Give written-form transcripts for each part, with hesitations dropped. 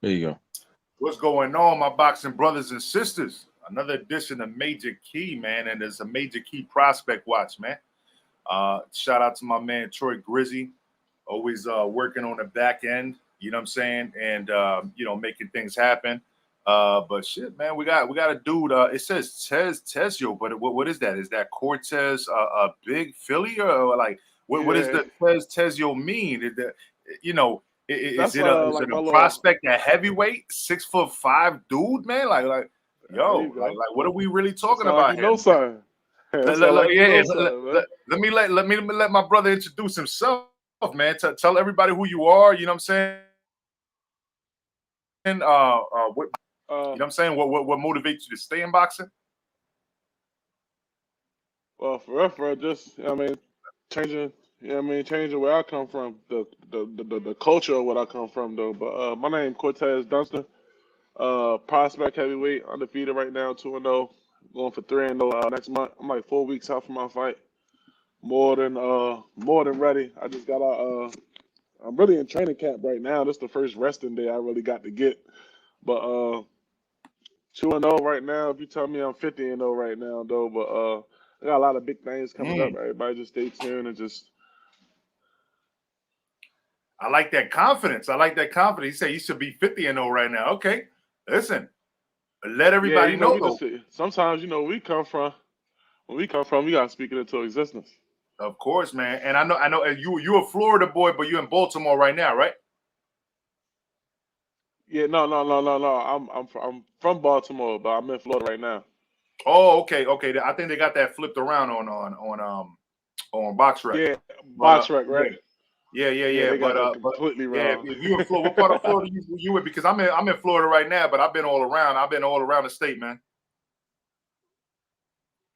There you go. What's going on, my boxing brothers and sisters? Another edition of Major Key, man, and it's a Major Key prospect watch, man. Shout out to my man Troy Grizzy, always working on the back end. You know what I'm saying, and making things happen. But shit, man, we got a dude. It says Tezio, but what is that? Is that Cortez a big Philly or like what does Yeah, the Tezio mean? You know, is that's it a like my little. prospect, a heavyweight, 6'5" dude, man? Like There yo, you go. what are we really That talking sound like about you here, know man? something. That sound like you know something, man. Let me let my brother introduce himself, man. Tell everybody who you are. You know what I'm saying? What Uh, what motivates you to stay in boxing? well, for real, just changing. Changing where I come from, the culture of what I come from, though. But my name Cortez Dunston. Prospect heavyweight, undefeated right now, 2-0, going for 3-0 next month. I'm like 4 weeks out from my fight. More than ready. I just got I'm really in training camp right now. This is the first resting day I really got to get. But 2-0 right now. If you tell me I'm 50-0 right now, though, but I got a lot of big things coming up. Mm, Everybody just stay tuned and just I like that confidence. I like that confidence. He said you should be 50-0 right now. Okay, listen, let yeah, everybody know we just though. sometimes we come from where we come from. We gotta speak it into existence. Of course, man. And I know, and you're a Florida boy, but you're in Baltimore right now, right? Yeah, no. I'm from Baltimore, but I'm in Florida right now. Oh, okay. I think they got that flipped around on BoxRec. Yeah, But box wreck, yeah, right? yeah. Yeah, they got that But completely yeah, wrong. if you in Florida, what part of Florida you in? Because I'm in Florida right now, but I've been all around. I've been all around the state, man.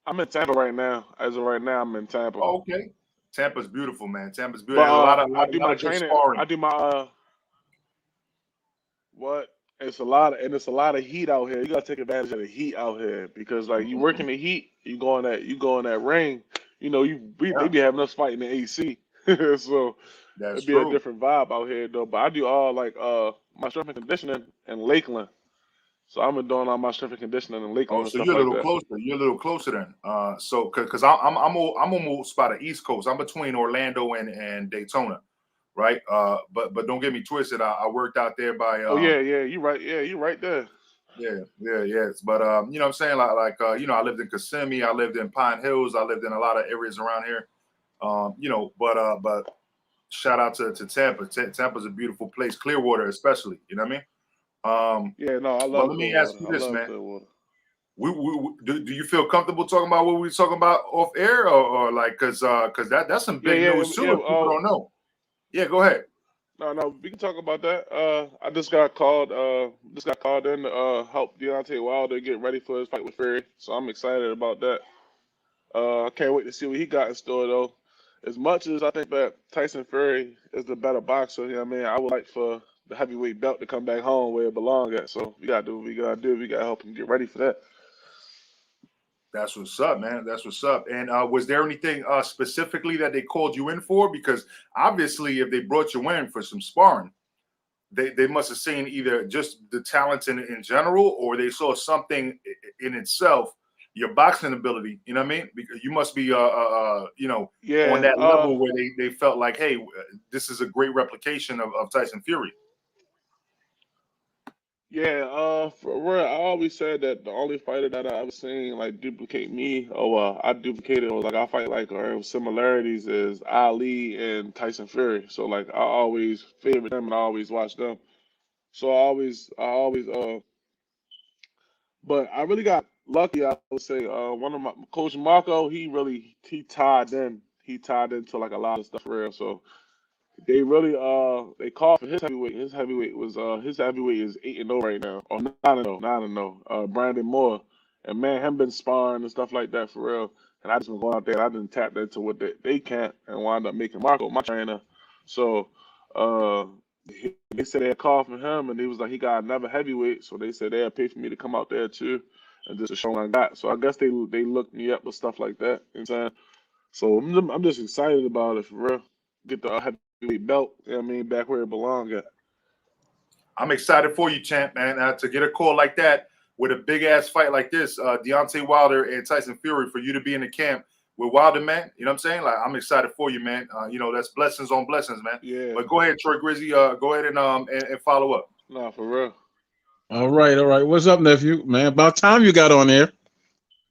I'm in Tampa right now. As of right now, I'm in Tampa. Oh, okay. Tampa's beautiful, man. Tampa's beautiful. But There's a lot of I do my good training. sparring. I do my what? It's a lot of heat out here. You gotta take advantage of the heat out here because like you work Mhm. in the heat, you go in that ring. They Yeah, be having us fighting the AC, so that's it'd be a true. different vibe out here though. But I do all like my strength and conditioning in Lakeland. So I've been doing all my strength and conditioning in Oh, Lakeland and so stuff you're a like little that. closer. You're a little closer then. So because I'm almost by the East Coast. I'm between Orlando and Daytona, right? But don't get me twisted. I worked out there by Oh yeah, you right. Yeah, you right there. yes. But you know what I'm saying? I lived in Kissimmee, I lived in Pine Hills, I lived in a lot of areas around here. But shout out to Tampa. Tampa's a beautiful place, Clearwater especially. You know what I mean? Yeah, no, I But love let me ask Clearwater. you I this, love man. Clearwater. Do you feel comfortable talking about what we were talking about off air, or like because that's some Yeah, big yeah, news too yeah. if people don't know. Yeah, go ahead. No, we can talk about that. I just got called. In to help Deontay Wilder get ready for his fight with Fury. So I'm excited about that. I can't wait to see what he got in store though. As much as I think that Tyson Fury is the better boxer, you know what I mean, I would like for the heavyweight belt to come back home where it belongs at. So we gotta do what we gotta do. We gotta help him get ready for that. That's what's up, man. That's what's up. And was there anything specifically that they called you in for? Because obviously, if they brought you in for some sparring, they must have seen either just the talent in general, or they saw something in itself, your boxing ability. You know what I mean? Because you must be, on Yeah. that level where they felt like, hey, this is a great replication of Tyson Fury. Yeah, for real, I always said that the only fighter that I ever seen like duplicate me, or I duplicated, or like I fight like or similarities is Ali and Tyson Fury. So like I always favored them and I always watched them. So but I really got lucky. I would say one of my coach Marco, he tied into like a lot of stuff for real. So they really they called for his heavyweight. His heavyweight is 8-0 right now. Or 9-0, 9-0. Brandon Moore. And man, him been sparring and stuff like that for real. And I just been going out there and I didn't tap into what they can't and wound up making Marco my trainer. So uh they said they had called for him and he was like he got another heavyweight. So they said they'd pay for me to come out there too and just to show what I got. So I guess they looked me up with stuff like that. You know what I'm saying? So I'm just excited about it for real. Get the heavyweight belt, you know what I mean, back where it belongs at. I'm excited for you, champ, man. To get a call like that with a big ass fight like this, Deontay Wilder and Tyson Fury, for you to be in the camp with Wilder, man. You know what I'm saying? Like, I'm excited for you, man. That's blessings on blessings, man. Yeah. But go ahead, Troy Grizzy. Go ahead and follow up. Nah, for real. All right. What's up, nephew? Man, about time you got on here.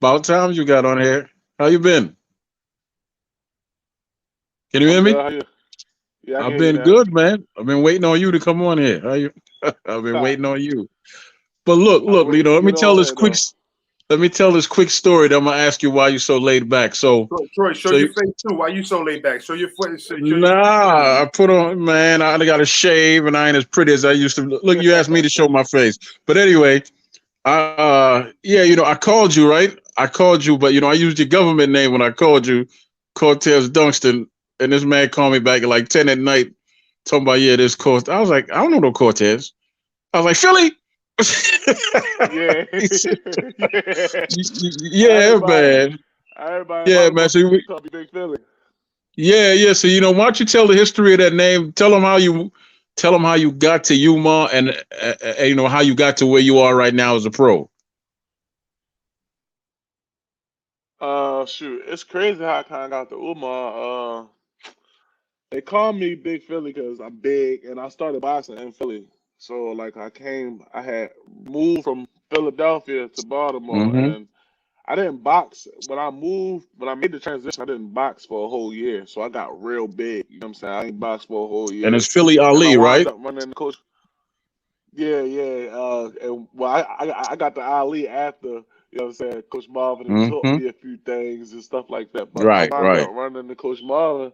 About time you got on here. How you been? Can you hear me? How you? Yeah, I've been good, man. I've been waiting on you to come on here. How you? I've been waiting on you. But look, let me tell this quick. Let me tell this quick story. That I'm gonna ask you why you so laid back. So, Troy, show your face too. Why you so laid back? Show your foot. I put on, man. I got to shave, and I ain't as pretty as I used to. Look, you asked me to show my face, but anyway, I called you, right? I called you, but I used your government name when I called you, Cortez Dunston, and this man called me back at like 10 at night, talking about this Cortez. I was like, I don't know no Cortez. I was like, Philly. Yeah, man. Everybody, yeah, man. So Big Philly. Yeah. So why don't you tell the history of that name? Tell them how you got to Yuma, and how you got to where you are right now as a pro. Shoot, it's crazy how I kind of got to Umar. They call me Big Philly because I'm big, and I started boxing in Philly. So like I had moved from Philadelphia to Baltimore, and I didn't box when I made the transition. I didn't box for a whole year, so I got real big. You know what I'm saying? I didn't box for a whole year. And it's Philly Ali, right? Running the coach. Yeah. And I got the Ali after. You know what I'm saying? Coach Marvin taught me a few things and stuff like that. But I wound up running the Coach Marvin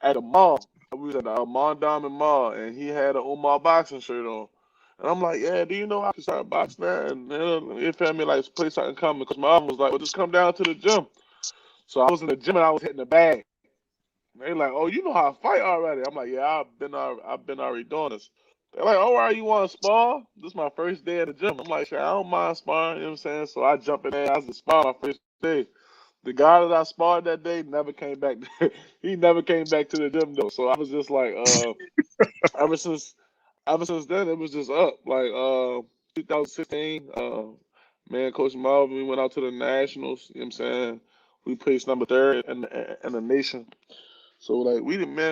at the mall. We was at the Mondawmin Mall, and he had an Umar boxing shirt on. And I'm like, yeah, do you know I can start boxing there? And he found me like, place I can come. Because my mom was like, well, just come down to the gym. So I was in the gym and I was hitting the bag. And they like, oh, you know how to fight already? I'm like, yeah, I've been already doing this. They're like, oh, you want to spar? This is my first day at the gym. I'm like, sure, I don't mind sparring. You know what I'm saying? So I jump in there. I was to spar my first day. The guy that I sparred that day never came back. He never came back to the gym though. So I was just like, ever since then it was just up. Like 2016, man, Coach Marvin, we went out to the Nationals. You know what I'm saying? We placed number 3rd in the nation. So like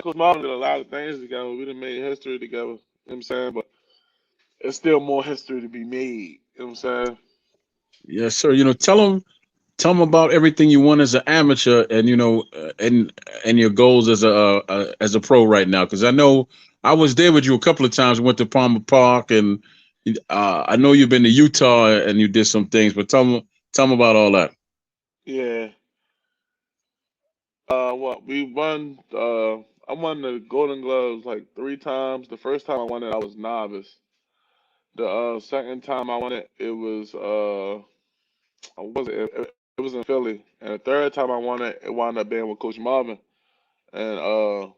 Coach Marvin did a lot of things together. We done made history together. You know what I'm saying? But it's still more history to be made. You know what I'm saying? Yes, sir. Tell them about everything you won as an amateur, and and your goals as a pro right now. Because I know I was there with you a couple of times. We went to Palmer Park, and I know you've been to Utah and you did some things. But tell them about all that. Yeah. We won. I won the Golden Gloves like 3 times. The first time I won it, I was novice. The second time I won it, it was it was in Philly, and the third time I won it, it wound up being with Coach Marvin, and I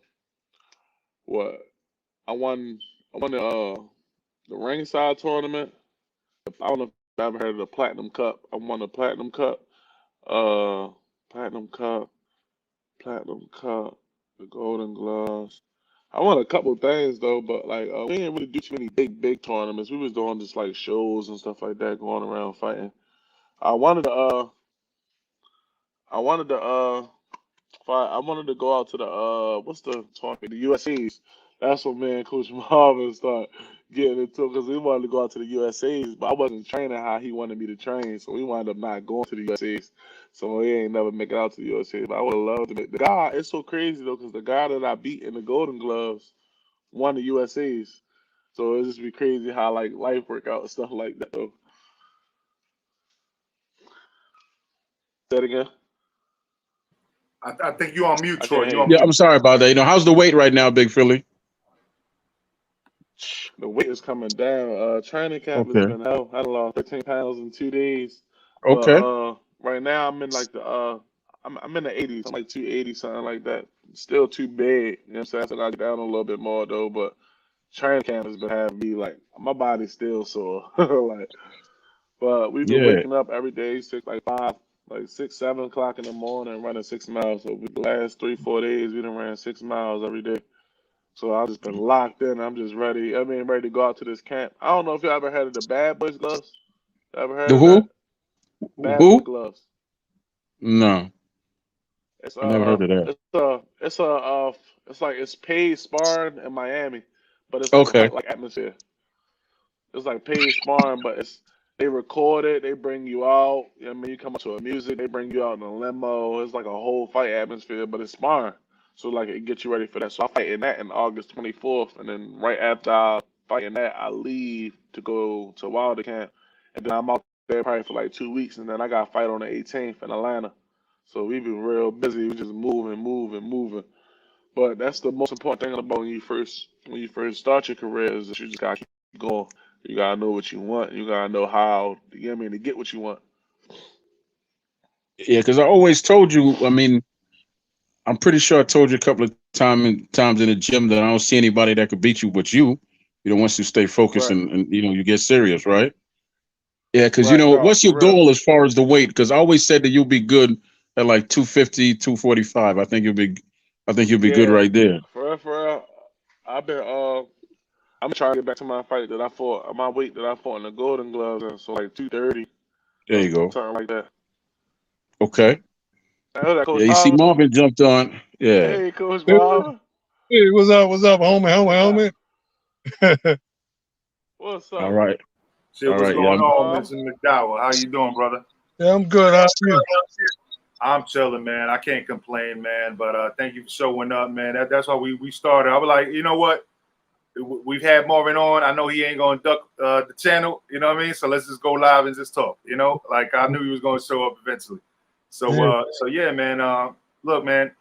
won the ringside tournament. I don't know if you ever heard of the Platinum Cup. I won the Platinum Cup, Platinum Cup, the Golden Gloves. I won a couple things though, but like we didn't really do too many big tournaments. We was doing just like shows and stuff like that, going around fighting. I wanted to I wanted to go out to the what's the tournament? The USA's. That's what me and Coach Marvin started getting into because we wanted to go out to the USA's, but I wasn't training how he wanted me to train, so we wound up not going to the USA's. So he ain't never make it out to the USA's. But I would have loved to make the guy. It's so crazy though, because the guy that I beat in the Golden Gloves won the USA's. So it just be crazy how like life work out and stuff like that though. Say that again. I think you're on mute, I Troy. can't You hear on you. Yeah, mute. I'm sorry about that. How's the weight right now, Big Philly? The weight is coming down. Training camp has Okay. been hell. I lost 13 pounds in 2 days. Okay. But right now I'm in like the I'm in the 80s. I'm like 280, something like that. Still too big. You know what I'm saying? So I gotta get down a little bit more though. But training camp has been having me like my body's still sore. Like, but we've been Yeah. waking up every day, 6, 7 o'clock in the morning, running 6 miles. So the last 3, 4 days we done ran 6 miles every day. So I've just been locked in. I'm just ready. I mean, ready to go out to this camp. I don't know if you ever heard of the Bad Boys gloves. You ever heard The of that? who? Bad Boy Who? gloves. No, It's I never heard of that. it's like it's paid sparring in Miami, but it's like a Okay. fight like atmosphere. It's like paid sparring, but it's they record it, they bring you out. I mean, you come up to a music, they bring you out in a limo. It's like a whole fight atmosphere, but it's sparring. So like it gets you ready for that. So I fight in that in August 24th, and then right after I fight in that, I leave to go to Wilder Camp, and then I'm out there probably for like 2 weeks, and then I got a fight on the 18th in Atlanta. So we've been real busy. We just moving, moving, moving. But that's the most important thing about when you first start your career is that you just gotta keep going. You gotta know what you want. You gotta know how, you know what I mean, to get what you want. Yeah, because I always told you. I mean, I'm pretty sure I told you a couple of times in the gym that I don't see anybody that could beat you but you. You know, once you stay focused Right, and you know you get serious, right? Yeah, because you right. know, No, what's for your real. goal as far as the weight? Because I always said that you'll be good at like 250, 245. I think you'll be good Yeah, right there. for real. I've been I'm trying to get back to my fight that I fought, my weight that I fought in the Golden Gloves, and so like 230 There or you go. something like that. Okay. I heard that Yeah, Coach you see, Marvin. Marvin jumped on. Yeah. Hey, Coach Hey, Marvin. what's up? What's up, homie? Homie. What's All up, right. Shit, All what's right. Yeah. going Coach on, Marvin? Mr. McDowell? How you doing, brother? Yeah, I'm good. How are you? I'm chilling, man. I can't complain, man. But thank you for showing up, man. That's why we started. I was like, you know what? We've had Marvin on. I know he ain't gonna duck the channel. You know what I mean? So let's just go live and just talk. You know, like I knew he was gonna show up eventually. So Yeah. so yeah, man. Look, man.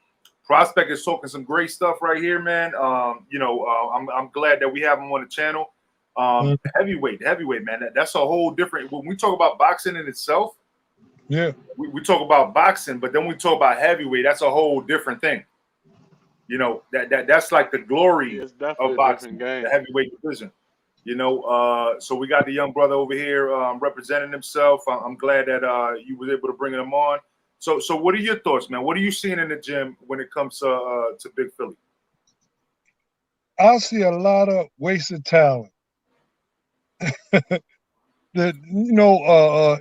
Prospect is talking some great stuff right here, man. I'm glad that we have him on the channel. Mm, Heavyweight, man. That's a whole different. When we talk about boxing in itself, yeah. we talk about boxing, but then we talk about heavyweight. That's a whole different thing. You know, that's like the Yeah, glory it's definitely of a different boxing, the game. heavyweight division. You know, so we got the young brother over here representing himself. I'm glad that you was able to bring him on. So what are your thoughts, man? What are you seeing in the gym when it comes to Big Philly? I see a lot of wasted talent. That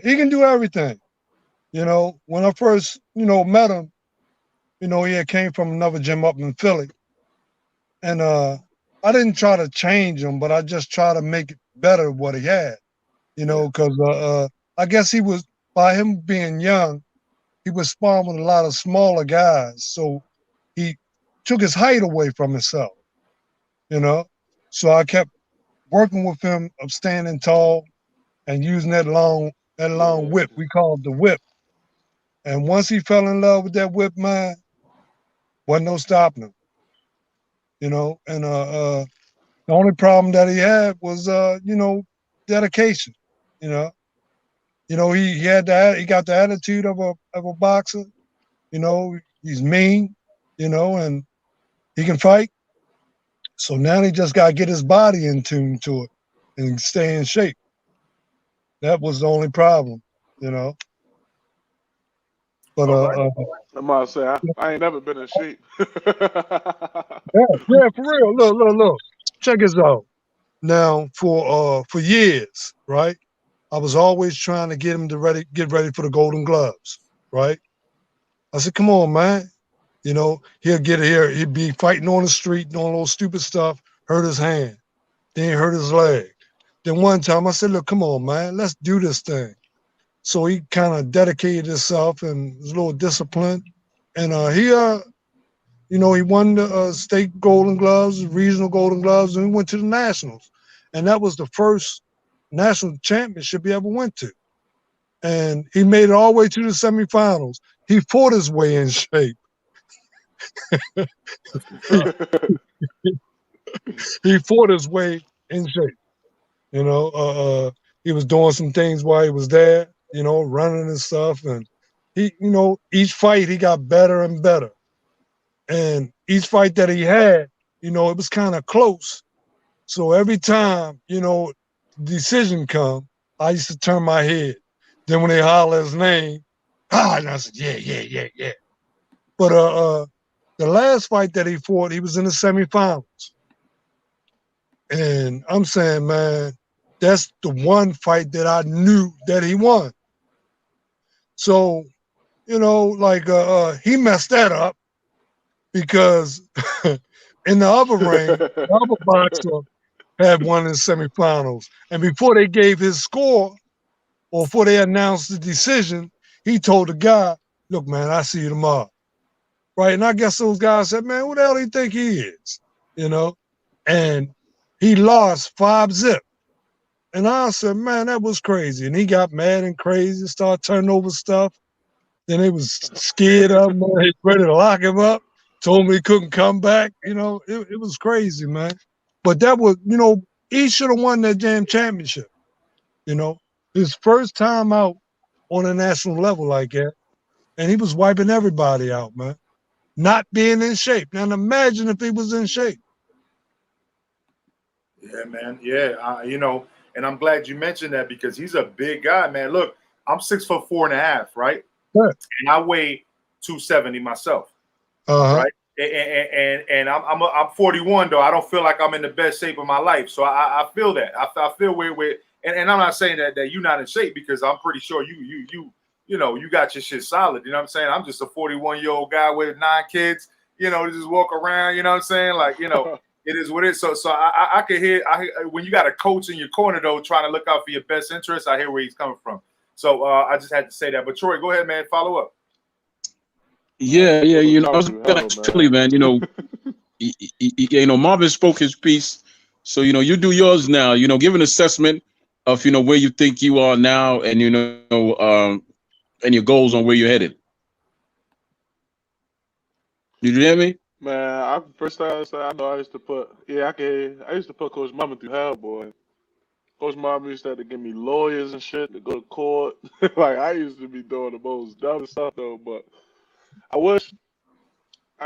he can do everything. You know, when I first, met him, he had came from another gym up in Philly. And I didn't try to change him, but I just try to make it better what he had, Yeah, because I guess he was, by him being young, he was sparring with a lot of smaller guys. So he took his height away from himself, you know. So I kept working with him of standing tall and using that long Yeah, whip. We call it the whip. And once he fell in love with that whip, man, wasn't no stopping him, And the only problem that he had was dedication, you know. He got the attitude of a boxer, he's mean, and he can fight. So now he just got to get his body in tune to it and stay in shape. That was the only problem, you know. But all right. I'm about to say I ain't never been in shape. yeah, for real. Look. Check this out. Now for years, right? I was always trying to get him to get ready for the Golden Gloves, right? I said, come on, man. He'll get here. He'd be fighting on the street, doing all stupid stuff, hurt his hand, then hurt his leg. Then one time I said, look, come on, man, let's do this thing. So he kind of dedicated himself and was a little disciplined. And he won the state Golden Gloves, regional Golden Gloves, and he went to the Nationals. And that was the first national championship he ever went to. And he made it all the way to the semifinals. He fought his way in shape. That's what's He, up. he fought his way in shape. You know, he was doing some things while he was there, running and stuff. And each fight he got better and better. And each fight that he had, it was kind of close. So every time, decision come, I used to turn my head. Then when they holler his name, and I said, yeah. But the last fight that he fought, he was in the semifinals. And I'm saying, man, that's the one fight that I knew that he won. So, you know, like he messed that up because in the other ring, the other boxer had won in the semifinals. And before they gave his score or before they announced the decision, he told the guy, look, man, I see you tomorrow. Right. And I guess those guys said, man, who the hell do you think he is? You know? And he lost 5-0. And I said, man, that was crazy. And he got mad and crazy, started turning over stuff. Then they was scared of him, ready to lock him up, told me he couldn't come back. You know, it was crazy, man. But that was, you know, he should have won that damn championship. You know, his first time out on a national level like that. And he was wiping everybody out, man. Not being in shape. Now imagine if he was in shape. Yeah, man. Yeah, you know, and I'm glad you mentioned that because he's a big guy, man. Look, I'm 6'4.5", right? Yeah. And I weigh 270 myself, right? And I'm 41 though. I don't feel like I'm in the best shape of my life, so I feel that. I feel where and I'm not saying that you're not in shape because I'm pretty sure you know, you got your shit solid. You know what I'm saying? I'm just a 41-year-old guy with 9 kids, you know, to just walk around, you know what I'm saying? Like, you know, it is what it is. So I could hear when you got a coach in your corner, though, trying to look out for your best interest, I hear where he's coming from. So I just had to say that. But Troy, go ahead, man. Follow up. Yeah, you know, I was gonna actually, man, you know, you know, Marvin spoke his piece. So, you know, you do yours now, you know, give an assessment of, you know, where you think you are now and, you know, and your goals on where you're headed. You hear me? Man, first time I know I used to put I used to put Coach Marvin through hell, boy. Coach Marvin used to have to give me lawyers and shit to go to court. Like I used to be doing the most dumb stuff though, but I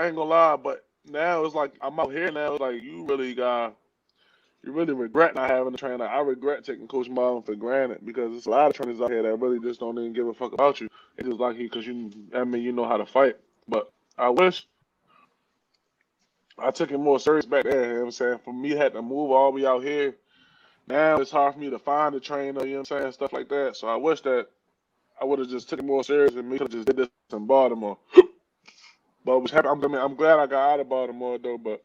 ain't gonna lie, but now it's like I'm out here now. It's like you really regret not having a trainer. I regret taking Coach Marvin for granted because there's a lot of trainers out here that really just don't even give a fuck about you. It's just like because you know how to fight. But I wish I took it more serious back there. You know what I'm saying? For me, had to move all the way out here. Now it's hard for me to find a trainer, you know what I'm saying? Stuff like that. So I wish that I would have just took it more serious and maybe just did this in Baltimore. But I'm glad I got out of Baltimore though. But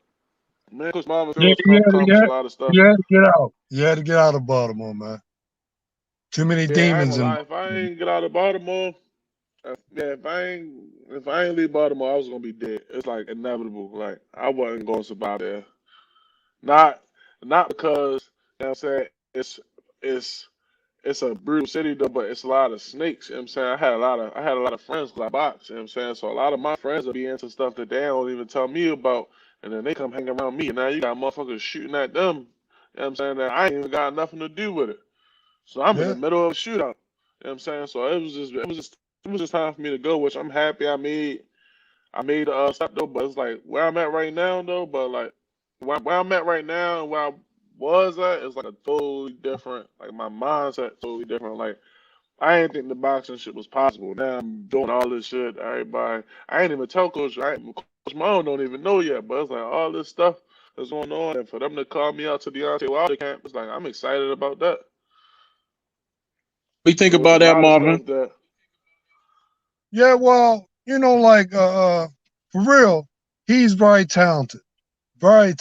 man, Coach Marvin feels accomplished a lot of stuff. You had to get out. You had to get out of Baltimore, man. Too many demons. If I ain't get out of Baltimore, if I ain't leave Baltimore, I was gonna be dead. It's like inevitable. Like I wasn't gonna survive there. Not because you know what I'm saying it's a brutal city though, but it's a lot of snakes. You know what I'm saying? I had a lot of friends that I box, you know what I'm saying? So a lot of my friends will be into stuff that they don't even tell me about, and then they come hang around me, and now you got motherfuckers shooting at them, you know what I'm saying, that I ain't even got nothing to do with it. So I'm in the middle of a shootout. You know what I'm saying? So it was just time for me to go, which I'm happy I made a step though, but it's like where I'm at right now though, but like where I'm at right now and where I was at is like a totally different, like my mindset totally different. Like I didn't think the boxing shit was possible. Now I'm doing all this shit. Everybody, I ain't even tell Coach Malone don't even know yet, but it's like all this stuff that's going on, and for them to call me out to Deontay Wilder camp, it's like I'm excited about that. What do you think about that, Marvin? Yeah, well, you know, like for real, he's very talented, very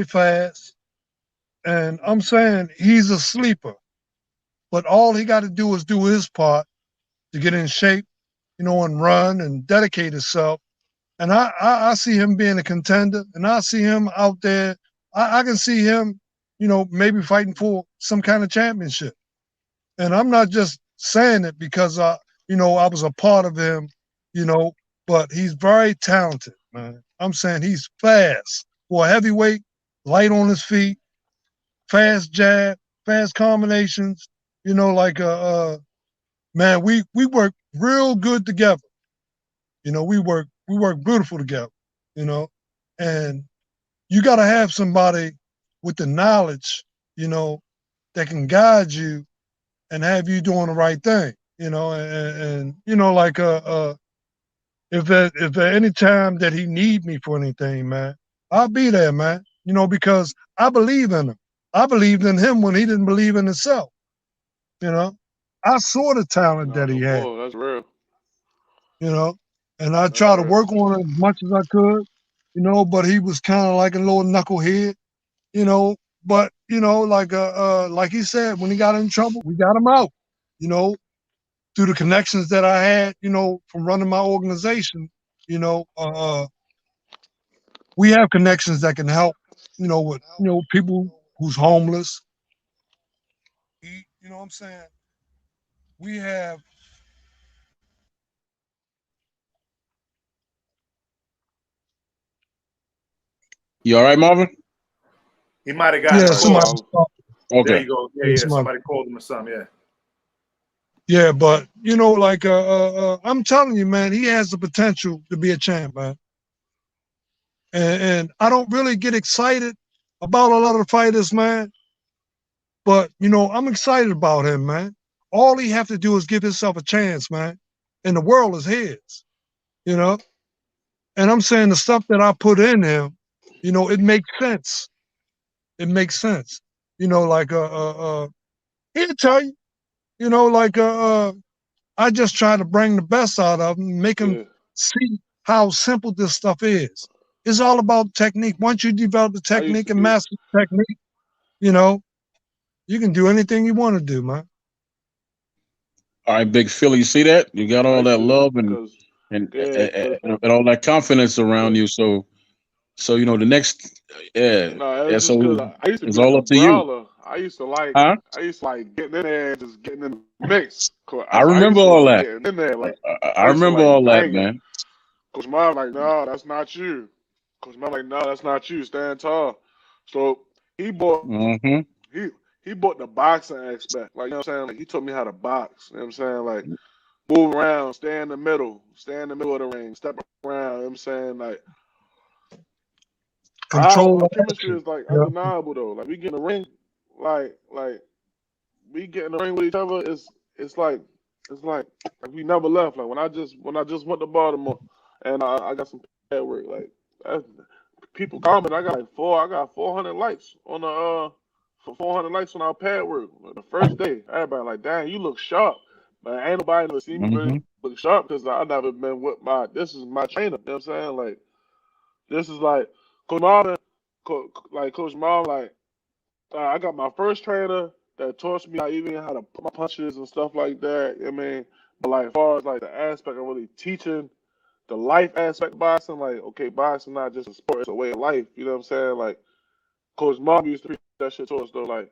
fast. And I'm saying he's a sleeper. But all he got to do is do his part to get in shape, you know, and run and dedicate himself. And I see him being a contender, and I see him out there. I can see him, you know, maybe fighting for some kind of championship. And I'm not just saying it because you know, I was a part of him, you know, but he's very talented, man. I'm saying he's fast for a heavyweight, light on his feet, fast jab, fast combinations. You know, like man, we work real good together. You know, we work beautiful together. You know, and you got to have somebody with the knowledge, you know, that can guide you and have you doing the right thing. You know, and you know, like if there any time that he need me for anything, man, I'll be there, man. you know, because I believe in him. I believed in him when he didn't believe in himself. You know, I saw the talent No, that he no had. bull. That's real. You know, and I That's tried to real. work on it as much as I could. You know, but he was kind of like a little knucklehead. You know, but you know, like he said, when he got in trouble, we got him out. You know, through the connections that I had, you know, from running my organization. You know, we have connections that can help. You know, with people who's homeless. You know what I'm saying? We have. You all right, Marvin? He might have gotten Yeah, a No somebody. call. problem. There Okay. you go. Yeah, Yeah. Somebody called him or something. Yeah. Yeah, but you know, like I'm telling you, man, he has the potential to be a champ, man. And I don't really get excited about a lot of the fighters, man. But you know, I'm excited about him, man. All he have to do is give himself a chance, man. And the world is his, you know. And I'm saying the stuff that I put in him, you know, it makes sense. It makes sense. You know, like he'll tell you, you know, like I just try to bring the best out of him, make him Yeah. see how simple this stuff is. It's all about technique. Once you develop the I used technique to and be. master the technique, you know, you can do anything you want to do, man. All right, Big Philly. You see that? You got I all used that to love because and, yeah, because and all that confidence around you. So you know the next, yeah, no, it yeah. was just because So I used to it's be like all a up to you, brawler. huh? I used to like getting in there and just getting in the mix. I I remember used to all like that. getting in there. Like I I used to remember like all that, banging. man. Coach Mom like, no, that's not you. Coach Mom like, no, that's not you. Stand tall. So he bought Hmm. he he bought the boxing aspect. Like you know what I'm saying? Like he taught me how to box. You know what I'm saying? Like move around, stay in the middle of the ring, step around. You know what I'm saying? Like Control our the chemistry action. is like Yeah. undeniable though. Like we get in the ring, like we get in the ring with each other. It's like like we never left. Like when I just went to Baltimore and I got some pad work. Like that, people comment, I got 400 likes on the for 400 likes on our pad work. Like, the first day, everybody like, dang, you look sharp. But ain't nobody never seen me really Hmm. look sharp because I never been with this is my trainer. You know what I'm saying? Like this is like Coach Marvin, like Coach Marvin, like I got my first trainer that taught me even how to put my punches and stuff like that. I mean, but like as far as like the aspect of really teaching the life aspect of boxing, like okay, boxing not just a sport, it's a way of life. You know what I'm saying? Like Coach Mom used to preach that shit to us though, like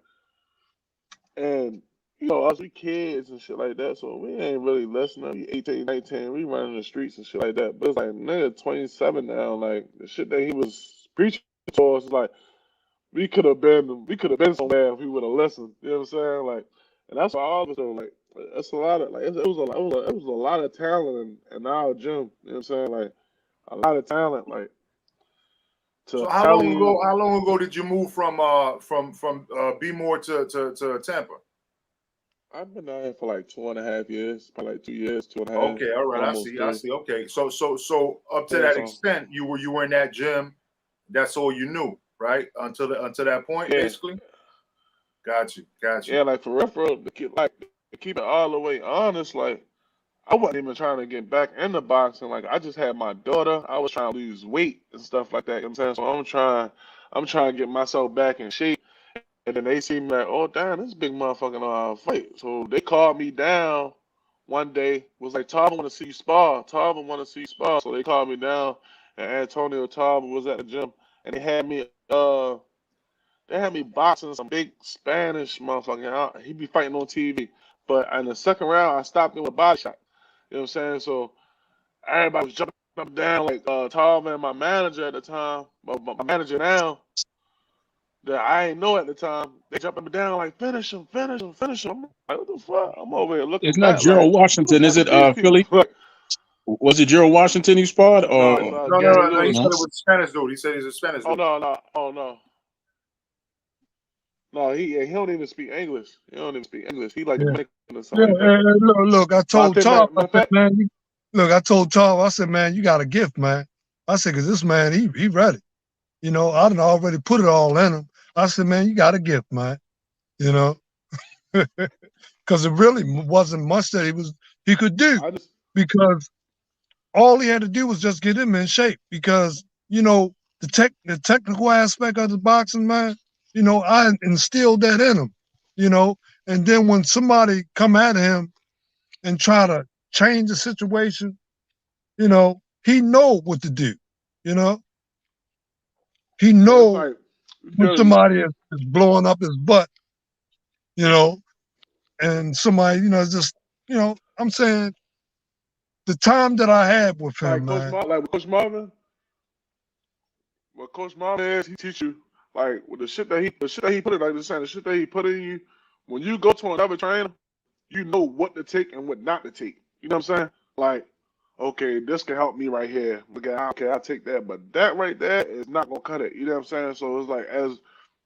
and you know, us we kids and shit like that, so we ain't really listening. We 18, 19, we running the streets and shit like that. But it's like nigga 27 now, like the shit that he was preaching to us is like we could have been somewhere if we would have listened. You know what I'm saying? Like, and that's why all of us though. Like, that's a lot of like it was a lot of talent in our gym. You know what I'm saying? Like, a lot of talent. Like, to So Kelly. how long ago did you move from B More to Tampa? I've been out here for like 2.5 years, probably like 2 years, 2.5, Okay, all right, almost I 3. see. Okay, so up to Yeah, that so extent, you were in that gym. That's all you knew, right? Until that point, yeah, basically. Got you. yeah, like for real, to keep it all the way honest, like. I wasn't even trying to get back into boxing. Like I just had my daughter. I was trying to lose weight and stuff like that. You know what I'm saying? So I'm trying to get myself back in shape. And then they see me like, oh damn, this big motherfucker know how to fight. So they called me down one day, was like, Tarvin wanna see you spar. Tarvin wanna see you spar. So they called me down and Antonio Tarvin was at the gym and they had me boxing some big Spanish motherfucker. He be fighting on TV. But in the second round I stopped him with a body shot. You know what I'm saying? So everybody was jumping up and down like Tarvin, my manager at the time, my manager now, that I ain't know at the time. They jumping me down like finish him, finish him, finish him. I'm like, what the fuck? I'm over here It's looking not back like, Gerald who the Washington, is fuck is it? these people? Philly? Like, Was it Gerald Washington you sparred, no, or it's No. Gary He Lewis. said no? it was a Spanish dude. He said he's a Spanish Oh dude. no, oh no. No, he don't even speak English. He don't even speak English. He like Yeah. Dominican or Yeah. something like that. Look, I told Monte Tom, I said, Monte. man, look, I told Tom, I said, man, you got a gift, man. I said, cause this man, he ready. You know, I done already put it all in him. I said, man, you got a gift, man. You know, because it really wasn't much that he could do, because all he had to do was just get him in shape. Because you know the technical aspect of the boxing, man. You know, I instilled that in him. You know, and then when somebody come at him and try to change the situation, you know, he know what to do. You know, he know Like, when somebody is blowing up his butt. You know, and somebody, you know, just, you know, I'm saying the time that I had with him, man. Like with Coach Marvin, what Coach Marvin is, he teach you like with the shit that he put in, like the shit that he put in you. When you go to another trainer, you know what to take and what not to take. You know what I'm saying? Like, okay, this can help me right here. Okay, I'll take that, but that right there is not gonna cut it. You know what I'm saying? So it's like, as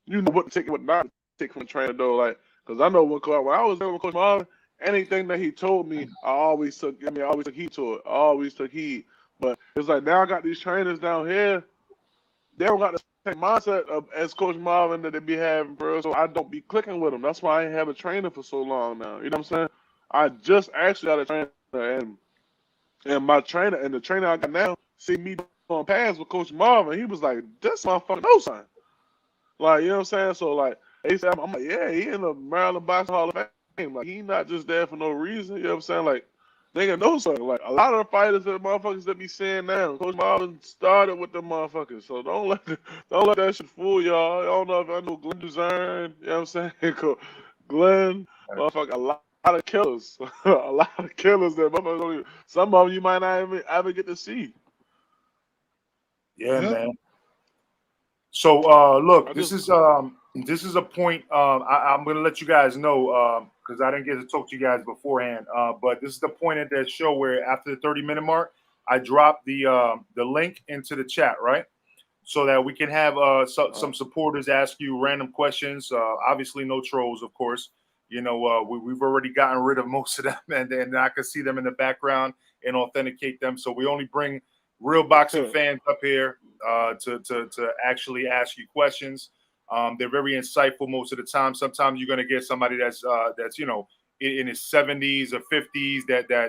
you know what to take and what not to take from a trainer, though. Like, because I know when I was there with Coach Marvin, anything that he told me, I always took heed to it. I always took heed. But it's like now I got these trainers down here. They don't got the same mindset as Coach Marvin that they be having, bro. So I don't be clicking with them. That's why I ain't have a trainer for so long now. You know what I'm saying? I just actually got a trainer, and my trainer and the trainer I got now see me on pass with Coach Marvin. He was like, "This motherfucker knows something." Like, you know what I'm saying? So like, he said, I'm like, yeah, he in the Maryland Boxing Hall of Fame. Like, he not just there for no reason. You know what I'm saying? Like, nigga know something. Like, a lot of the fighters that motherfuckers that be seeing now, Coach Marvin started with them motherfuckers. So don't let that shit fool y'all. I don't know if I know Glenn Duzerne. You know what I'm saying? Glenn, motherfucker, a lot of killers. A lot of killers that motherfuckers don't even, some of them you might not even ever get to see. Yeah, man. So look, this is a point. I'm gonna let you guys know because I didn't get to talk to you guys beforehand. But this is the point at that show where after the 30-minute mark, I drop the link into the chat, right? So that we can have some supporters ask you random questions. Obviously, no trolls, of course. You know, we've already gotten rid of most of them, and I can see them in the background and authenticate them. So we only bring real boxing fans up here to actually ask you questions. They're very insightful most of the time. Sometimes you're going to get somebody that's you know in his 70s or 50s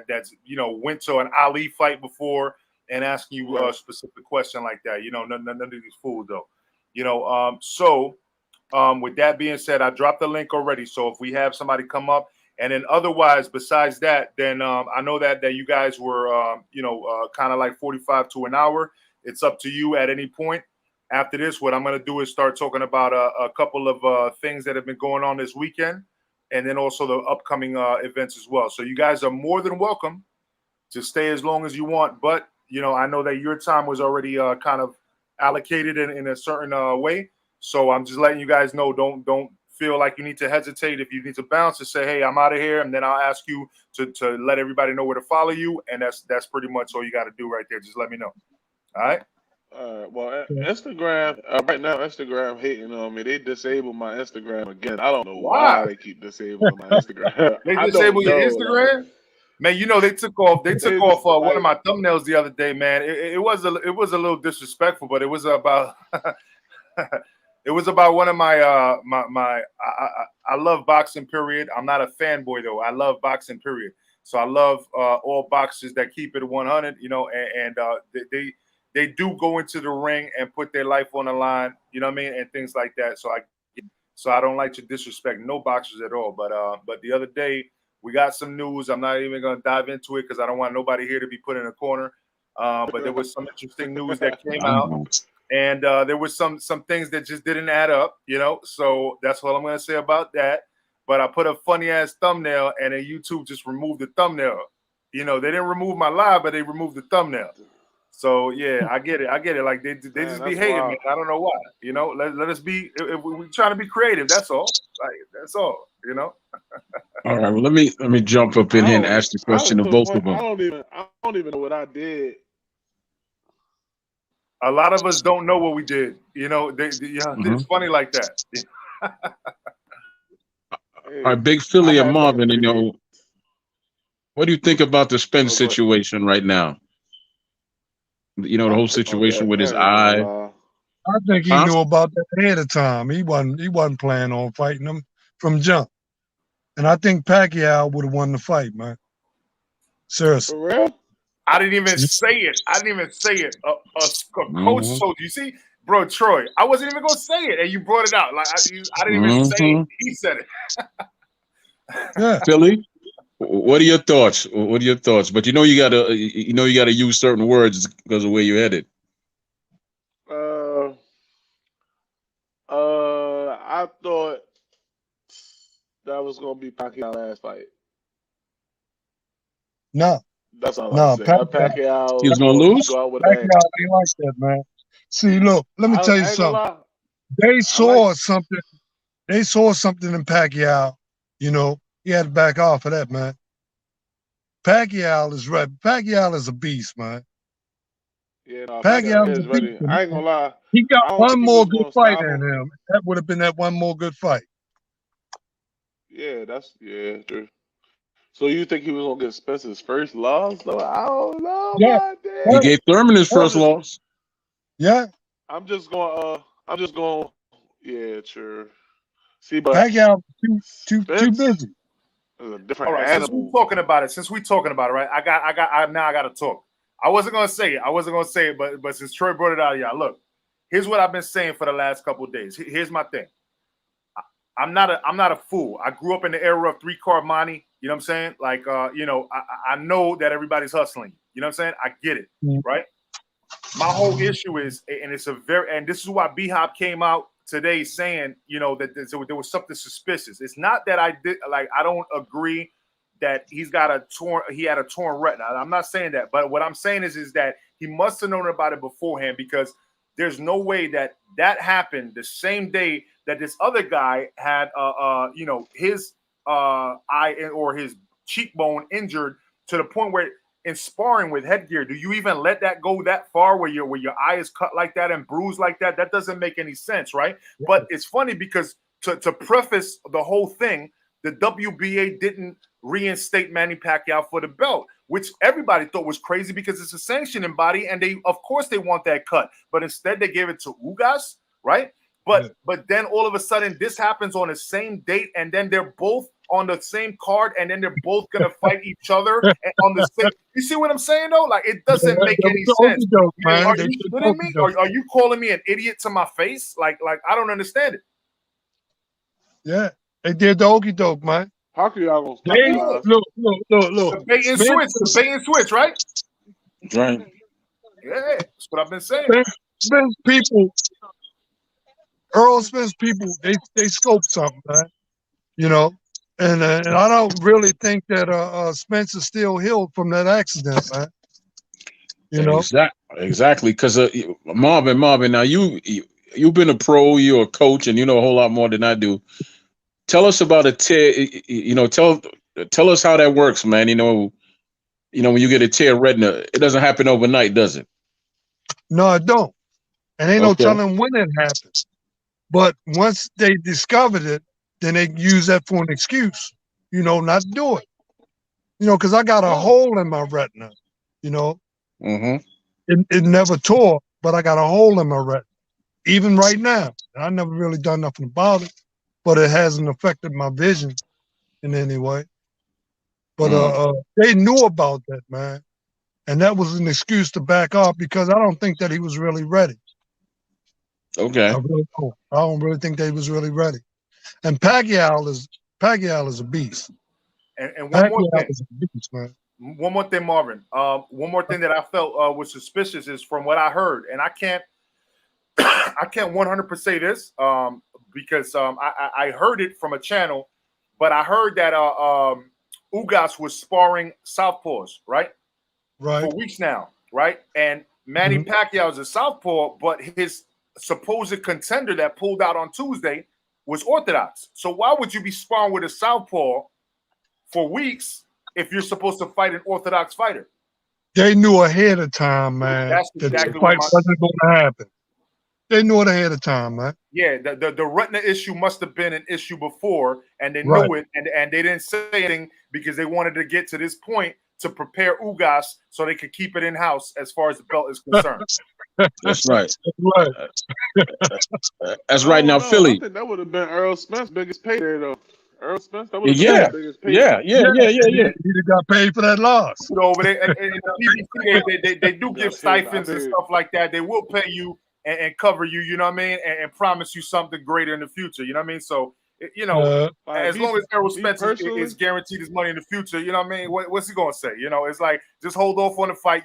that's you know went to an Ali fight before and asking you a specific question like that. You know, none of these fools though. You know, with that being said, I dropped the link already. So if we have somebody come up. And then otherwise, besides that, then I know that you guys were, you know, kind of like 45 to an hour. It's up to you at any point. After this, what I'm going to do is start talking about a couple of things that have been going on this weekend and then also the upcoming events as well. So you guys are more than welcome to stay as long as you want. But, you know, I know that your time was already kind of allocated in a certain way. So I'm just letting you guys know, don't feel like you need to hesitate. If you need to bounce and say, hey, I'm out of here, and then I'll ask you to let everybody know where to follow you, and that's pretty much all you got to do right there. Just let me know. All right? Well, Instagram, right now, Instagram hating on me. They disabled my Instagram again. I don't know why they keep disabling my Instagram. They disabled your Instagram? Like, man, you know, they took off one of my thumbnails the other day, man. It was a little disrespectful, but it was about it was about one of my I love boxing, period. I'm not a fanboy though. I love boxing, period. So I love all boxers that keep it 100, you know, and they do go into the ring and put their life on the line, you know what I mean, and things like that. So I don't like to disrespect no boxers at all. But the other day we got some news. I'm not even gonna dive into it because I don't want nobody here to be put in a corner. But there was some interesting news that came out. And there was some things that just didn't add up, you know. So that's all I'm going to say about that. But I put a funny ass thumbnail, and then YouTube just removed the thumbnail. You know, they didn't remove my live, but they removed the thumbnail. So yeah, I get it. Like they just be hating me. I don't know why. You know, let us be. If we're trying to be creative. That's all. Like that's all. You know. All right. Well, let me jump up in here and ask the question to both of them. I don't even know what I did. A lot of us don't know what we did. You know, it's funny like that. All right, Big Philly and Marvin, you know, what do you think about the Spence situation right now? You know, the whole situation with his eye. I think he Huh? knew about that ahead of time. He wasn't planning on fighting him from jump. And I think Pacquiao would have won the fight, man. Seriously. For real? I didn't even say it. I didn't even say it. A coach Mhm. told you. See, bro, Troy, I wasn't even gonna say it, and you brought it out. Like I didn't even say it. Mhm. He said it. Yeah. Philly, what are your thoughts? What are your thoughts? But you gotta use certain words because of where you're headed. I thought that was gonna be Pacquiao last fight. No, That's all I'm no, saying. Pacquiao He was Pacquiao gonna lose. go out with a bang. ain't like that, man. See, look, let me tell you I ain't gonna something. lie. They I saw like something. They saw something in Pacquiao. You know, he had to back off of that, man. Pacquiao is right. Pacquiao is a beast, man. Pacquiao Pacquiao is a is beast. ready. I ain't gonna lie. He got I don't one think he more was good gonna fight stop in him. him. That would have been that one more good fight. Yeah, true. So you think he was gonna get Spencer's first loss? Though I don't know, Yeah, man. He yeah, gave Thurman his first I'm just, loss. yeah. I'm just going. Yeah, true. See, but Pacquiao too Spence busy. is a All different right, animal. since we talking about it, right? Now I got to talk. I wasn't gonna say it. But since Troy brought it out, yeah. Look, here's what I've been saying for the last couple of days. Here's my thing. I'm not a fool. I grew up in the era of 3-card money. You know what I'm saying? Like, I know that everybody's hustling. You know what I'm saying? I get it, right? My whole issue is, and this is why B-Hop came out today saying, that there was something suspicious. It's not that I don't agree that he had a torn retina. I'm not saying that, but what I'm saying is that he must have known about it beforehand, because there's no way that happened the same day that this other guy had his eye or his cheekbone injured, to the point where in sparring with headgear, do you even let that go that far where your eye is cut like that and bruised like that? That doesn't make any sense, right? But it's funny because to preface the whole thing, the WBA didn't reinstate Manny Pacquiao for the belt, which everybody thought was crazy because it's a sanctioning body, and of course they want that cut, but instead they gave it to Ugas, right? But then all of a sudden this happens on the same date, and then they're both on the same card, and then they're both gonna fight each other on the same. You see what I'm saying though? Like, it doesn't make any sense. Man. Are you shitting me? Are you calling me an idiot to my face? Like I don't understand it. Yeah, they did the okey doke, man. Pacquiao gonna stop They his ass. look. The bait and switch, right? Right. Yeah, that's what I've been saying. Spence people, Earl Spence people, they scope something, man. You know, and I don't really think that Spence is still healed from that accident, man. You know, Exactly. Because Marvin. Now you've been a pro. You're a coach, and you know a whole lot more than I do. Tell us about a tear. Tell us how that works, man. When you get a tear retina, it doesn't happen overnight, does it? no, it don't. And ain't no Okay. telling when it happens. But once they discovered it, then they use that for an excuse, not to do it. Because I got a hole in my retina. Mm-hmm. It never tore, but I got a hole in my retina. Even right now, I never really done nothing about it, but it hasn't affected my vision in any way. But they knew about that, man, and that was an excuse to back off, because I don't think that he was really ready. Okay. I really don't. I don't really think that he was really ready. And Pacquiao is a beast. And one more thing. Is a beast, man. One more thing, Marvin. One more thing that I felt was suspicious is, from what I heard, and I can't 100% say this because I heard it from a channel, but I heard that Ugas was sparring southpaws, right? Right. For weeks now, right? And Manny Pacquiao is a southpaw, but his supposed contender that pulled out on Tuesday was orthodox. So why would you be sparring with a southpaw for weeks if you're supposed to fight an orthodox fighter? They knew ahead of time, man, That's that exactly the fight wasn't going to happen. They knew it ahead of time, man. Yeah, the retina issue must have been an issue before, and they knew it, and they didn't say anything because they wanted to get to this point to prepare Ugas so they could keep it in house as far as the belt is concerned. That's right. Right. That's I right. Now, don't know. I Philly. think that would have been Earl Spence's biggest payday though. Earl Spence, that would have been his Yeah, biggest payday. He done got paid for that loss. You know, over there, and the BBC, they do give stipends and stuff like that. They will pay you and cover you, you know what I mean, and promise you something greater in the future, you know what I mean? So, you know, as long as Errol Spence is guaranteed his money in the future, you know what I mean? What's he gonna say? You know, it's like just hold off on the fight.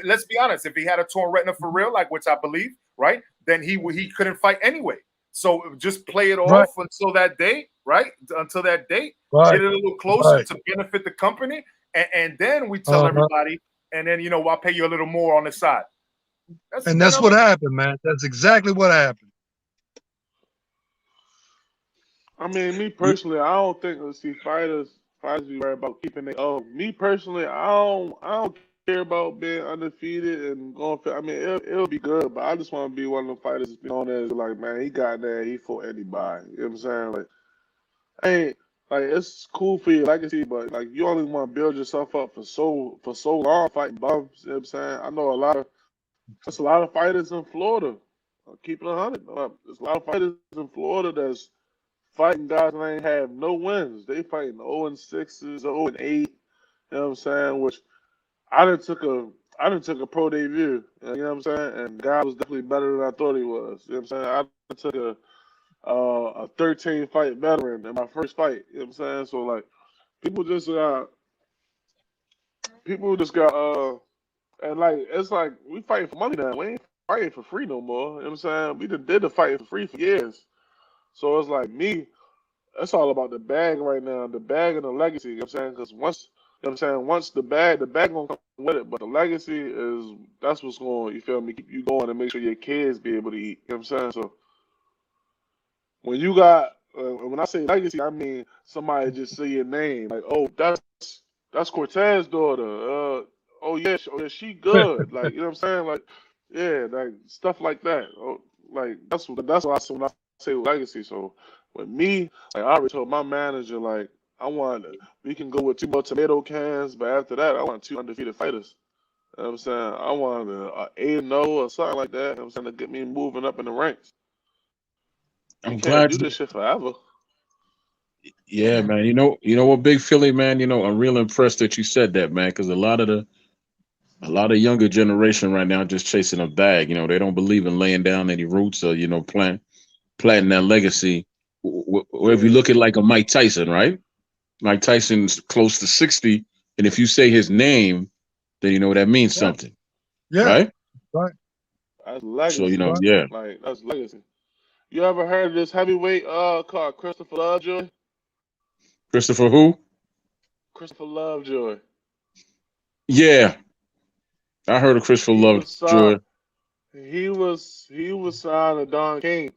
Let's be honest, if he had a torn retina for real, like which I believe, right, then he couldn't fight anyway. So just play it off until that date, right? Until that date, get it a little closer to benefit the company, and then we tell everybody, and then I'll pay you a little more on the side. That's what happened, man. That's exactly what happened. I mean, me personally, I don't think fighters be worried about keeping it. Me personally, I don't care about being undefeated and going. I mean, it'll be good, but I just want to be one of the fighters that's known as like, man, he got there, he fought anybody. You know what I'm saying? Like, hey, like it's cool for your legacy, but like you only want to build yourself up for so long fighting bums. You know what I'm saying? I know there's a lot of fighters in Florida. Keeping 100, there's a lot of fighters in Florida that's fighting guys that ain't have no wins. They fighting 0-6s, 0-8. You know what I'm saying? Which I done took a pro debut. You know what I'm saying? And God was definitely better than I thought he was. You know what I'm saying? I took a 13 fight veteran in my first fight. You know what I'm saying? So like people just got and like it's like we fighting for money now. We ain't fighting for free no more. You know what I'm saying? We did the fight for free for years. So it's like me, it's all about the bag right now, the bag and the legacy. You know what I'm saying? Because once the bag gonna come with it, but the legacy that's what's going, you feel me, keep you going and make sure your kids be able to eat. You know what I'm saying? So when you got, when I say legacy, I mean somebody just say your name, like, oh, that's Cortez's daughter. Oh yeah, she good. Like, you know what I'm saying? Like, yeah, like stuff like that. Oh, like that's what I say when I say legacy. So with me, like I already told my manager, like we can go with 2 more tomato cans, but after that, I want 2 undefeated fighters. You know what I'm saying? I want an 8-0 or something like that. You know what I'm saying, to get me moving up in the ranks. I'm can't glad do this shit forever. Yeah, man. You know what, Big Philly, man. I'm real impressed that you said that, man, because a lot of younger generation right now just chasing a bag. They don't believe in laying down any roots or planting that legacy. If you look at like a Mike Tyson, right? Mike Tyson's close to 60, and if you say his name, then that means something. Yeah. Right. That's legacy. So like that's legacy. You ever heard of this heavyweight called Christopher Lovejoy? Christopher who? Christopher Lovejoy. Yeah, I heard of Christopher Lovejoy. He was signed to Don King.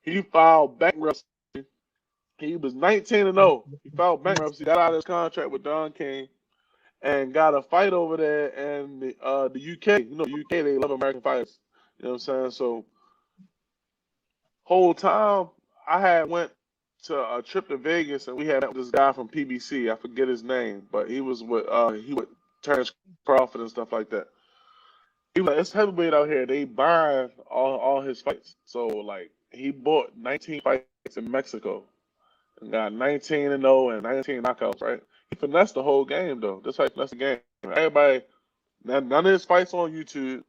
He filed bankruptcy. He was 19-0. He filed bankruptcy, got out of his contract with Don King, and got a fight over there in the UK. UK, they love American fighters. You know what I'm saying? So whole time I had went to a trip to Vegas, and we had met with this guy from PBC. I forget his name, but he was with Terrence Crawford and stuff like that. He was like, it's heavyweight out here. They buying all his fights. So like he bought 19 fights in Mexico and got 19-0 and 19 knockouts, right? He finessed the whole game though. This fight finessed the game. Everybody, none of his fights on YouTube.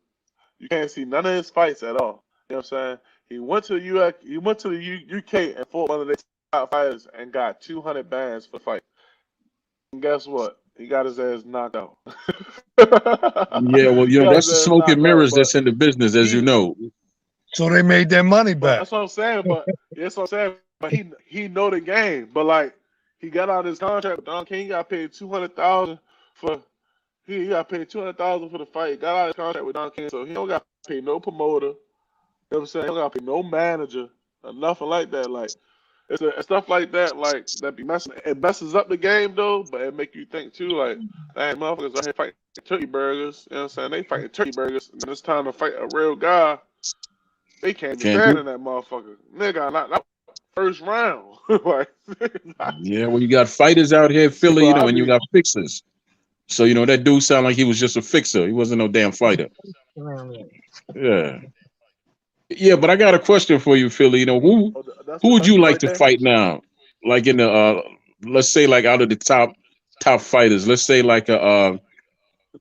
You can't see none of his fights at all. You know what I'm saying? He went to the UK and fought one of their top fighters and got 200 bands for the fight. And guess what? He got his ass knocked out. Yeah, well, that's the smoke and mirrors that's in the business, as you know. So they made their money back. That's what I'm saying. But he know the game. But like he got out of his contract with Don King. He got paid $200,000 for. He got paid $200,000 for the fight. He got out of his contract with Don King, so he don't got paid no promoter. You know what I'm saying? He don't got paid no manager or nothing like that. Like it's stuff like that. Like that be messing. It messes up the game though, but it make you think too. Like, dang, motherfuckers out here fighting turkey burgers. You know what I'm saying? They fighting turkey burgers, and it's time to fight a real guy. They can't be standing that motherfucker. Nigga, not first round. Like, yeah, well, you got fighters out here, Philly, and you got fixers. So that dude sounded like he was just a fixer. He wasn't no damn fighter. Yeah. Yeah, but I got a question for you, Philly. Who would you like to fight now? Like in the let's say like out of the top fighters. Let's say like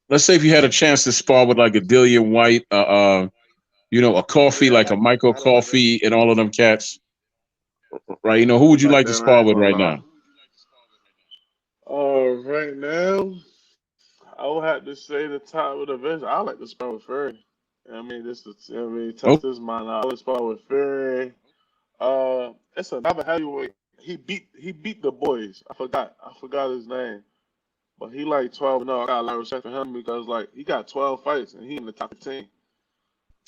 let's say if you had a chance to spar with like a Dillian White, a Coffee, like a Michael Coffee and all of them cats. Right, who would you like to spar with right now? Right now, I would have to say the top of the best. I like to spar with Fury. I mean, test his mind out. I would spar with Fury. It's another heavyweight. He beat the boys. I forgot his name. But he like 12-0. I got a lot of respect for him because like he got 12 fights and he in the top 15. You know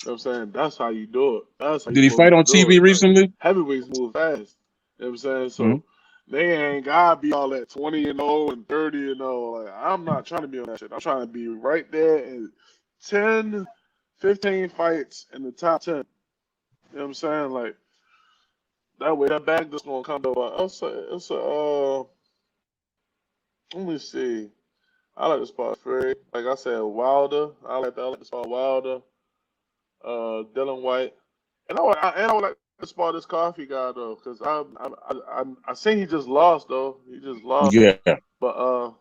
what I'm saying? That's how you do it. Did he fight on TV recently? Like, heavyweights move fast. You know what I'm saying? So they ain't gotta be all that 20-0 and 30-0. Like I'm not trying to be on that shit. I'm trying to be right there in 10, 15 fights in the top 10. You know what I'm saying? Like that way that bag just gonna come to let me see. I like to spot Fury. Like I said, Wilder. I like to spot Wilder. Dillian White. And I would like to spot this Coffee guy though, because I seen he just lost though. He just lost. Yeah. But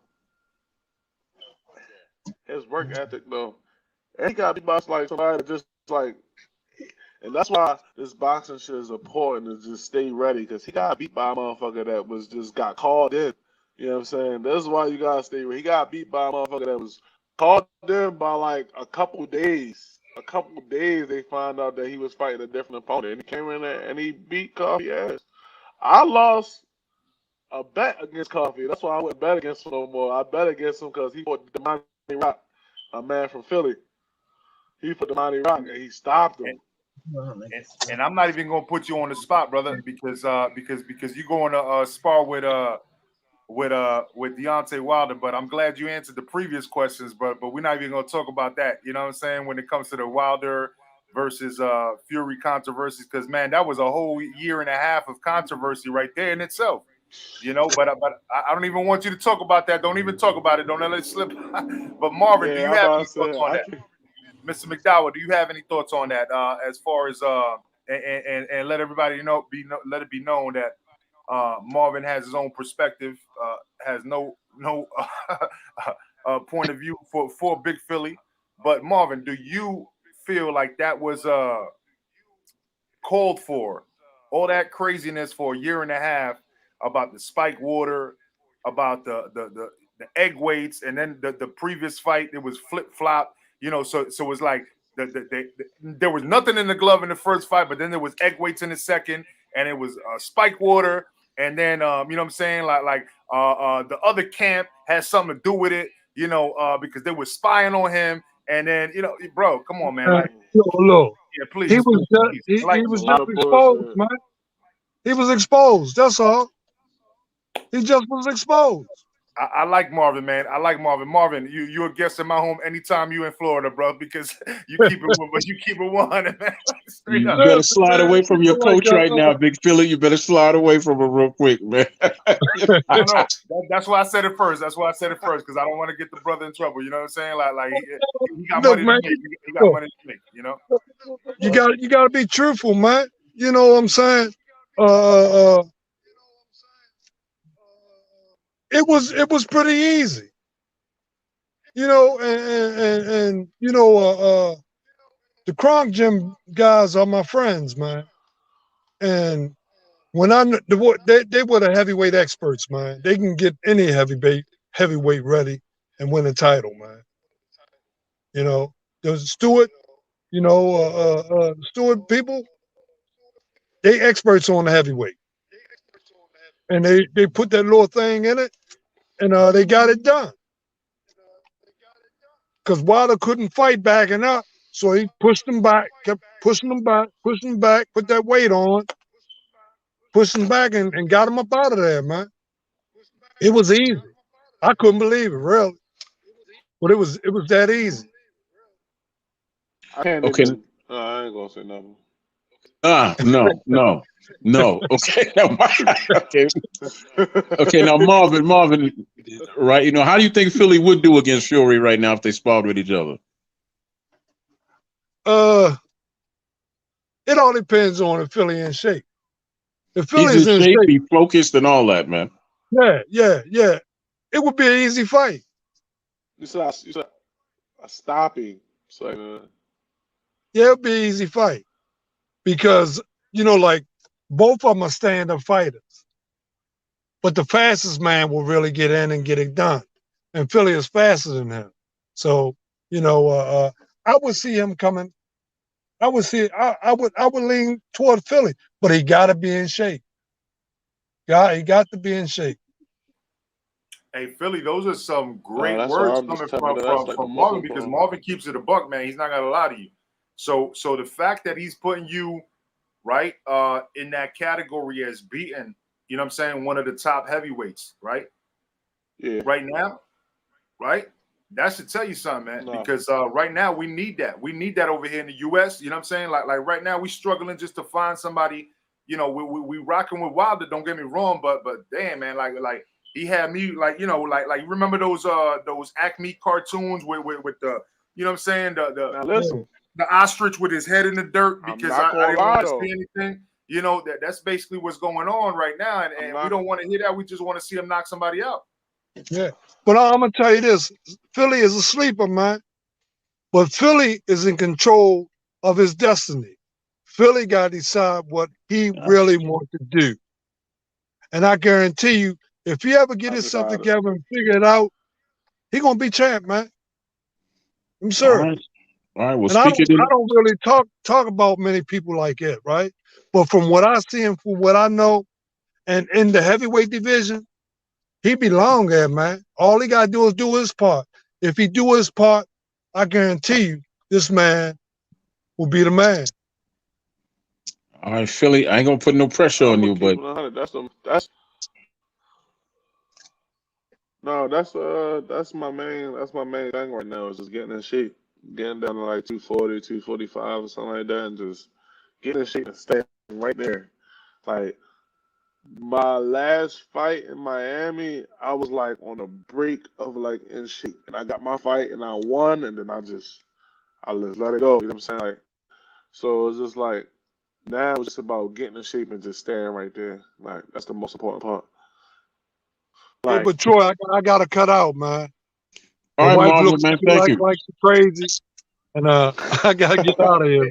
his work ethic though. And he got beat by like somebody that just like, and that's why this boxing shit is important to just stay ready, because he got beat by a motherfucker that was just got called in. You know what I'm saying? That's why you gotta stay ready. He got beat by a motherfucker that was called in by like a couple days. They found out that he was fighting a different opponent, and he came in there and he beat Coffee ass. I lost a bet against Coffee. That's why I wouldn't bet against him no more. I bet against him because he fought Damani Rock, a man from Philly. He fought Damani Rock and he stopped him. And I'm not even gonna put you on the spot, brother, because you're going to spar with Deontay Wilder. But I'm glad you answered the previous questions, but we're not even gonna talk about that. You know what I'm saying? When it comes to the Wilder versus Fury controversies, because man, that was a whole year and a half of controversy right there in itself. But I don't even want you to talk about that. Don't even talk about it. Don't let it slip. But Marvin, do you have any thoughts on that? Mr. McDowell, do you have any thoughts on that? As far as and let everybody let it be known that Marvin has his own perspective, has no point of view for Big Philly. But Marvin, do you feel like that was called for? All that craziness for a year and a half about the spike water, about the egg weights, and then the previous fight it was flip flop. So it was like there was nothing in the glove in the first fight, but then there was egg weights in the second, and it was spike water, and then you know what I'm saying, like the other camp had something to do with it, because they were spying on him, and then bro, come on, man, like, look, yeah, please, he was just exposed, man. He was exposed. That's all. He just was exposed. I like Marvin, man. I like Marvin. Marvin, you're a guest in my home anytime you in Florida, bro, because you keep it 100, man. You better slide away from your coach right now, Big Philly. You better slide away from him real quick, man. I know. That's why I said it first. Because I don't want to get the brother in trouble. You know what I'm saying? Like he got money to make. He got money to make. You got to be truthful, man. You know what I'm saying? It was pretty easy, and the Kronk Gym guys are my friends, man. And when they were the heavyweight experts, man. They can get any heavyweight ready and win a title, man. There's Stewart, Stewart people, they experts on the heavyweight, and they put that little thing in it. And they got it done. Because Wilder couldn't fight backing up, so he pushed them back, kept pushing them back, put that weight on, pushed them back, and got them up out of there, man. It was easy. I couldn't believe it, really. But it was that easy. I ain't gonna say nothing. No. Okay. Okay. Now Marvin, right? You know, how do you think Philly would do against Fury right now if they sparred with each other? It all depends on if Philly in shape. If He's Philly's in in shape, shape, he's focused, and all that, man. yeah, it would be an easy fight. You said a stopping. So Yeah, it'd be an easy fight because like both of them are stand-up fighters, but the fastest man will really get in and get it done, and Philly is faster than him. So I would see him coming. I would lean toward Philly, but he got to be in shape. He got to be in shape. Hey, Philly, those are some great that's words why I'm coming just telling you that's like the from muscle Marvin, because phone. Marvin keeps it a buck, man. He's not gonna lie to you. So the fact that he's putting you right in that category as beating, you know what I'm saying, one of the top heavyweights, right? Yeah. Right now, right? That should tell you something, man. No. Because right now we need that. We need that over here in the US. You know what I'm saying? Like right now we struggling just to find somebody. You know, we rocking with Wilder, don't get me wrong, but damn, man, like he had me like, like remember those Acme cartoons with the, you know what I'm saying, Now listen, the ostrich with his head in the dirt because I didn't want to see anything. You know, that's basically what's going on right now, and we don't want to hear that. We just want to see him knock somebody out. Yeah, but I'm gonna tell you this: Philly is a sleeper, man. But Philly is in control of his destiny. Philly got to decide what he really wants to do, and I guarantee you, if he ever get himself together and figure it out, he gonna be champ, man. I'm serious. All right. Well, and I don't really talk about many people like it, right? But from what I see and from what I know, and in the heavyweight division, he belong there, man. All he gotta do is do his part. If he do his part, I guarantee you, this man will be the man. All right, Philly. I ain't gonna put no pressure on you, but that's my main thing right now is just getting in shape, getting down to like 240, 245 or something like that, and just getting in shape and staying right there. Like my last fight in Miami, I was like on a break of like in shape, and I got my fight and I won, and then I just let it go. You know what I'm saying? Like, so it's just like now it's just about getting in shape and just staying right there. Like that's the most important part. Hey, but Troy, I gotta cut out, man. All right, Marvin, man. Thank you. Like crazy, and I gotta get out of here.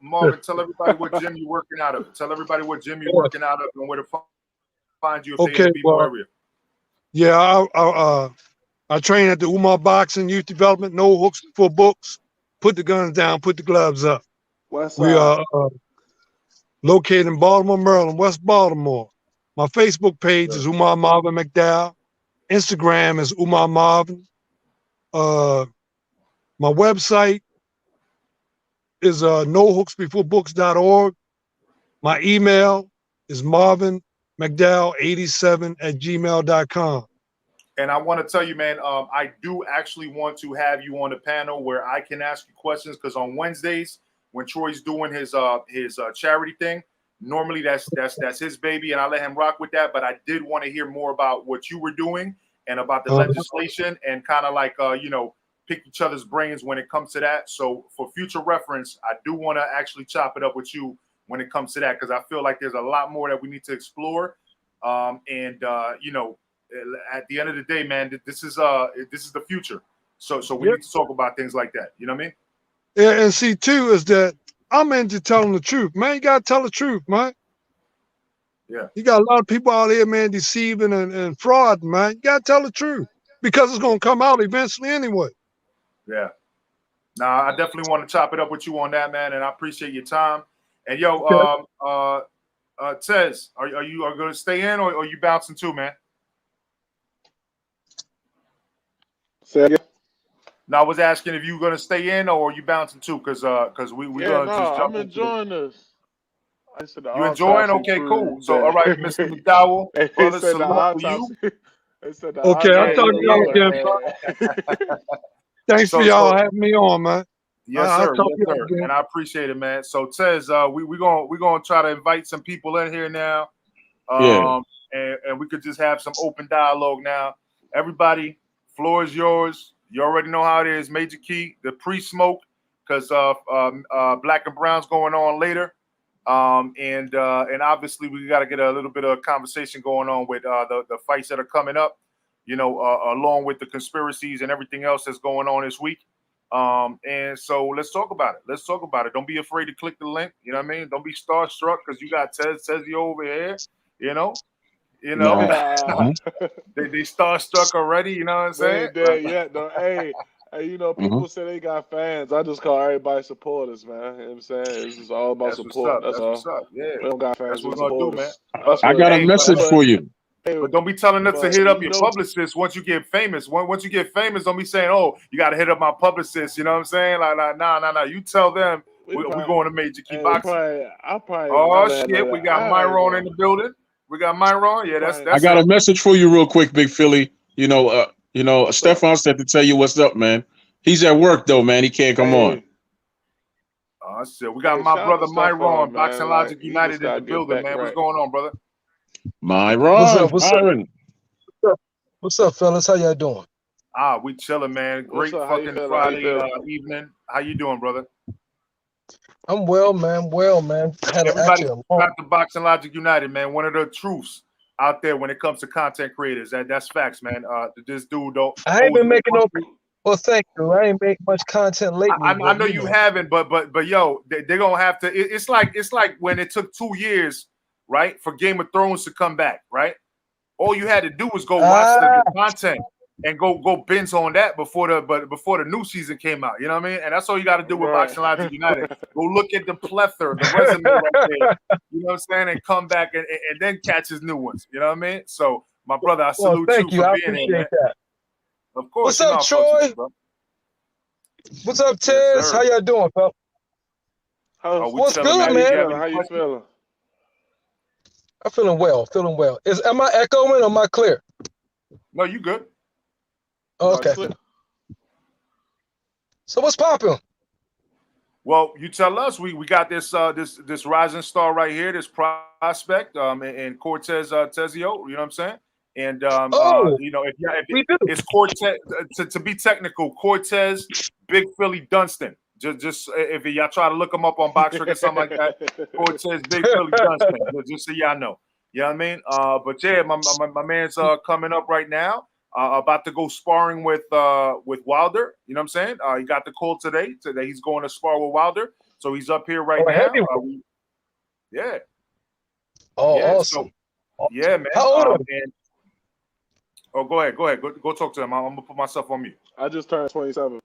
Marvin, tell everybody what gym you're working out of. Tell everybody what gym you're working out of and where to find you if they're in the people area. Yeah, I train at the Umar Boxing Youth Development. No hooks for books. Put the guns down. Put the gloves up. We are located in Baltimore, Maryland, West Baltimore. My Facebook page is Umar Marvin McDowell. Instagram is Umar Marvin. My website is nohooksbeforebooks.org. My email is marvinmcdowell87@gmail.com. And I want to tell you, man, I do actually want to have you on the panel where I can ask you questions, because on Wednesdays when Troy's doing his charity thing, normally that's his baby, and I let him rock with that. But I did want to hear more about what you were doing and about the legislation, and kind of like pick each other's brains when it comes to that. So for future reference, I do want to actually chop it up with you when it comes to that, because I feel like there's a lot more that we need to explore. At the end of the day, man, this is the future. So we need to talk about things like that. You know what I mean? Yeah, and see too is that I'm into telling the truth, man. You gotta tell the truth, man. Yeah. You got a lot of people out here, man, deceiving and fraud, man. You gotta tell the truth because it's gonna come out eventually anyway. Yeah. Nah, I definitely want to chop it up with you on that, man, and I appreciate your time. And Tez, are you going to stay in or are you bouncing too, man? Say again? No, I was asking if you were going to stay in or are you bouncing too, because we going to just jump. I'm enjoying this. I said you enjoying? Okay, cool. So all right, Mr. McDowell, brother, salute for you. Okay, I'll talk to y'all again. Thanks for y'all having me on, man. Yes, sir. And I appreciate it, man. So Tez, we're gonna try to invite some people in here now. And we could just have some open dialogue now. everybody, floor is yours. You already know how it is. Major Key, the pre-smoke, because Black and Brown's going on later. And obviously we got to get a little bit of conversation going on with the fights that are coming up, along with the conspiracies and everything else that's going on this week. And so let's talk about it. Don't be afraid to click the link. You know what I mean? Don't be starstruck because you got Tezzy over here, No. they starstruck already, you know what I'm saying? Yeah, no, hey, people say they got fans. I just call everybody supporters, man. You know what I'm saying? It's just all about support. That's all. What's up. Yeah. We don't got fans. That's what we're gonna do, man. I got a message for you. But don't be telling us to hit up your publicist once you get famous. Once you get famous, don't be saying, "Oh, you got to hit up my publicist." You know what I'm saying? Like, nah. You tell them we're going to Major Key Boxing. Oh shit, we got Myron in the building. We got Myron. Yeah, that's. I got a message for you, real quick, Big Philly. Stefan said to tell you what's up, man. He's at work though, man. He can't come on. Oh shit, we got my brother Myron, Boxing Logic United in the building, man. What's going on, brother? Myron. What's up, fellas? How y'all doing? We chilling, man. Great fucking Friday evening. How you doing, brother? I'm well, man. Everybody got the Boxing Logic United, man. One of the truths out there when it comes to content creators. That's facts, man. This dude don't. I ain't been making no. Well, thank you. I ain't make much content lately. I know you haven't, but yo, they're gonna have to. It's like when it took 2 years, right, for Game of Thrones to come back, right? All you had to do was go watch the content and go binge on that before the new season came out. You know what I mean? And that's all you got to do with Boxing Logic United. Go look at the plethora, the resume right there. You know what I'm saying? And come back and then catch his new ones. You know what I mean? So, my brother, I salute you for being here, man. That. Of course. What's up, Troy? What's up, Tez? Yes, how y'all doing, pal? What's good, man? How you feeling? I'm feeling well. Am I echoing or am I clear? No, you good. Okay. So what's popping? Well, you tell us. We got this rising star right here, this prospect, and Cortez Tezio. You know what I'm saying? And if it's Cortez to be technical, Cortez Big Philly Dunston. Just if y'all try to look him up on BoxRec or something like that, Cortez Big Philly Dunston. Just so y'all know. You know what I mean? But yeah, my man's coming up right now. About to go sparring with Wilder. You know what I'm saying? He got the call today that he's going to spar with Wilder. So he's up here right now. Yeah. Oh, yeah, awesome. So, yeah, man. How old are you? Go ahead. Go talk to him. I'm gonna put myself on mute. I just turned 27.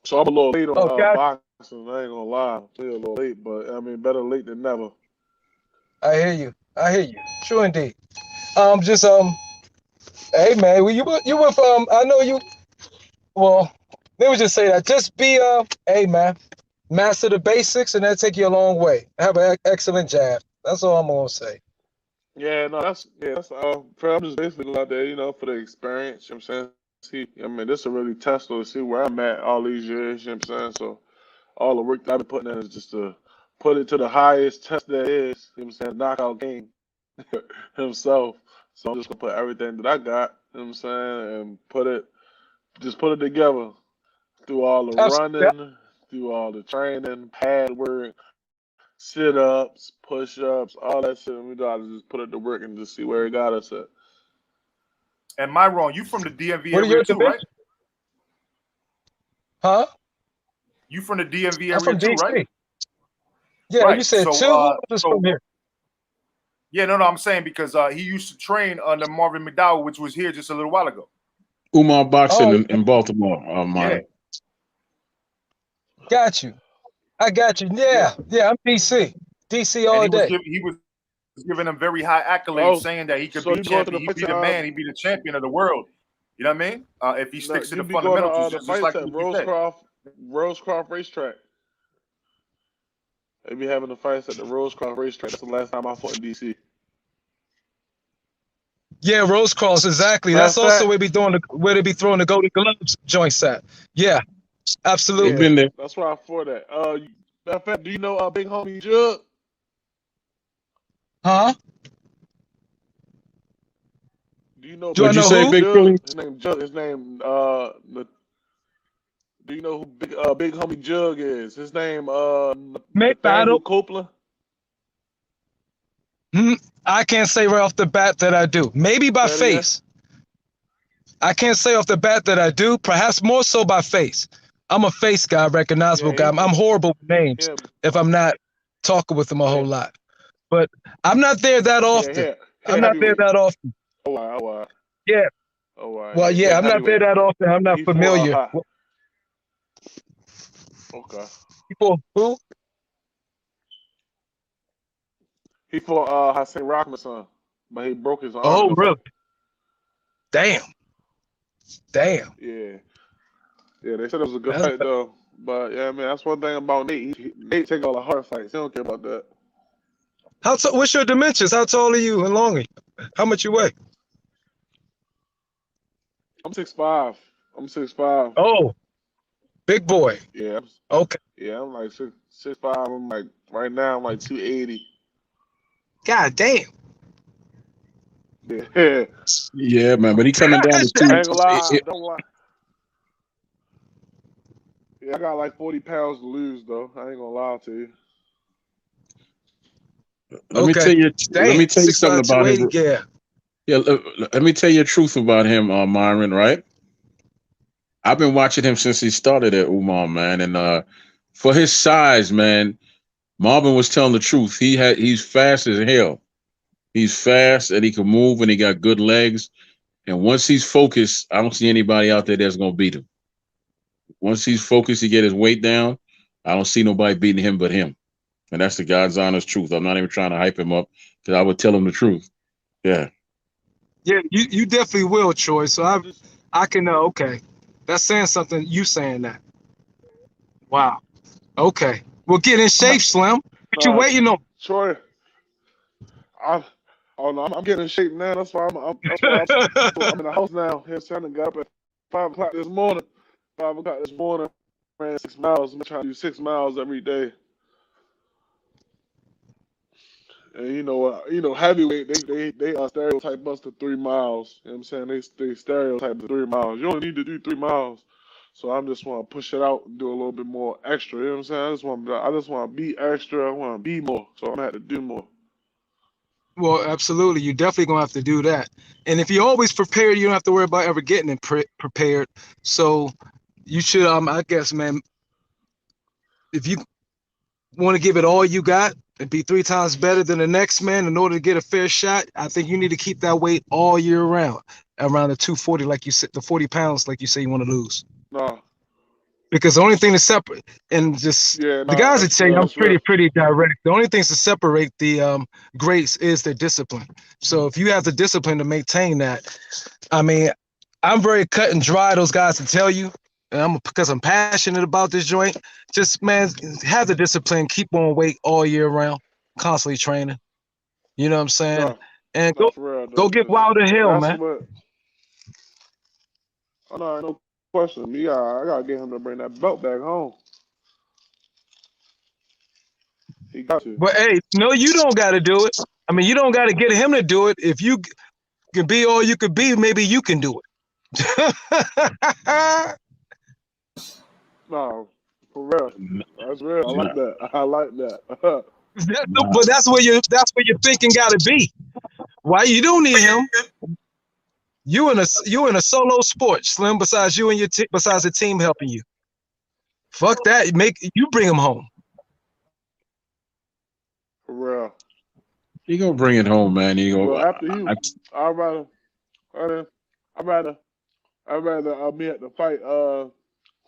So I'm a little late on boxing. I ain't gonna lie. I'm still a little late, but I mean, better late than never. I hear you. True indeed. Hey man, you went from I know you. Well, let me just say that. Just be hey man, master the basics, and that'll take you a long way. Have an excellent jab. That's all I'm gonna say. Yeah, no, that's I'm just basically out there, for the experience. You know what I'm saying? This is really test to see where I'm at all these years. You know what I'm saying? So all the work that I've been putting in is just to put it to the highest test that is. You know what I'm saying? Knockout game himself. So I'm just gonna put everything that I got. You know what I'm saying? And put it together through all the running, through all the training, pad work, sit-ups, push-ups, all that shit. We gotta just put it to work and just see where it got us at. And Myron, you from the DMV area too, right? Huh? You from the DMV area I'm from too, DC. right? Yeah, right. You said from here. Yeah, no, I'm saying because he used to train under Marvin McDowell, which was here just a little while ago. Umar Boxing in Baltimore. Yeah. Got you. I got you. Yeah, I'm DC. DC all day. He was giving him very high accolades, saying that he could be champion. He'd be the man. He'd be the champion of the world. You know what I mean? If he sticks to the fundamentals, just like Rosecroft Racetrack. They be having the fights at the Rosecroft Racetrack. That's the last time I fought in DC. Yeah, Rosecroft, exactly. That's also where they be throwing the Golden Gloves joints at. Yeah, absolutely. Been there. That's why I fought that. Matter of fact, do you know big homie Jug? Huh? Do you know? Do I What'd you know say, who? Big Jug? Philly? His name Jug. His name Do you know who big homie Jug is? His name Maybe I Nathaniel don't. Copeland. I can't say right off the bat that I do. Maybe by Say it again. face. I can't say off the bat that I do. Perhaps more so by face. I'm a face guy, recognizable Yeah, guy. I'm horrible with names yeah, if I'm not talking with them a yeah, whole lot. But I'm not there that often. yeah. I'm not there Heavyweight. that often. Oh, wow, oh, wow. Yeah. Oh, wow. Well, yeah, I'm not there Heavyweight. that often. I'm not He fought familiar. okay. People who? He fought Hassan Rockman's son, but he broke his arm. Oh, in the really? fight. Damn. Yeah. Yeah, they said it was a good That's- fight though. But yeah, man, that's one thing about Nate. Nate take all the hard fights. He don't care about that. What's your dimensions? How tall are you and long are you? How much you weigh? I'm 6'5". I'm 6'5". Oh, big boy. Yeah. Okay. Yeah, I'm like 6'5". I'm like right now I'm like 280. God damn. Yeah. Yeah, man. But he coming down to I ain't gonna lie, two. don't lie. Yeah, I got like 40 pounds to lose though. I ain't gonna lie to you. Let me Okay. tell you. Damn. Let me tell you 6'5", something about him. 280, yeah. Yeah, let me tell you the truth about him, Myron. Right? I've been watching him since he started at Umar, man, and for his size, man, Marvin was telling the truth. He's fast as hell. He's fast and he can move and he got good legs. And once he's focused, I don't see anybody out there that's gonna beat him. Once he's focused, he get his weight down. I don't see nobody beating him but him. And that's the God's honest truth. I'm not even trying to hype him up because I would tell him the truth. Yeah. Yeah, you definitely will, Troy. So I can okay. That's saying something. You saying that? Wow. Okay. Well, get in shape, Slim. What you waiting on? Troy, I'm getting in shape now. That's why I'm in the house now. His son got up at 5 o'clock this morning. 5 o'clock this morning, ran 6 miles. I'm trying to do 6 miles every day. And you know, heavyweight, they stereotype us to 3 miles. You know what I'm saying? They stereotype to 3 miles. You only need to do 3 miles. So I just want to push it out and do a little bit more extra. You know what I'm saying? I just want to be extra. I want to be more. So I'm gonna have to do more. Well, absolutely. You definitely gonna have to do that. And if you're always prepared, you don't have to worry about ever getting it prepared. So you should, I guess, man, if you want to give it all you got and be 3 times better than the next man in order to get a fair shot, I think you need to keep that weight all year round, around the 240, like you said, the 40 pounds, like you say you want to lose. No. Because the only thing to separate, and just the guys that say I'm pretty direct. The only things to separate the greats is their discipline. So if you have the discipline to maintain that, I mean, I'm very cut and dry. Those guys to tell you, and because I'm passionate about this joint. Just man, have the discipline, keep on weight all year round, constantly training. You know what I'm saying? No, and no, go get Wilder Hill, man. No question. I gotta get him to bring that belt back home. He got to. But hey, no, you don't got to do it. I mean, you don't got to get him to do it. If you can be all you could be, maybe you can do it. No, for real. That's real. I like that. I like that. But that's where your thinking got to be. Why you don't need him? You in a solo sport, Slim. Besides you and your besides the team helping you. Fuck that. You bring him home. For real. You gonna bring it home, man. You go after you. I'd rather me at the fight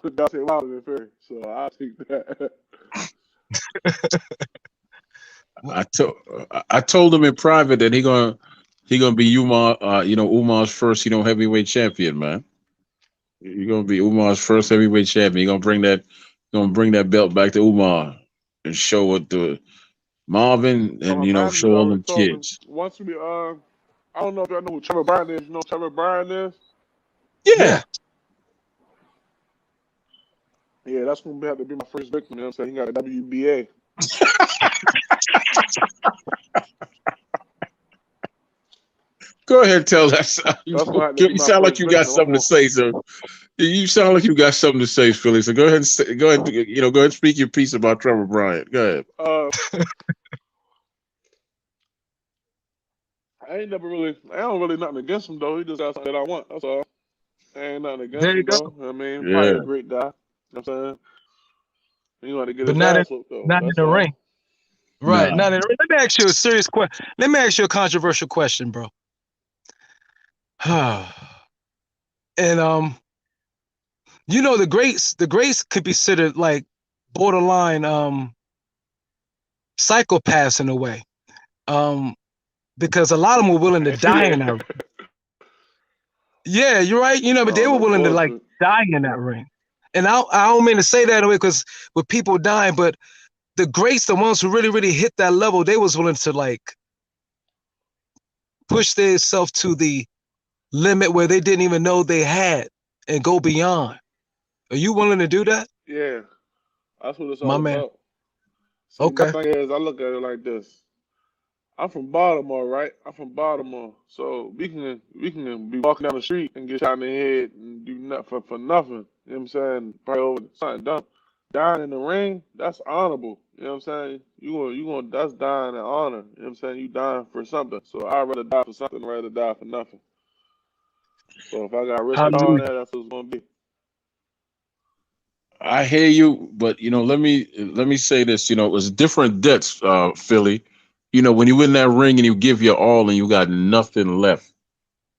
with Deontay Wilder than Fury. So I'll take that. I told him in private that he gonna be Umar's first heavyweight champion, man. You're gonna be Umar's first heavyweight champion. You're gonna bring that belt back to Umar and show it to Marvin and show all them kids. Once we I don't know if y'all know who Trevor Bryan is. You know who Trevor Bryan is? Yeah. Yeah, that's gonna have to be my first victim. You know what I'm saying? He got a WBA. Go ahead, tell us. That's gonna have to be You my sound like first you got victim. I'm something to gonna, say, so you sound like you got something to say, Philly. So go ahead and go ahead, go ahead and speak your piece about Trevor Bryant. Go ahead. I don't really nothing against him though. He just got something that I want. That's all. Ain't nothing against There you him go. though. I mean, probably Yeah. a great guy. You know what I'm saying? You want to get But his not in ass whooped though. not in That's the all. ring. Right. Nah. Not in the ring. Let me ask you a serious question. Let me ask you a controversial question, bro. And you know, the greats could be considered like borderline psychopaths in a way. Because a lot of them were willing to die in that ring. Yeah, you're right. You know, but they were No willing to like bullshit. die in that ring. And I don't mean to say that way because with people dying, but the greats, the ones who really, really hit that level, they was willing to like push themselves to the limit where they didn't even know they had and go beyond. Are you willing to do that? Yeah, that's what it's My all man. about. See, my Okay. thing is, I look at it like this. I'm from Baltimore, right? I'm from Baltimore, so we can be walking down the street and get shot in the head and do nothing for nothing. You know what I'm saying? Probably over something dumb. Dying in the ring, that's honorable. You know what I'm saying? You gonna that's dying in honor. You know what I'm saying? You dying for something. So I'd rather die for something than rather die for nothing. So if I got risk it all Hallelujah. that, that's what it's gonna be. I hear you, but let me say this. It was different debts, Philly. When you win that ring and you give your all and you got nothing left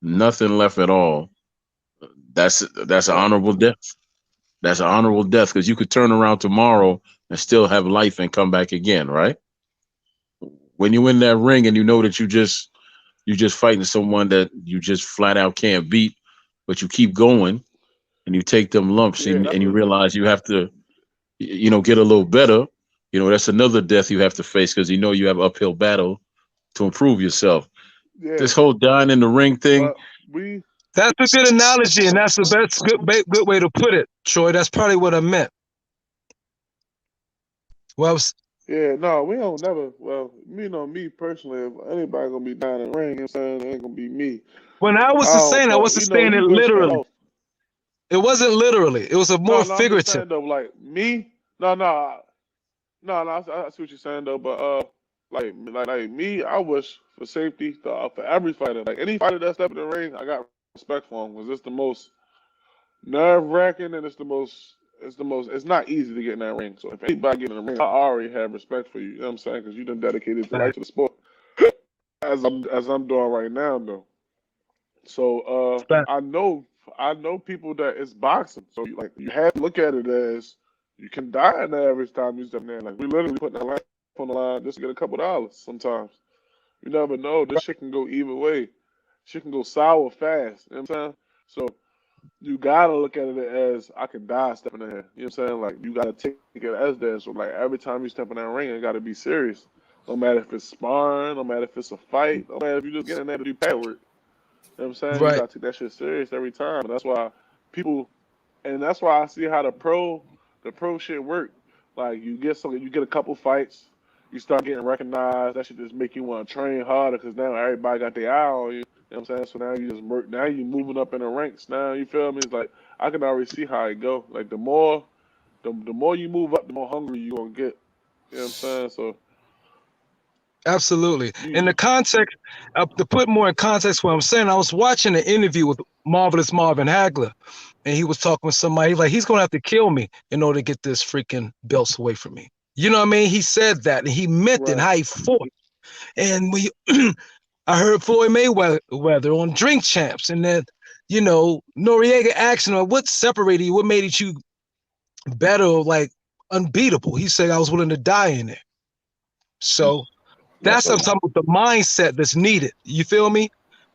at all. That's an Right. honorable death. That's an honorable death because you could turn around tomorrow and still have life and come back again, right? When you win that ring and you know that you just fighting someone that you just flat out can't beat, but you keep going and you take them lumps Yeah, and that's you what. realize you have to, get a little better. That's another death you have to face because you have uphill battle to improve yourself. Yeah, This whole dying in the ring thing, but we. That's a good analogy, and that's the best good way to put it, Troy. That's probably what I meant. Well, Yeah, no, we don't never. Well, me personally, if anybody gonna be dying in the ring, you know what I'm saying, it ain't gonna be me. when I was saying, I But wasn't saying we it wish that literally. health. It wasn't literally. It was a more No, I'm just figurative. saying though, like me, no, I see what you're saying though, but like me, I wish for safety for every fighter, like any fighter that step in the ring, I got respect for him because it's the most nerve wracking and it's not easy to get in that ring. So if anybody get in the ring, I already have respect for you. You know what I'm saying? Because you done dedicated your life to the sport, as I'm doing right now though. So Fact. I know people that it's boxing. So you have to look at it as you can die in there every time you step in there. Like we literally putting our life on the line just to get a couple dollars sometimes. You never know. This shit can go either way. Shit can go sour fast. You know what I'm saying? So you gotta look at it as I could die stepping in here. You know what I'm saying? Like you gotta take it as that. So like every time you step in that ring, it gotta be serious. No matter if it's sparring, no matter if it's a fight, no matter if you just get in there to do pad work. You know what I'm saying? You Right. gotta take that shit serious every time. And people that's why I see how the pro shit work. Like you get a couple fights, you start getting recognized. That should just make you want to train harder because now everybody got their eye on you. You know what I'm saying? So now you just work. Now you moving up in the ranks. Now you feel me? It's like I can already see how it go. Like the more you move up, the more hungry you gonna get. You know what I'm saying? So Absolutely. In you the context, to put more in context, what I'm saying, I was watching an interview with Marvelous Marvin Hagler, and he was talking with somebody like he's going to have to kill me in order to get this freaking belts away from me. You know what I mean? He said that, and he meant it. right. How he fought, and we, I heard Floyd Mayweather on Drink Champs, and then Noriega asked him, "What separated you? What made you better, like unbeatable?" He said, "I was willing to die in there." So. that's That's what I'm a talking about, the mindset that's needed. You feel me?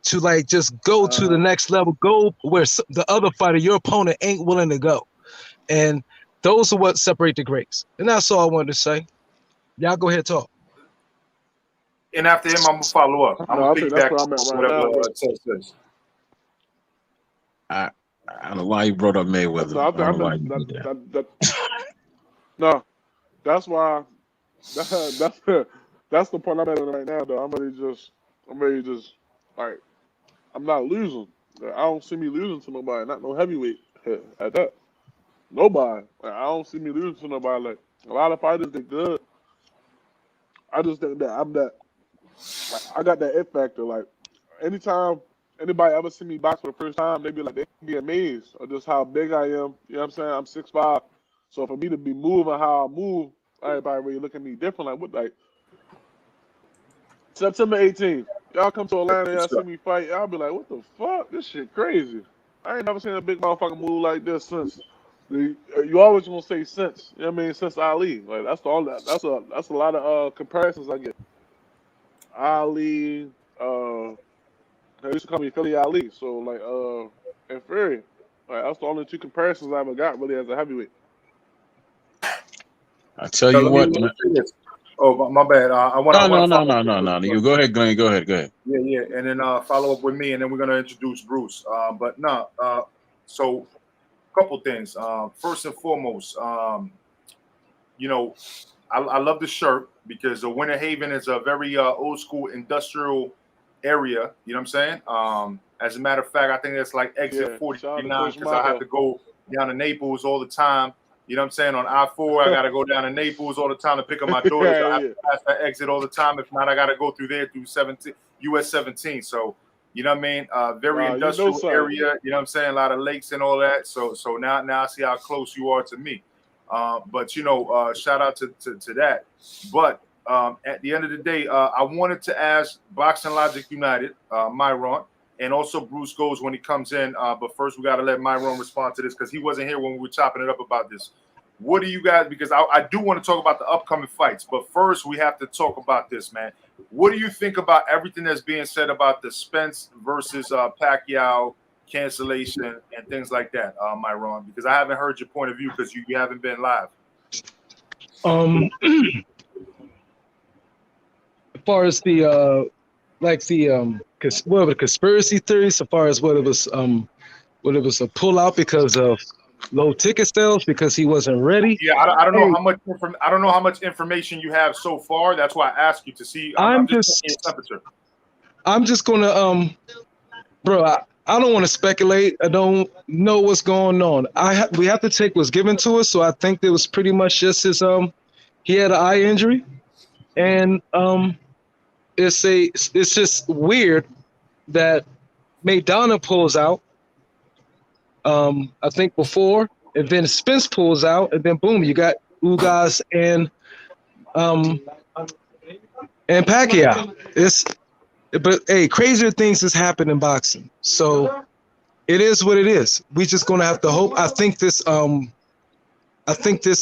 To like just go to the Uh, next level, go where the other fighter, your opponent, ain't willing to go. And those are what separate the greats. And that's all I wanted to say. Y'all go ahead and talk. And after him, I'm gonna follow up. I'm no, gonna I think that's piggyback where I'm at right whatever now though. Ted says. I I don't know why you brought up No, Mayweather. I I don't know think why you did that. no, that's why that's that's the point I'm at right now though. I'm ready to just like I'm not losing. Like, I don't see me losing to nobody. Not no heavyweight at that. Nobody. Like, I don't see me losing to nobody. Like a lot of fighters, they good. I just think that I'm that. Like, I got that it factor. Like anytime anybody ever see me box for the first time, they be amazed of just how big I am. You know what I'm saying? I'm 6'5". So for me to be moving how I move, everybody really look at me different. Like what? Like September 18th, y'all come to Atlanta, y'all see me fight, y'all be like, what the fuck? This shit crazy. I ain't never seen a big motherfucker move like this since. You always gonna say since. You know what I mean? Since Ali. Like that's all that. That's a lot of comparisons I get. Ali, they used to call me Philly Ali. So like and Fury. Like that's the only two comparisons I ever got really as a heavyweight. I tell you what, man. Oh, my bad. I want No. You go ahead, Glenn. Go ahead. Yeah, and then follow up with me, and then we're gonna introduce Bruce. But no, so a couple things. First and foremost, you know, I love the shirt because the Winter Haven is a very old school industrial area. You know what I'm saying? As a matter of fact, I think it's like exit 49 because I have to go down to Naples all the time. You know what I'm saying? On I-4, I got to go down to Naples all the time to pick up my daughter. So I have to pass that exit all the time. If not, I got to go through there through US 17. So, you know what I mean? Very industrial area. You know what I'm saying? A lot of lakes and all that. So now I see how close you are to me. But, you know, shout out to that. But at the end of the day, I wanted to ask Boxing Logic United, Myron, and also Bruce Goes when he comes in. But first, we got to let Myron respond to this because he wasn't here when we were chopping it up about this. What do you guys, because I do want to talk about the upcoming fights, but first we have to talk about this, man. What do you think about everything that's being said about the Spence versus Pacquiao cancellation and things like that, Myron? Because I haven't heard your point of view because you haven't been live. As far as the the conspiracy theories, as far as what it was a pullout because of low ticket sales because he wasn't ready. Yeah, I don't know how much. I don't know how much information you have so far. That's why I asked you to see. I'm just temperature. I'm just gonna bro. I don't want to speculate. I don't know what's going on. We have to take what's given to us. So I think it was pretty much just his he had an eye injury, and it's just weird that Maidana pulls out. I think before, and then Spence pulls out, and then boom, you got Ugas and Pacquiao. But hey, crazier things has happened in boxing, so it is what it is. We just gonna have to hope. I think this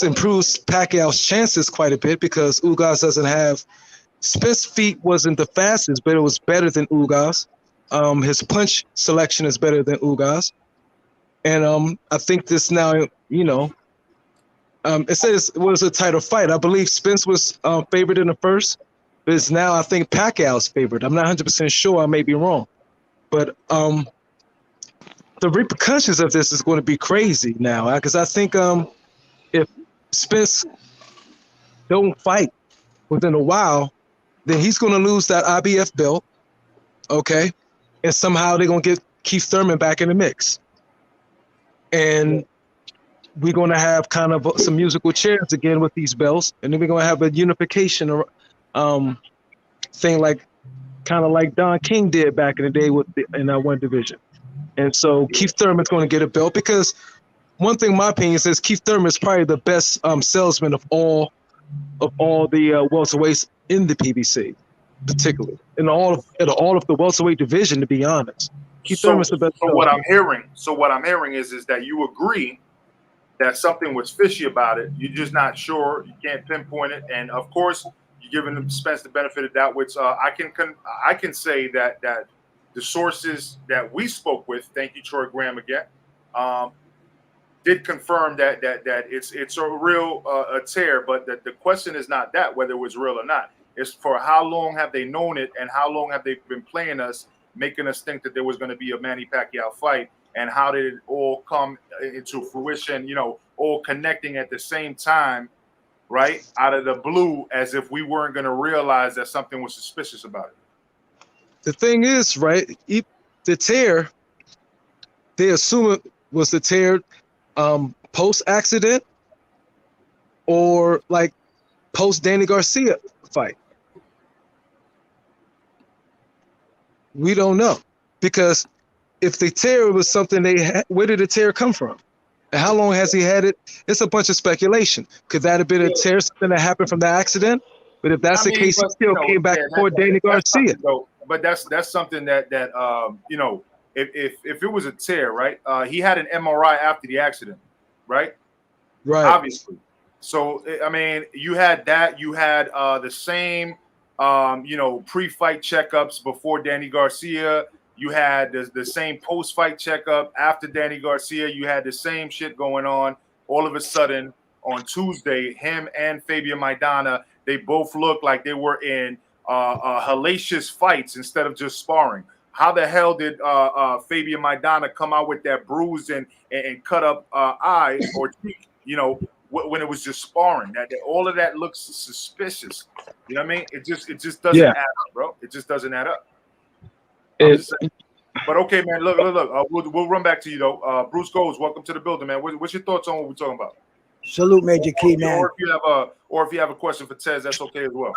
improves Pacquiao's chances quite a bit because Ugas doesn't have. Spence feet wasn't the fastest, but it was better than Ugas. His punch selection is better than Ugas. And I think this now, you know, it says it was a tighter fight. I believe Spence was favored in the first, but it's now I think Pacquiao's favored. I'm not 100% sure. I may be wrong. But the repercussions of this is going to be crazy now because I think if Spence don't fight within a while, then he's going to lose that IBF belt, okay? And somehow they're going to get Keith Thurman back in the mix. And we're going to have kind of some musical chairs again with these belts. And then we're going to have a unification thing like Don King did back in the day in that one division. And so Keith Thurman's going to get a belt because one thing, my opinion, says Keith Thurman is probably the best salesman of all the welterweights in the PBC, particularly in all of the welterweight division. To be honest, Keith Thurman's the best. So what I'm hearing is that you agree that something was fishy about it. You're just not sure. You can't pinpoint it, and of course, you're giving Spence the benefit of that. Which I can say that the sources that we spoke with, thank you, Troy Graham again, did confirm that it's a real a tear, but the question is not that whether it was real or not. It's for how long have they known it and how long have they been playing us, making us think that there was going to be a Manny Pacquiao fight, and how did it all come into fruition, you know, all connecting at the same time, right, out of the blue, as if we weren't going to realize that something was suspicious about it. The thing is, right, the tear, they assume it was the tear post accident or like post Danny Garcia fight. We don't know, because if the tear was something they had, where did the tear come from? And how long has he had it? It's a bunch of speculation. Could that have been a tear, something that happened from the accident? But if that's the case, he still came back for Danny Garcia. But that's something that you know, if it was a tear, right? He had an MRI after the accident, right? Right. Obviously. So I mean, you had that. You had the same, you know, pre-fight checkups before Danny Garcia. You had the same post-fight checkup after Danny Garcia. You had the same shit going on. All of a sudden, on Tuesday, him and Fabian Maidana, they both looked like they were in hellacious fights instead of just sparring. How the hell did Fabian Maidana come out with that bruise and cut up eye or cheek, you know, when it was just sparring? That all of that looks suspicious. You know what I mean? It just doesn't add up, bro. It just doesn't add up. But okay, man. Look. We'll run back to you though. Bruce Goes, welcome to the building, man. What's your thoughts on what we're talking about? Salute, Major Key, man. Or if you have a question for Tez, that's okay as well.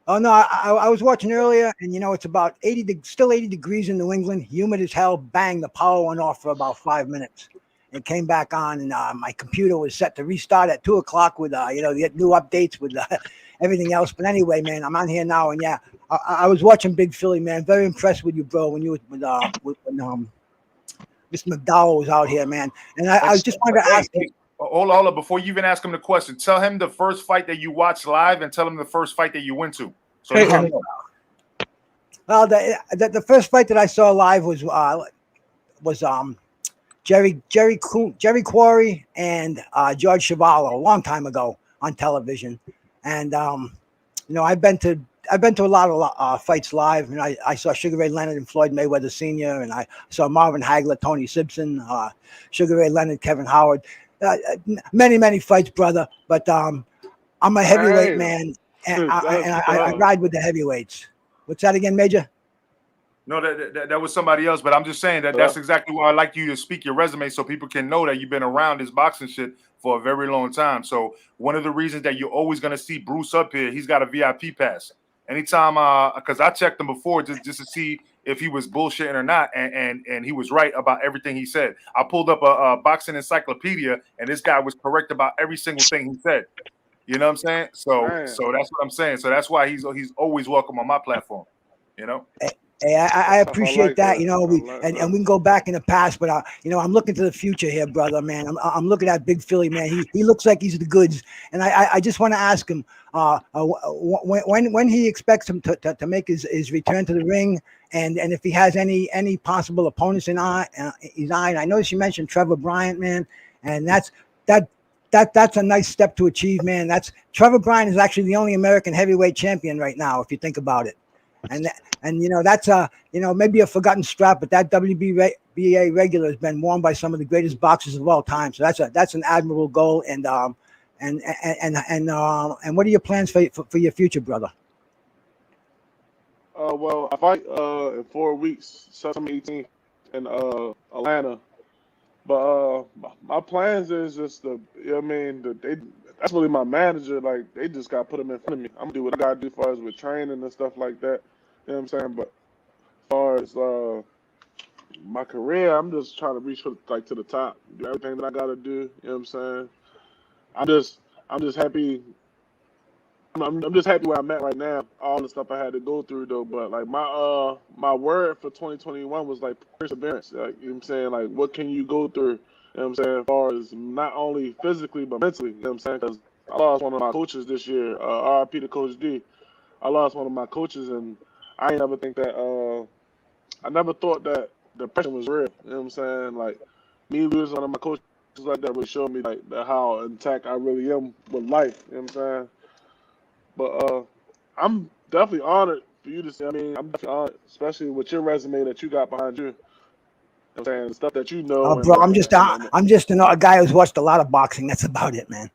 Oh no, I was watching earlier, and you know it's about still 80 degrees in New England, humid as hell. Bang, the power went off for about 5 minutes. It came back on, and my computer was set to restart at 2 o'clock with you know, the new updates with everything else. But anyway, man, I'm on here now, and yeah, I was watching Big Philly, man. Very impressed with you, bro. When you was when Mr. McDowell was out here, man. And I was just wanted to ask you. Hold on, before you even ask him the question, tell him the first fight that you watched live, and tell him the first fight that you went to. So well, the first fight that I saw live was Jerry Quarry and George Chuvalo a long time ago on television, and you know, I've been to a lot of fights live, and I saw Sugar Ray Leonard and Floyd Mayweather Sr., and I saw Marvin Hagler, Tony Simpson, Sugar Ray Leonard, Kevin Howard, many fights, brother. But I'm a heavyweight man, and I ride with the heavyweights. What's that again, Major? No, that was somebody else, but I'm just saying that's exactly why I like you to speak your resume so people can know that you've been around this boxing shit for a very long time. So one of the reasons that you're always going to see Bruce up here, he's got a VIP pass. Anytime, because I checked him before just to see if he was bullshitting or not, and he was right about everything he said. I pulled up a boxing encyclopedia, and this guy was correct about every single thing he said. You know what I'm saying? So that's what I'm saying. So that's why he's always welcome on my platform. You know. Hey, I appreciate that. You know, and we can go back in the past, but you know, I'm looking to the future here, brother, man. I'm looking at Big Philly, man. He looks like he's the goods, and I just want to ask him when he expects him to make his return to the ring, and if he has any possible opponents in his eye. And I noticed you mentioned Trevor Bryant, man, and that's a nice step to achieve, man. Trevor Bryant is actually the only American heavyweight champion right now, if you think about it. And you know, that's you know, maybe a forgotten strap, but that WBA regular has been worn by some of the greatest boxers of all time. So that's an admirable goal. And what are your plans for your future, brother? Well, I fight in 4 weeks, September 18th in Atlanta. But my plans is just you know what I mean, that's really my manager. Like, they just got to put him in front of me. I'm gonna do what I gotta do as far as with training and stuff like that. You know what I'm saying? But as far as my career, I'm just trying to reach to the top, do everything that I gotta do. You know what I'm saying? I'm just happy. I'm just happy where I'm at right now. All the stuff I had to go through though, but like my word for 2021 was like perseverance. Like, you know what I'm saying? Like, what can you go through? You know what I'm saying? As far as not only physically but mentally. You know what I'm saying? Because I lost one of my coaches this year. RIP to Coach D. I lost one of my coaches, and I ain't never think that. I never thought that depression was real. You know what I'm saying? Like, me losing one of my coaches like that really showed me like how intact I really am with life. You know what I'm saying? But I'm definitely honored for you to say. I mean, I'm definitely honored, especially with your resume that you got behind you. You know what I'm saying? The stuff that you know. Bro, I'm just a guy who's watched a lot of boxing. That's about it, man.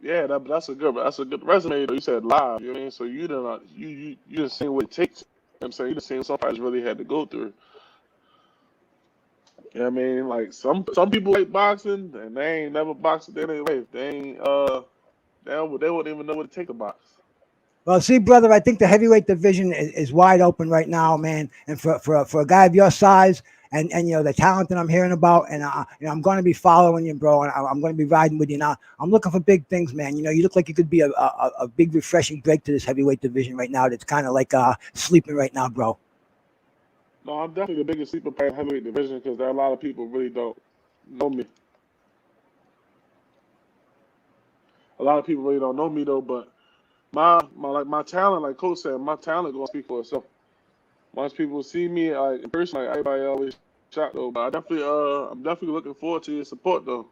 Yeah, that's a good resume. You said live. You know what I mean? So you didn't seen what it takes. You know what I'm saying, you just seen some fighters really had to go through. You know what I mean? Like some people like boxing and they ain't never boxed a day in their life. They ain't they wouldn't even know what to take to box. Well, see, brother, I think the heavyweight division is wide open right now, man. And for a guy of your size and the talent that I'm hearing about, and I'm going to be following you, bro, and I'm going to be riding with you now. I'm looking for big things, man. You look like you could be a big refreshing break to this heavyweight division right now. That's kind of like sleeping right now, bro. No, I'm definitely the biggest sleeper player in the heavyweight division because there are a lot of people really don't know me. A lot of people really don't know me though, but my talent, like Coach said, my talent gonna speak for itself. Once people see me in person, like everybody always shocked though. But I'm definitely looking forward to your support though.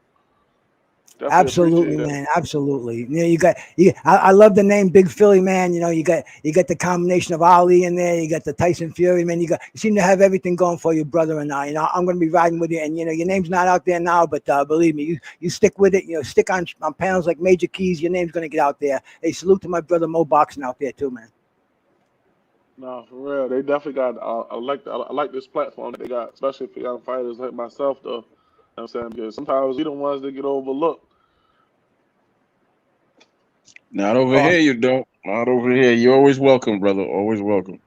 Definitely Absolutely, man. Absolutely. I love the name Big Philly, man. You got the combination of Ali in there. You got the Tyson Fury, man. You seem to have everything going for you, brother. And I'm going to be riding with you. And your name's not out there now, but believe me, you stick with it. Stick on panels like Major Keys. Your name's going to get out there. Hey, salute to my brother Mo Boxing out there too, man. No, for real. They definitely got. I like this platform that they got, especially for young fighters like myself, though. You know what I'm saying? Because sometimes we the ones that get overlooked. Not over here, you don't. Not over here. You're always welcome, brother. Always welcome.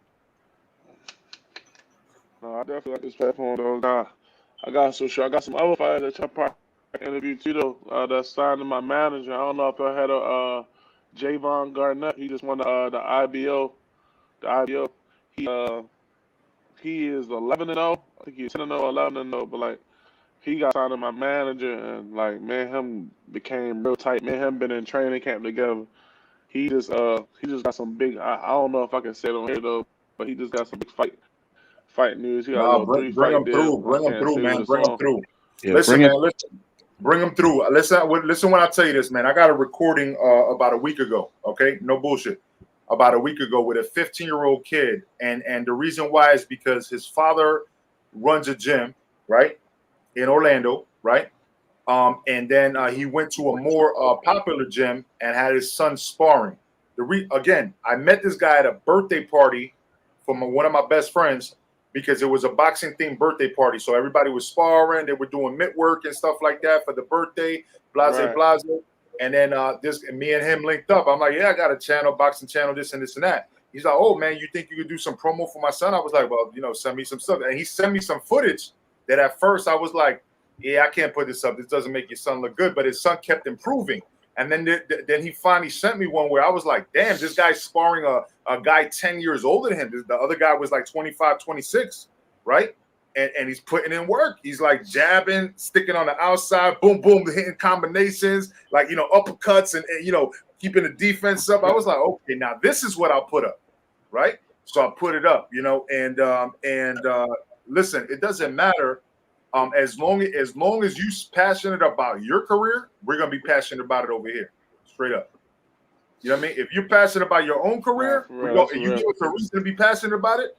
No, I definitely like this platform, though. Nah, I got some other fighters that I probably interview too, though. That's signed to my manager. I don't know if I had a Javon Garnett. He just won the IBO. The IBO. He is 11-0. I think he's 10-0, 11-0. But like, he got signed to my manager, and like, man, him became real tight. Man, him been in training camp together. He just got some big. I don't know if I can say it on here though, but he just got some big fight news. He got Bring them through. Bring them through, man. Bring them through. Yeah, listen, man. Listen. Bring them through. Listen when I tell you this, man. I got a recording about a week ago. Okay, no bullshit. About a week ago with a 15-year-old kid, and the reason why is because his father runs a gym, right, in Orlando, right, and then he went to a more popular gym and had his son sparring. Again, I met this guy at a birthday party from one of my best friends because it was a boxing themed birthday party. So everybody was sparring, they were doing mitt work and stuff like that for the birthday, blase. And then me and him linked up. I'm like, yeah, I got a channel, boxing channel, this and this and that. He's like, oh man, you think you could do some promo for my son? I was like, well, send me some stuff. And he sent me some footage that at first I was like, yeah, I can't put this up. This doesn't make your son look good. But his son kept improving. And then he finally sent me one where I was like, damn, this guy's sparring a guy 10 years older than him. The other guy was like 25, 26, right? And he's putting in work. He's like jabbing, sticking on the outside, boom, boom, hitting combinations, like, uppercuts and keeping the defense up. I was like, okay, now this is what I'll put up, right? So I put it up, and listen, it doesn't matter. As long as you're passionate about your career, we're going to be passionate about it over here, straight up. You know what I mean? If you're passionate about your own career, you give us a reason to be passionate about it,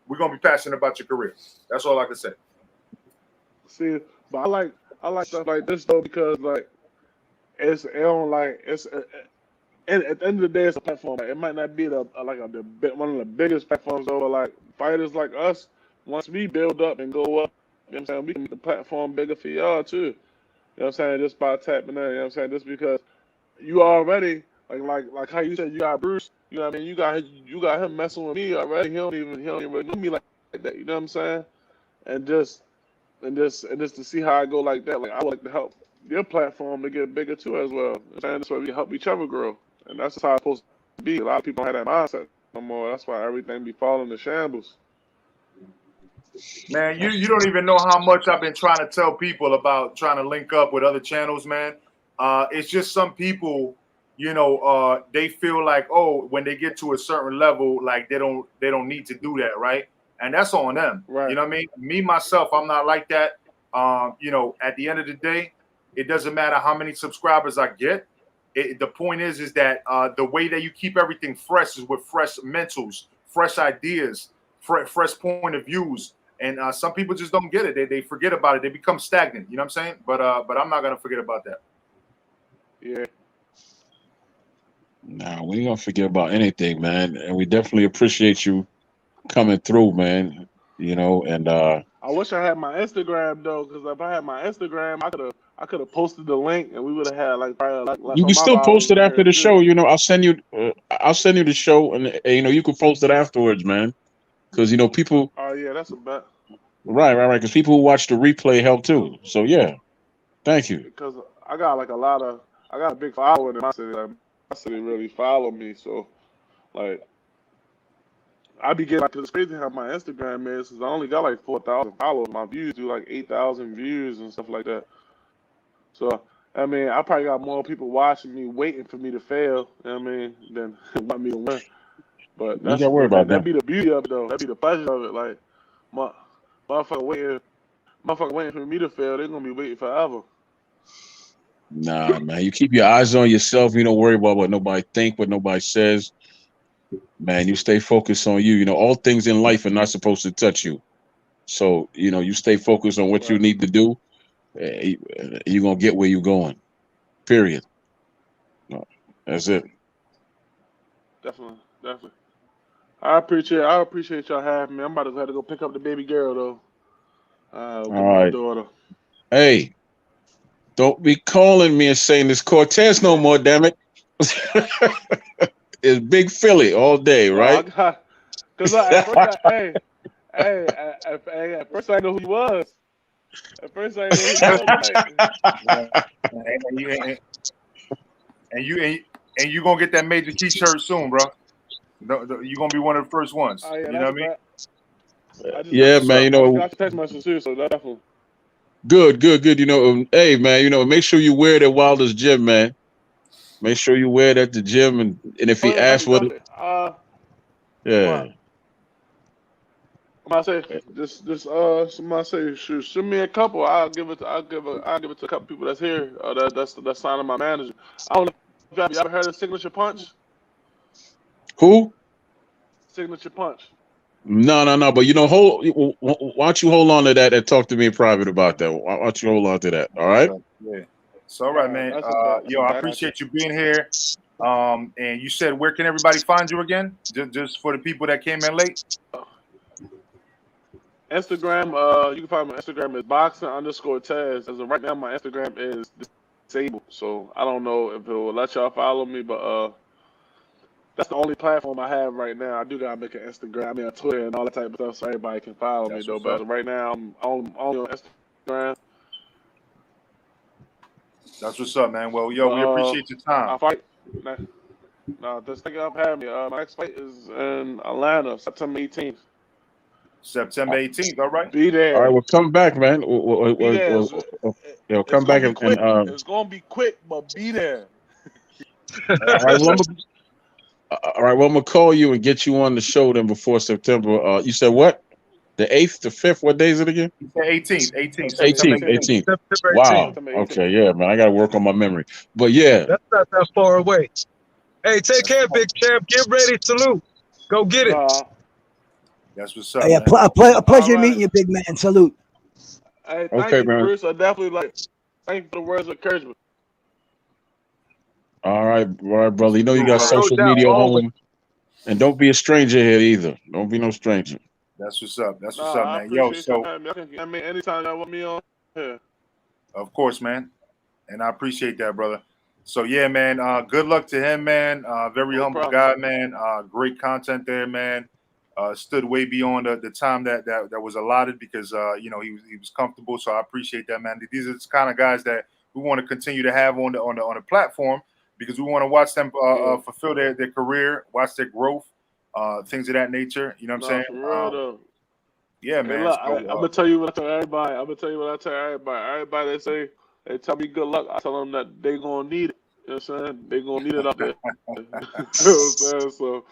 we're gonna be passionate about your career. That's all I can say. See, but I like stuff like this though because like at the end of the day it's a platform. It might not be one of the biggest platforms though. But like fighters like us, once we build up and go up, you know what I'm saying, we can make the platform bigger for y'all too. You know what I'm saying? Just by tapping in, you know what I'm saying? Just because you already like how you said you got Bruce. You know what I mean? You got him messing with me already. He don't even really know me like that. You know what I'm saying? And just to see how I go like that. Like I would like to help your platform to get bigger too as well. You know what I'm saying? That's why we help each other grow. And that's how it's supposed to be. A lot of people don't have that mindset no more. That's why everything be falling to shambles. Man, you don't even know how much I've been trying to tell people about trying to link up with other channels, man. It's just some people. They feel like, oh, when they get to a certain level, like they don't need to do that, right? And that's on them. Right. You know what I mean? Me, myself, I'm not like that. At the end of the day, it doesn't matter how many subscribers I get. The point is that the way that you keep everything fresh is with fresh mentals, fresh ideas, fresh point of views. And some people just don't get it. They forget about it. They become stagnant. You know what I'm saying? But I'm not going to forget about that. Yeah. Nah, we ain't gonna forget about anything, man. And we definitely appreciate you coming through, man. You know, and I wish I had my Instagram though, because if I had my Instagram, I could have posted the link, and we would have had like probably like less you can of my still post followers it in after here the too. show. You know, I'll send you the show, and you know, you can post it afterwards, man. Because you know, people, Oh yeah, that's a bet. right. Because people who watch the replay help too. So yeah, thank you. Because I got like I got a big following in my city. Like, my city really follow me, so like I be getting like, 'cause it's crazy how my Instagram is. 'Cause I only got like 4,000 followers. My views do like 8,000 views and stuff like that. So I mean, I probably got more people watching me, waiting for me to fail. You know what I mean, than want me to win. But You got to worry about that that. be the beauty of it though. That be the pleasure of it. Like, my motherfucker waiting for me to fail. They're gonna be waiting forever. Nah, man. You keep your eyes on yourself. You don't worry about what nobody think, what nobody says. Man, you stay focused on you. You know, all things in life are not supposed to touch you. So, you know, you stay focused on what you Right. need to do. You're going to get where you're going. Period. That's it. Definitely. I appreciate y'all having me. I'm about to have to go pick up the baby girl though. With All my right. daughter. Hey, don't be calling me and saying it's Cortez no more, damn it. It's Big Philly all day, No, right? cause at first at first I didn't know who he was. At first I didn't know who he was. Like, And you gonna get that Major Key shirt soon, bro. You gonna be one of the first ones. oh yeah, You know what I mean? Yeah, man. You I know, got your text message too, so definitely. good. You know, hey, man. You know, make sure you wear it at Wilder's gym, man. Make sure you wear it at the gym, and if he asks what, yeah. I'm about to say somebody say shoot me a couple. I'll give it to a couple people that's here. That's signing my manager. I don't know if you ever heard of Signature Punch. Who? Signature Punch. No. But you know, why don't you hold on to that and talk to me in private about that? Why don't you hold on to that? All right. Yeah. It's all right, man. Yo, I appreciate you being here. And you said where can everybody find you again? Just for the people that came in late. Instagram, you can find my Instagram is boxing_Taz. As of right now, my Instagram is disabled, so I don't know if it will let y'all follow me, but that's the only platform I have right now. I do gotta make an Instagram, a Twitter, and all that type of stuff, so everybody can follow me though. But right now, I'm only on Instagram. That's what's up, man. Well, yo, we appreciate your time. I fight. No, just thank you for having me. My next fight is in Atlanta, September 18th. September 18th. All right. Be there. All right. Well, come back, man. Be there. Come back and it's gonna be quick, but be there. All right. Well, I'm gonna call you and get you on the show then before September. You said what? The 8th, the 5th? What day is it again? 18th. 18th. Wow. Okay. Yeah, man. I gotta work on my memory. But yeah. That's not that far away. Hey, take care, big champ. Get ready. Salute. Go get it. That's what's up. Yeah, a pleasure meeting you, big man. Salute. Hey, thank you, man. Bruce. I definitely thank you for the words of encouragement. All right, brother. You know you got social media home, and don't be a stranger here either. Don't be no stranger. That's what's up. That's what's up, man. Yo, so I mean, anytime y'all want me on here. Of course, man, and I appreciate that, brother. So yeah, man. Good luck to him, man. Very humble guy, man. Great content there, man. Stood way beyond the time that was allotted because you know he was comfortable. So I appreciate that, man. These are the kind of guys that we want to continue to have on the platform because we want to watch them fulfill their career, watch their growth, things of that nature. You know what I'm saying? For real, though. Yeah, man. Look, I'm gonna tell you what I tell everybody. Everybody they tell me good luck. I tell them that they gonna need it. You know what I'm saying? They gonna need it up there. You know what I'm saying? So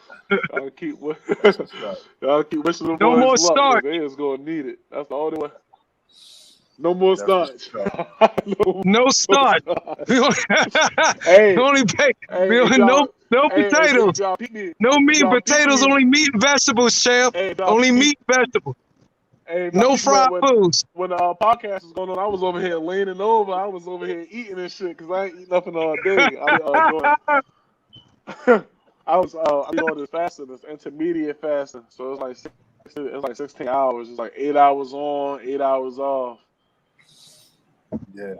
y'all keep wishing them no more luck. start. They is gonna need it. That's the only way. No more starch. No starch. Hey, only no potatoes. No meat and potatoes. Only meat and vegetables, champ. Only meat and vegetables. Hey, no fried foods. When the podcast was going on, I was over here leaning over. I was over here eating and shit because I ain't eating nothing all day. I I'm doing this fasting, this intermediate fasting. So it's like 16 hours. It's like 8 hours on, 8 hours off. Yeah.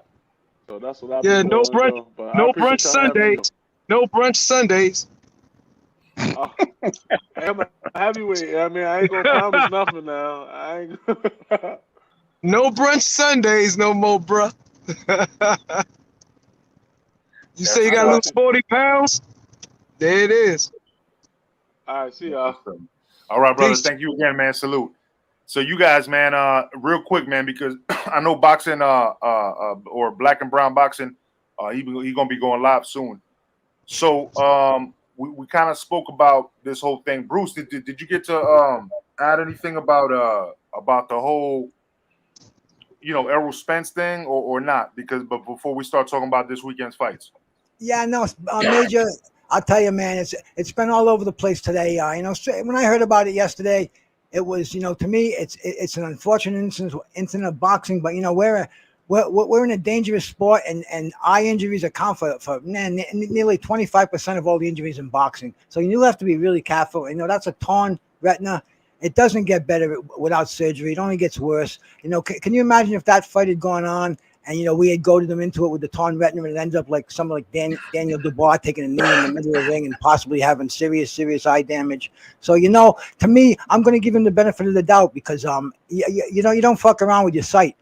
So that's what I've Yeah, been no doing. brunch, Though. But I no brunch appreciate y'all having me. Sundays. No brunch Sundays. I'm a heavyweight. I mean, I ain't gonna promise nothing now. I ain't. No brunch Sundays no more, bruh. You say you That's gotta lose awesome. 40 pounds? There it is. All right, see y'all. All right, brother. Peace. Thank you again, man. Salute. So you guys, man, real quick, man, because I know boxing, or black and brown boxing, he gonna be going live soon. So we kind of spoke about this whole thing. Bruce, did you get to add anything about the whole, Errol Spence thing or not? But before we start talking about this weekend's fights. Yeah, no, Major. I'll tell you, man, it's been all over the place today. When I heard about it yesterday, it was, to me, it's an unfortunate incident of boxing. But we're in a dangerous sport, and eye injuries account for nearly 25% of all the injuries in boxing. So you have to be really careful. That's a torn retina. It doesn't get better without surgery. It only gets worse. Can you imagine if that fight had gone on and, we had goaded them into it with the torn retina and it ends up like someone like Daniel Dubois taking a knee in the middle of the ring and possibly having serious eye damage. So, to me, I'm going to give him the benefit of the doubt because, you don't fuck around with your sight.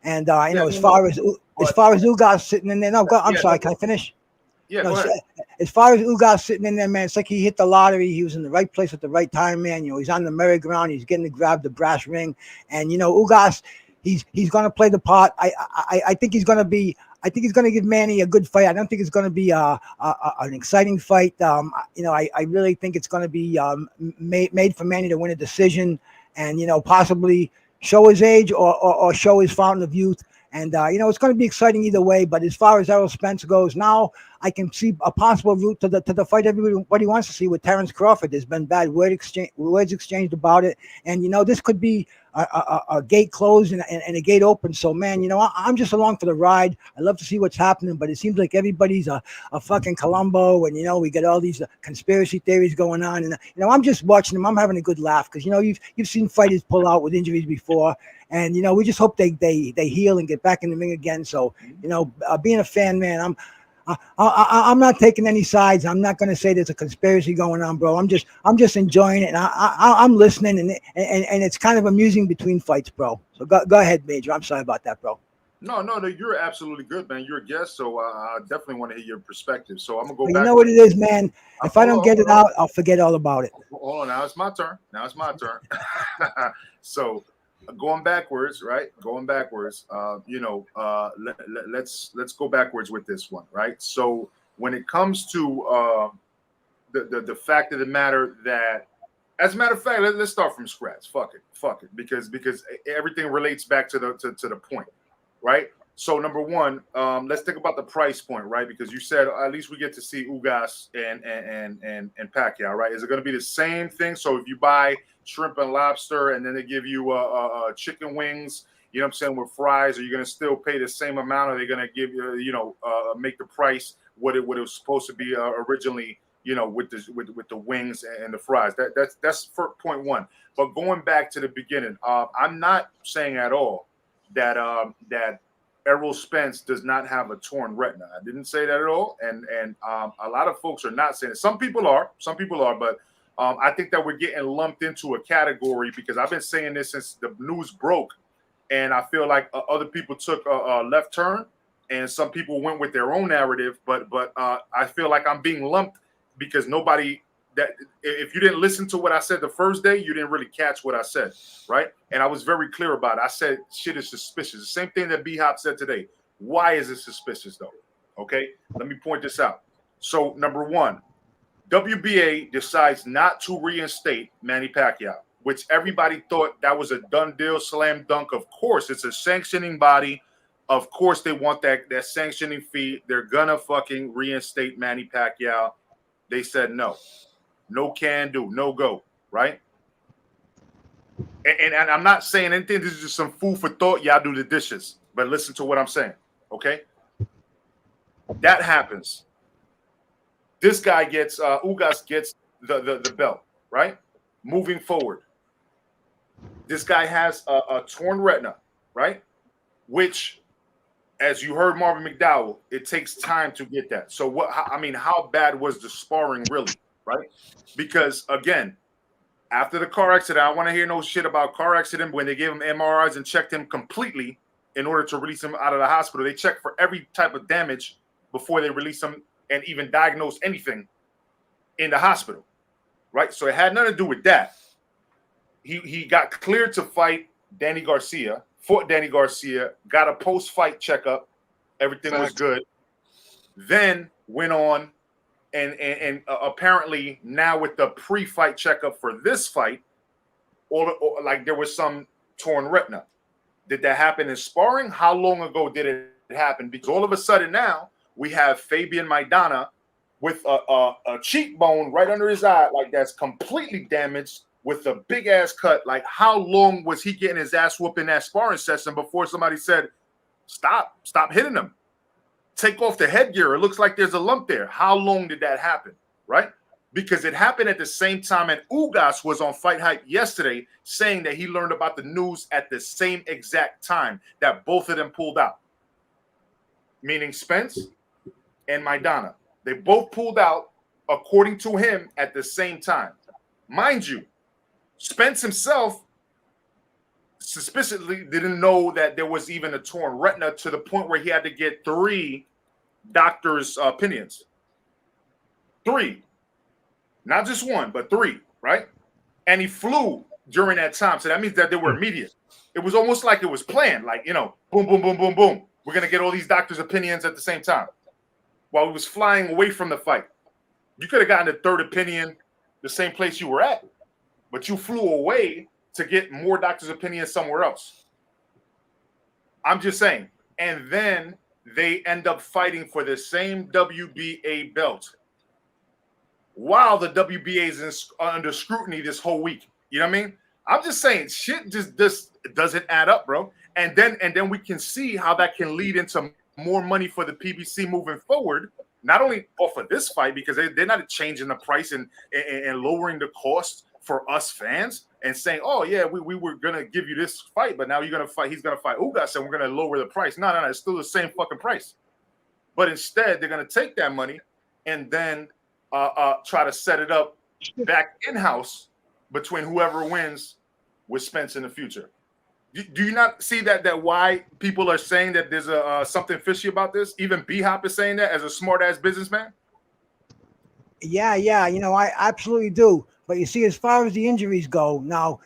And, as far as Ugas sitting in there, I'm sorry, can I finish? Yeah, go ahead. As far as Ugas sitting in there, man, it's like he hit the lottery. He was in the right place at the right time, man. He's on the merry-go-round. He's getting to grab the brass ring. And, Ugas, he's going to play the part. I think he's going to be – I think he's going to give Manny a good fight. I don't think it's going to be an exciting fight. I really think it's going to be made for Manny to win a decision and, possibly show his age or show his fountain of youth. And, it's going to be exciting either way. But as far as Errol Spence goes, now I can see a possible route to the fight everybody wants to see with Terence Crawford. There's been bad words exchanged about it. And, this could be a gate closed and a gate open. So, man, I'm just along for the ride. I love to see what's happening. But it seems like everybody's a fucking Columbo. And, we get all these conspiracy theories going on. And, I'm just watching them. I'm having a good laugh because, you've seen fighters pull out with injuries before. And, we just hope they heal and get back in the ring again. So, being a fan, man, I'm not taking any sides. I'm not going to say there's a conspiracy going on, bro. I'm just enjoying it. And I'm listening and it's kind of amusing between fights, bro. So go ahead, Major. I'm sorry about that, bro. No, you're absolutely good, man. You're a guest, so I definitely want to hear your perspective. So I'm gonna go back. You know what it is, man. If I don't get it out, I'll forget all about it. Hold on, now it's my turn. So going backwards, right? Let's go backwards with this one, right? So when it comes to the fact of the matter that, as a matter of fact, let's start from scratch. Fuck it, because everything relates back to the point, right? So number one, let's think about the price point, right? Because you said at least we get to see Ugas and Pacquiao, right? Is it going to be the same thing? So if you buy shrimp and lobster and then they give you chicken wings, you know what I'm saying, with fries, are you going to still pay the same amount? Or are they going to give you, make the price what it was supposed to be originally, with the wings and the fries? That's for point one. But going back to the beginning, I'm not saying at all that Errol Spence does not have a torn retina. I didn't say that at all. And a lot of folks are not saying it. Some people are, but I think that we're getting lumped into a category because I've been saying this since the news broke. And I feel like other people took a left turn and some people went with their own narrative. But I feel like I'm being lumped because if you didn't listen to what I said the first day, you didn't really catch what I said, right? And I was very clear about it. I said shit is suspicious. The same thing that B-Hop said today. Why is it suspicious, though? Okay, let me point this out. So, number one, WBA decides not to reinstate Manny Pacquiao, which everybody thought that was a done deal, slam dunk. Of course, it's a sanctioning body. Of course, they want that sanctioning fee. They're gonna fucking reinstate Manny Pacquiao. They said no. No can do, no go, right? And I'm not saying anything. This is just some food for thought. Y'all do the dishes, but listen to what I'm saying, okay? That happens. This guy gets Ugas gets the belt, right? Moving forward, this guy has a torn retina, right? Which, as you heard Marvin McDowell, it takes time to get that. So what? I mean, how bad was the sparring really, right? Because again, after the car accident, I want to hear no shit about car accident. When they gave him MRIs and checked him completely in order to release him out of the hospital, they checked for every type of damage before they release him and even diagnose anything in the hospital, right? So it had nothing to do with that. He got cleared to fight Danny Garcia, fought Danny Garcia, got a post-fight checkup, everything was good. Then went on and apparently now with the pre-fight checkup for this fight, or like there was some torn retina. Did that happen in sparring? How long ago did it happen? Because all of a sudden now we have Fabian Maidana with a cheekbone right under his eye, like that's completely damaged with a big ass cut. Like, how long was he getting his ass whooped in that sparring session before somebody said, stop hitting him? Take off the headgear. It looks like there's a lump there. How long did that happen, right? Because it happened at the same time, and Ugas was on Fight Hype yesterday saying that he learned about the news at the same exact time that both of them pulled out, meaning Spence and Maidana. They both pulled out, according to him, at the same time. Mind you, Spence himself suspiciously didn't know that there was even a torn retina to the point where he had to get 3 doctors' opinions. 3. Not just 1, but 3, right? And he flew during that time. So that means that they were immediate. It was almost like it was planned. Like, boom, boom, boom, boom, boom. We're going to get all these doctors' opinions at the same time. While he was flying away from the fight. You could have gotten a 3rd opinion the same place you were at. But you flew away to get more doctors' opinions somewhere else. I'm just saying. And then they end up fighting for the same WBA belt while the WBA is under scrutiny this whole week. You know what I mean? I'm just saying, shit just doesn't add up, bro. And then we can see how that can lead into more money for the PBC moving forward, not only off of this fight, because they're not changing the price and lowering the cost for us fans and saying, oh yeah, we were gonna give you this fight, but now he's gonna fight Ugas and we're gonna lower the price. No, it's still the same fucking price. But instead, they're gonna take that money and then try to set it up back in-house between whoever wins with Spence in the future. Do you not see that why people are saying that there's something fishy about this? Even B-Hop is saying that as a smart-ass businessman? Yeah, I absolutely do. But you see, as far as the injuries go, now,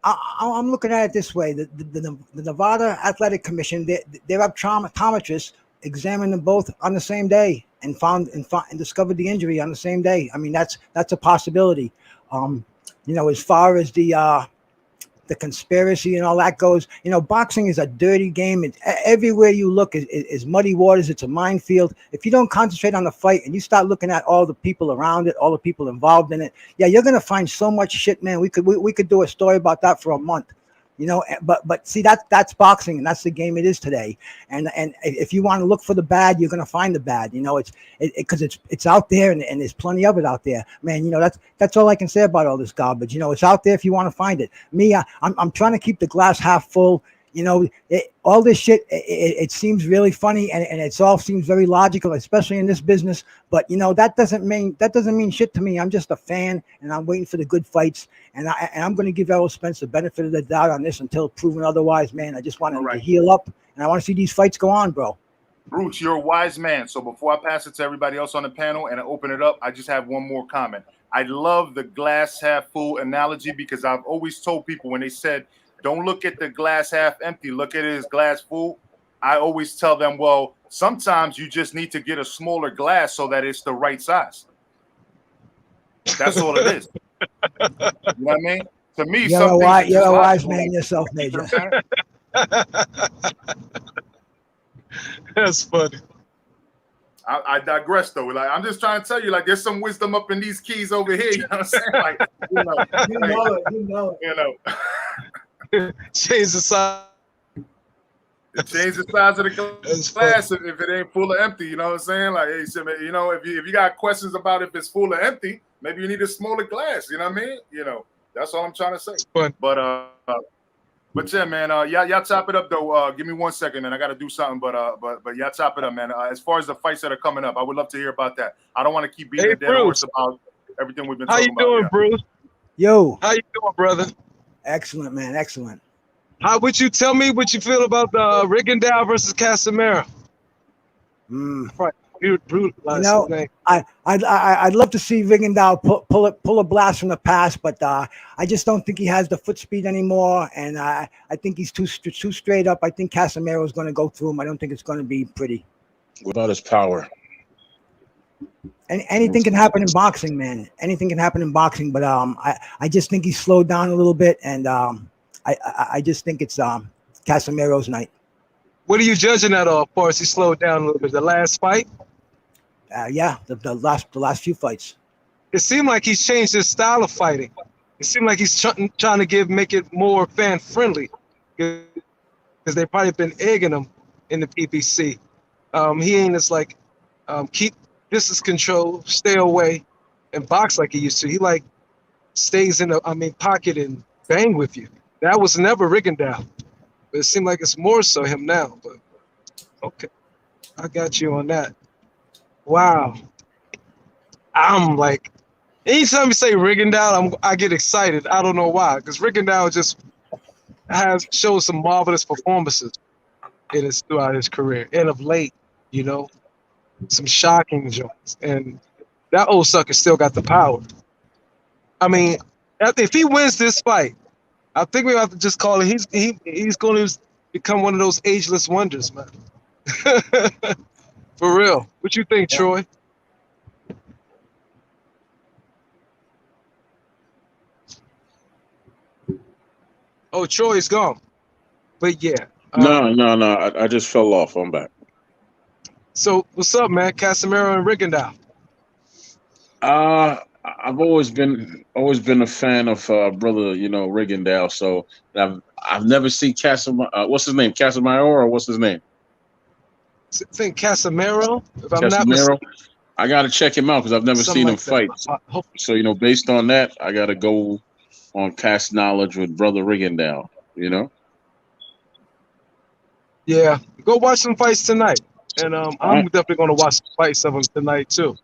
I'm looking at it this way. The Nevada Athletic Commission, their optometrists examined them both on the same day and found and discovered the injury on the same day. I mean, that's a possibility. As far as the conspiracy and all that goes, boxing is a dirty game. Everywhere you look is muddy waters. It's a minefield. If you don't concentrate on the fight and you start looking at all the people around it, all the people involved in it, yeah, you're gonna find so much shit, man. We could do a story about that for a month. But see, that's boxing, and that's the game it is today. And if you want to look for the bad, you're gonna find the bad. It's out there, and there's plenty of it out there, man. That's all I can say about all this garbage. It's out there if you want to find it. Me, I'm trying to keep the glass half full. All this shit, it seems really funny, and it all seems very logical, especially in this business. But that doesn't mean shit to me. I'm just a fan, and I'm waiting for the good fights, and I'm going to give Errol Spence the benefit of the doubt on this until proven otherwise, man. I just want him to heal up, and I want to see these fights go on, bro. Bruce, you're a wise man. So before I pass it to everybody else on the panel and I open it up, I just have one more comment. I love the glass half full analogy because I've always told people when they said, don't look at the glass half empty, look at it as glass full. I always tell them, well, sometimes you just need to get a smaller glass so that it's the right size. That's all it is. You know what I mean? To me, you're a wise man yourself, Major. That's funny. I digress though. Like, I'm just trying to tell you, like, there's some wisdom up in these keys over here. You know what I'm saying? Like, you know it. Change the size. Change the size of the That's funny. glass if it ain't full or empty. You know what I'm saying? Like, hey, you know, if you got questions about if it's full or empty, maybe you need a smaller glass. You know what I mean? You know, that's all I'm trying to say. Fun. But yeah, man. Y'all chop it up though. Give me 1 second, and I got to do something. But y'all chop it up, man. As far as the fights that are coming up, I would love to hear about that. I don't want to keep beating a dead horse about everything we've been How talking you about. doing, Yeah. Bruce? Yo, How you doing, brother? excellent, man, excellent. How would you tell me what you feel about the Rigondeaux versus Casimero? You know, I'd love to see Rigondeaux pull a blast from the past, but I just don't think he has the foot speed anymore, and I think he's too straight up. I think Casimero is going to go through him. I don't think it's going to be pretty. What about his power? And anything can happen in boxing, man. Anything can happen in boxing, but I just think he's slowed down a little bit, and I just think it's Casimero's night. What are you judging that off? As far as he slowed down a little bit, the last fight? Yeah, the last few fights. It seemed like he's changed his style of fighting. It seemed like he's trying to make it more fan friendly, because they've probably been egging him in the PBC. He ain't just like keep distance control, stay away, and box like he used to. He like stays in the pocket and bang with you. That was never Rigondeaux. But it seemed like it's more so him now. But okay, I got you on that. Wow. I'm like, anytime you say Rigondeaux, I get excited. I don't know why, because Rigondeaux just shows some marvelous performances throughout his career, and of late, you know, some shocking joints. And that old sucker still got the power. I mean, if he wins this fight, I think we have to just call it. He's going to become one of those ageless wonders, man. For real. What you think, Troy? Oh, Troy's gone. But yeah. No. I just fell off. I'm back. So what's up, man? Casimero and Rigondeaux. I've always been a fan of brother, you know, Rigondeaux. So I've never seen Casimero. What's his name? Casimero, or what's his name? I think Casimero. If I'm not Casimero. mistaken. I gotta check him out because I've never seen him fight. So, you know, based on that, I gotta go on past knowledge with brother Rigondeaux. You know. Yeah, go watch some fights tonight, and I'm definitely gonna watch some fights of them tonight too.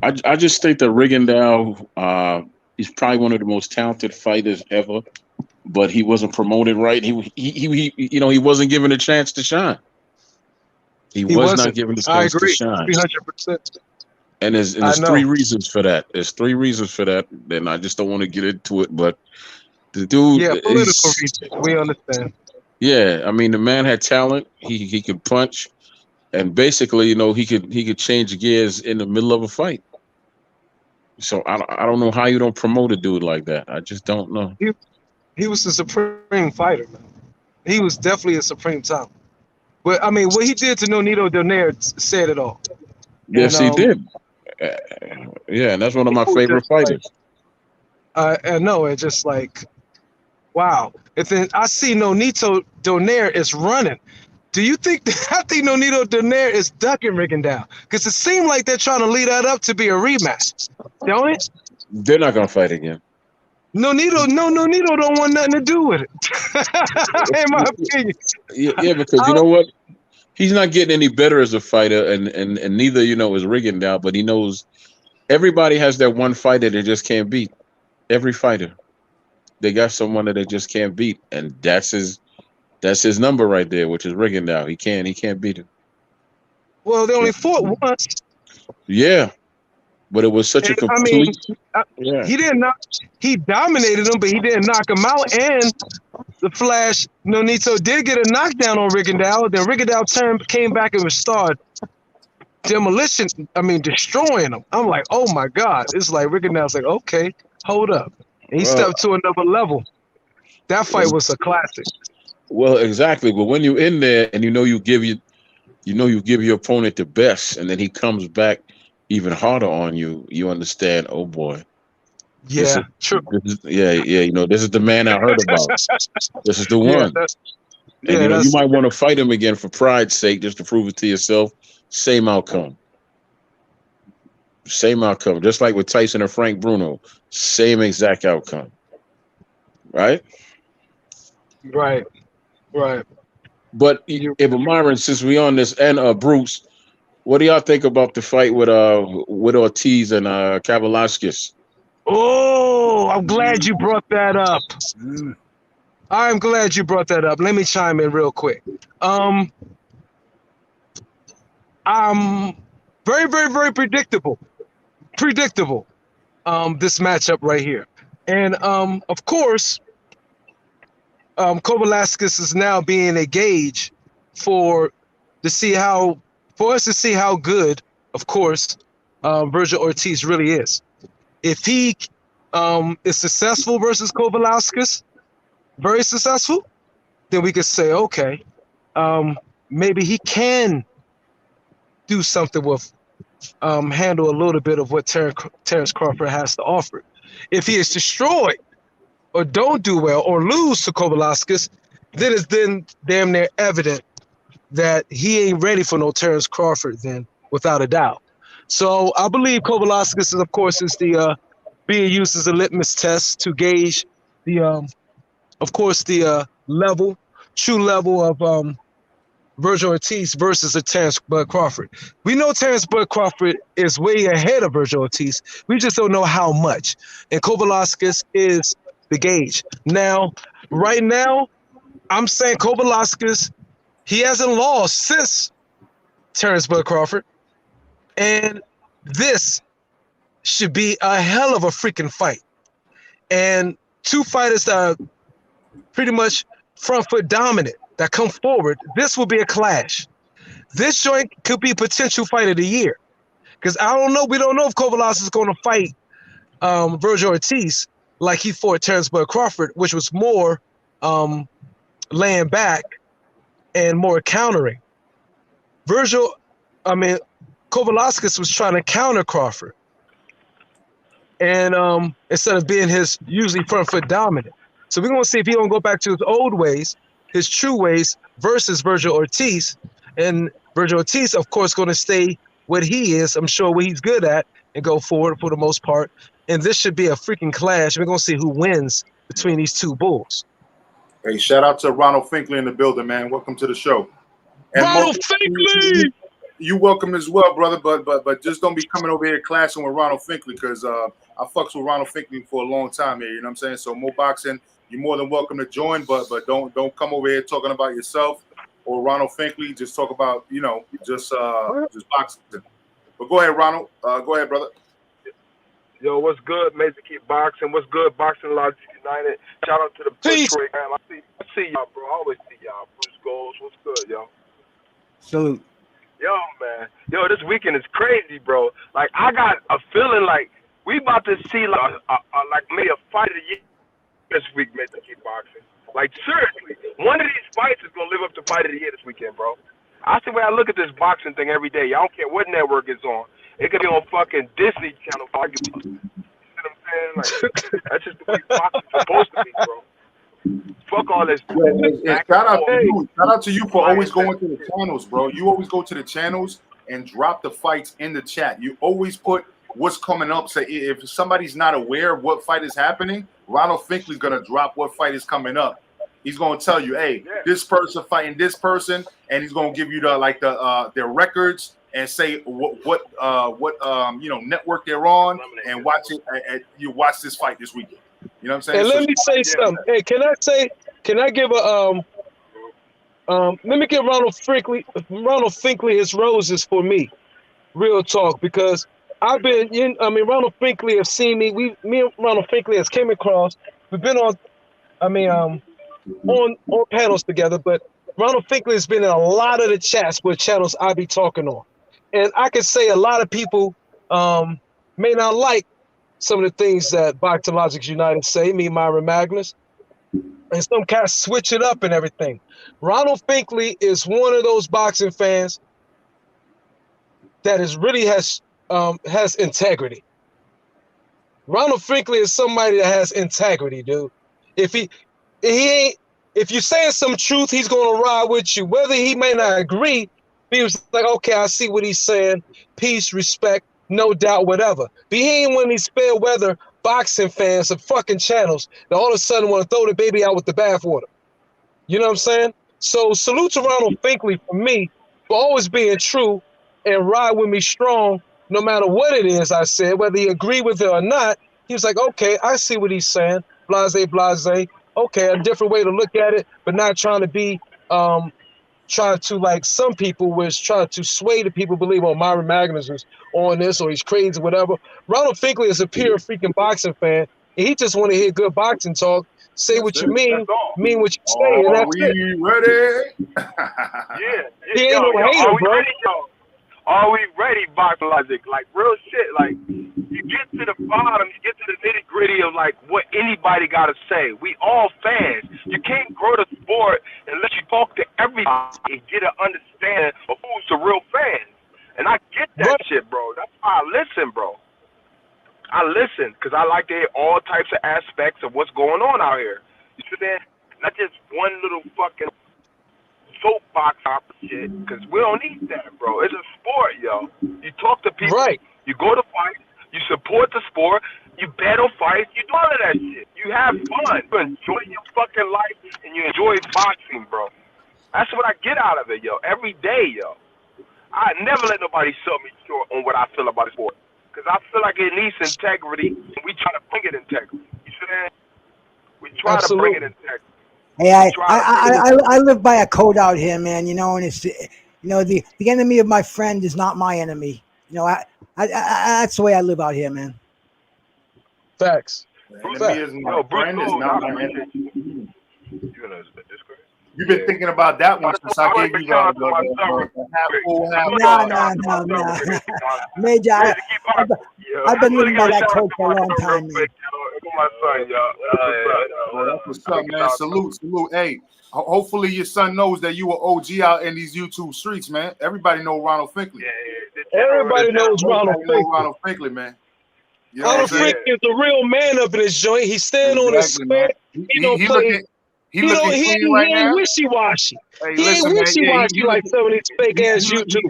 I just think that Rigondeaux, he's probably one of the most talented fighters ever, but he wasn't promoted right. He you know, he wasn't given a chance to shine. He was not given a chance to shine. 300%. And there's 3 reasons for that. There's 3 reasons for that. And I just don't want to get into it, but the dude, political reasons. We understand. Yeah, I mean, the man had talent. He could punch, and basically, you know, he could change gears in the middle of a fight. So I don't know how you don't promote a dude like that. I just don't know. He was a supreme fighter, man. He was definitely a supreme talent. But I mean, what he did to Nonito Donaire said it all. Yes, he did. Yeah, and that's one of my favorite fighters. I know, it's just like, wow. If then I see Nonito Donaire is running, do you think I think Nonito Donaire is ducking Rigondeaux? Because it seemed like they're trying to lead that up to be a rematch, don't it? They're not gonna fight again. Nonito don't want nothing to do with it. In my opinion. Yeah, because you know what? He's not getting any better as a fighter, and neither, you know, is Rigondeaux, but he knows everybody has that one fighter they just can't beat. Every fighter. They got someone that they just can't beat, and that's his number right there, which is Rigondeaux. He can't beat him. Well, they only fought once. Yeah. But it was such a complete. He didn't knock. He dominated him, but he didn't knock him out. And the Flash Nonito did get a knockdown on Rigondeaux. Then Rigondeaux came back and started destroying him. I'm like, oh my God! It's like Rigondeaux's like, okay, hold up. And he stepped to another level. That fight was a classic. Well, exactly. But when you're in there and you give your opponent the best, and then he comes back even harder on you, you understand, oh boy. True. You know, this is the man I heard about. This is the one. And you know, you might want to fight him again for pride's sake, just to prove it to yourself. Same outcome. Same outcome. Just like with Tyson and Frank Bruno. Same exact outcome. Right? Right. But Myron, since we on this, and Bruce, what do y'all think about the fight with Ortiz and Kavaliauskas? Oh, I'm glad you brought that up. I'm glad you brought that up. Let me chime in real quick. I'm very, very, very predictable. This matchup right here. And of course, Kavaliauskas is now being a gauge for us to see how good, of course, Vergil Ortiz really is. If he is successful versus Kavaliauskas, very successful, then we could say, okay, maybe he can do something with handle a little bit of what Terrence Crawford has to offer. If he is destroyed or don't do well or lose to Kavaliauskas, then it's damn near evident that he ain't ready for no Terrence Crawford then, without a doubt. So I believe Kavaliauskas, of course, is being used as a litmus test to gauge the true level of Vergil Ortiz versus a Terrence Bud Crawford. We know Terrence Bud Crawford is way ahead of Vergil Ortiz. We just don't know how much. And Kavaliauskas is the gauge. Now, right now, I'm saying Kavaliauskas, he hasn't lost since Terrence Bud Crawford. And this should be a hell of a freaking fight. And two fighters that are pretty much front foot dominant that come forward, this will be a clash. This joint could be potential fight of the year. Because we don't know if Kavaliauskas is going to fight Vergil Ortiz like he fought Terrence Bud Crawford, which was more laying back and more countering. Kavaliauskas was trying to counter Crawford. And instead of being his usually front foot dominant. So we're going to see if he's going to go back to his old ways, his true ways, versus Vergil Ortiz. And Vergil Ortiz, of course, going to stay what he is, I'm sure, what he's good at, and go forward for the most part. And this should be a freaking clash. We're going to see who wins between these two bulls. Hey, shout out to Ronald Finkley in the building, man. Welcome to the show. And Ronald Finkley! You welcome as well, brother, but just don't be coming over here clashing with Ronald Finkley, because I fucks with Ronald Finkley for a long time here, you know what I'm saying? So Mo Boxing, you're more than welcome to join, but don't come over here talking about yourself or Ronald Finkley. Just talk about, just boxing. But go ahead, Ronald. Go ahead, brother. Yo, what's good, Major Key Boxing? What's good, Boxing Logic United? Shout out to the Detroit man. I see y'all, bro. I always see y'all. Bruce Goals, what's good, yo? Salute. Yo, man. Yo, this weekend is crazy, bro. Like, I got a feeling like we about to see like maybe a fight of the year this week, Major Key Boxing. Like, seriously, one of these fights is gonna live up to fight of the year this weekend, bro. I see when I look at this boxing thing every day. I don't care what network it's on. It could be on fucking Disney Channel. You know what I'm saying? Like, that's just the way boxing's supposed to be, bro. Fuck all this. Shout out to you for always going to the channels, bro. You always go to the channels and drop the fights in the chat. You always put what's coming up. So if somebody's not aware of what fight is happening, Ronald Finkley's gonna drop what fight is coming up. He's gonna tell you, hey, this person fighting this person, and he's gonna give you their records and say what network they're on, and watch it. You watch this fight this weekend. You know what I'm saying? And let me say something. Hey, can I give let me give Ronald Finkley his roses for me. Real talk, because I've been Ronald Finkley has seen me. Me and Ronald Finkley has came across. We've been on on panels together, but Ronald Finkley has been in a lot of the chats with channels I be talking on. And I can say a lot of people may not like some of the things that Boxing Logic United say, me, Myron Magnus, and some cats switch it up and everything. Ronald Finkley is one of those boxing fans that has integrity. Ronald Finkley is somebody that has integrity, dude. If he ain't if you're saying some truth, he's gonna ride with you. Whether he may not agree, he was like, okay, I see what he's saying. Peace, respect, no doubt, whatever. But he ain't one of these fair weather boxing fans of fucking channels that all of a sudden want to throw the baby out with the bathwater. You know what I'm saying? So salute to Ronald Finkley for me for always being true and ride with me strong, no matter what it is I said, whether he agreed with it or not. He was like, okay, I see what he's saying. Blase, blase. Okay, a different way to look at it, but not trying to be, trying to, like some people was trying to sway the people believe, oh, Myron Magnus is on this or he's crazy, whatever. Ronald Finkley is a pure freaking boxing fan. And he just want to hear good boxing talk. Say what you mean what you say, and that's it. Ready? Yeah. He ain't no hater, are we bro. ready, yo? Are we ready, Boxing Logic? Like, real shit. Like, you get to the bottom, you get to the nitty gritty of, like, what anybody got to say. We all fans. You can't grow the sport unless you talk to everybody and get an understanding of who's the real fans. And I get that shit, bro. That's why I listen, bro. I listen because I like to hear all types of aspects of what's going on out here. You see that? Not just one little fucking soapbox opera shit, because we don't need that, bro. It's a sport, yo. You talk to people, Right. You go to fights, you support the sport, you bet on fights, you do all of that shit. You have fun. You enjoy your fucking life, and you enjoy boxing, bro. That's what I get out of it, yo. Every day, yo. I never let nobody sell me short on what I feel about the sport. Because I feel like it needs integrity, and we try to bring it integrity. You see that? We try to bring it integrity. Hey, I live by a code out here, man. You know, and it's, you know, the enemy of my friend is not my enemy. You know, I that's the way I live out here, man. Facts. Enemy is my friend, is not my enemy. You've been thinking about that one since I gave you the half full, half No. Major, I've been living by that code for a long time, man. My son, Well, that's what's up, man. Salute. Hey, hopefully your son knows that you were OG out in these YouTube streets, man. Everybody know Ronald Finkley. Everybody knows Ronald Finkley, man. You know Ronald Finkley is the real man up in this joint. He's standing on his spit. He don't play. He ain't wishy-washy. Hey, he ain't wishy-washy like some of these fake-ass YouTube.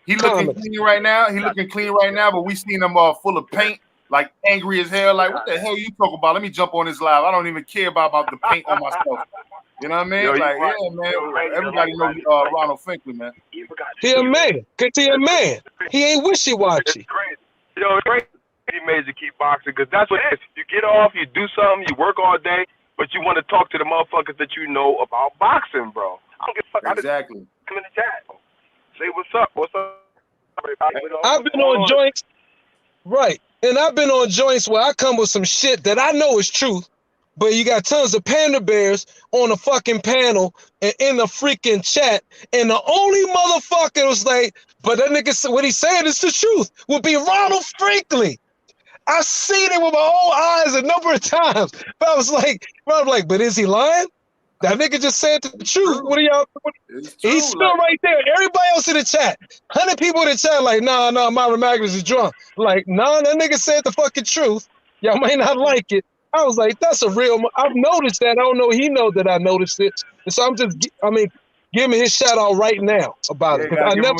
He looking clean right now. But we seen him full of paint, like angry as hell. Like, what the hell you talking about? Let me jump on this live. I don't even care about the paint on myself. You know what I mean? Man. Everybody knows Ronald Finkley, man. He a man. Cause he a man. He ain't wishy-washy. Yo, it's crazy. Major Key Boxing, because that's what it is. You get off, you do something, you work all day, but you want to talk to the motherfuckers that you know about boxing, bro. I don't give a fuck. Exactly. I just come in the chat. Say what's up. What's up? I've been on joints, right? And I've been on joints where I come with some shit that I know is truth, but you got tons of panda bears on a fucking panel and in the freaking chat, and the only motherfucker was like, but that nigga, what he said is the truth, would be Ronald Finkley. I seen it with my own eyes a number of times, but I was like, but is he lying? That nigga just said the truth. What are y'all? He's still right there. Everybody else in the chat, 100 people in the chat, like, nah, Myron Magnus is drunk. Like, nah, that nigga said the fucking truth. Y'all might not like it. I was like, that's a real. I've noticed that. I don't know. He know that I noticed it, and so I'm just. Give me his shout out right now about it. I never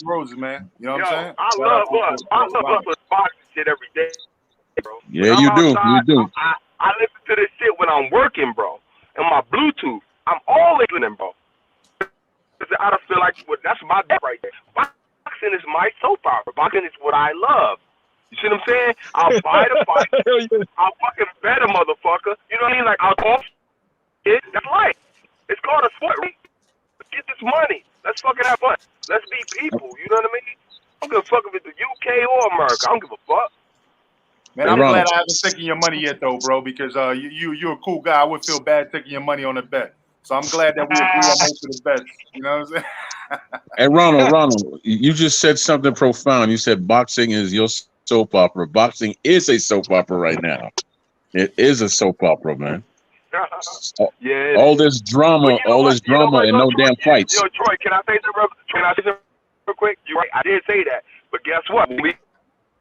roses, man. You know what I'm saying? I love boxing shit every day, bro. Yeah, you do. I listen to this shit when I'm working, bro. And my Bluetooth, I'm always listening, bro. I don't feel like that's my day right there. Boxing is my soap opera. Boxing is what I love. You see what I'm saying? I'll buy the fight. I'll fucking bet a motherfucker. You know what I mean? Like, I'll go it. That's life. It's called a sport. Right? Get this money. Let's fucking have fun. Let's be people. You know what I mean? I don't give a fuck if it's the UK or America. I don't give a fuck. Man, I'm glad I haven't taken your money yet, though, bro, because you're a cool guy. I would feel bad taking your money on a bet. So I'm glad that we are most of the bets. You know what I'm saying? Hey, Ronald, you just said something profound. You said boxing is your soap opera. Boxing is a soap opera right now. It is a soap opera, man. Yeah, all this drama, and no damn fights. Yo, Troy, can I say something real quick? You're right. I did say that. But guess what? When we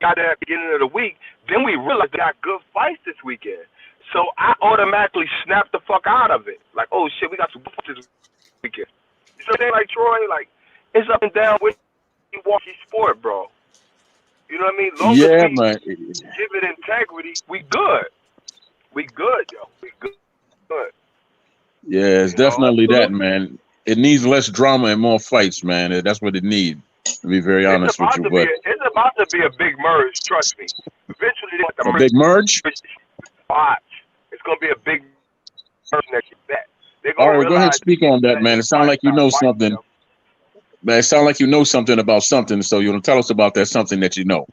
got that at the beginning of the week, then we realized they got good fights this weekend. So I automatically snapped the fuck out of it. Like, oh shit, we got some this weekend. You know what I'm saying? Like Troy, like it's up and down with you walk your sport, bro. You know what I mean? Long as Yeah, we man. give it integrity, we good. We good, yo. We good. Yeah, it's You know? definitely that, man. It needs less drama and more fights, man. That's what it needs. To be very honest with you, but It's about to be a big merge. Trust me. Eventually, they want the a big merge. watch. It's gonna be a big merge next year. They're All gonna right, go ahead, realize speak on that, man. It sounds like you know something. Man, it sounds like you know something about something. So you want to tell us about that something that you know?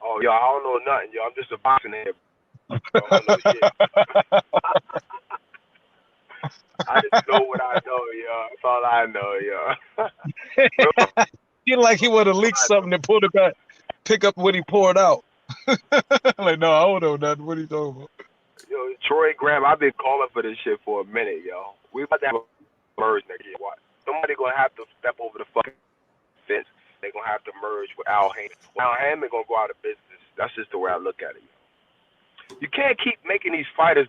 Oh, yo, I don't know nothing, yo. I'm just a boxing head. I don't know shit. I just know what I know, yo. That's all I know, yo. He like he would have leaked something and pulled it back, pick up what he poured out. Like, no, I don't know nothing. What are you talking about? Yo, Troy Graham, I've been calling for this shit for a minute, yo. We about to have a merge next year. What? Somebody gonna have to step over the fucking fence. They're gonna have to merge with Al Haymon. Al Haymon gonna go out of business. That's just the way I look at it. You can't keep making these fighters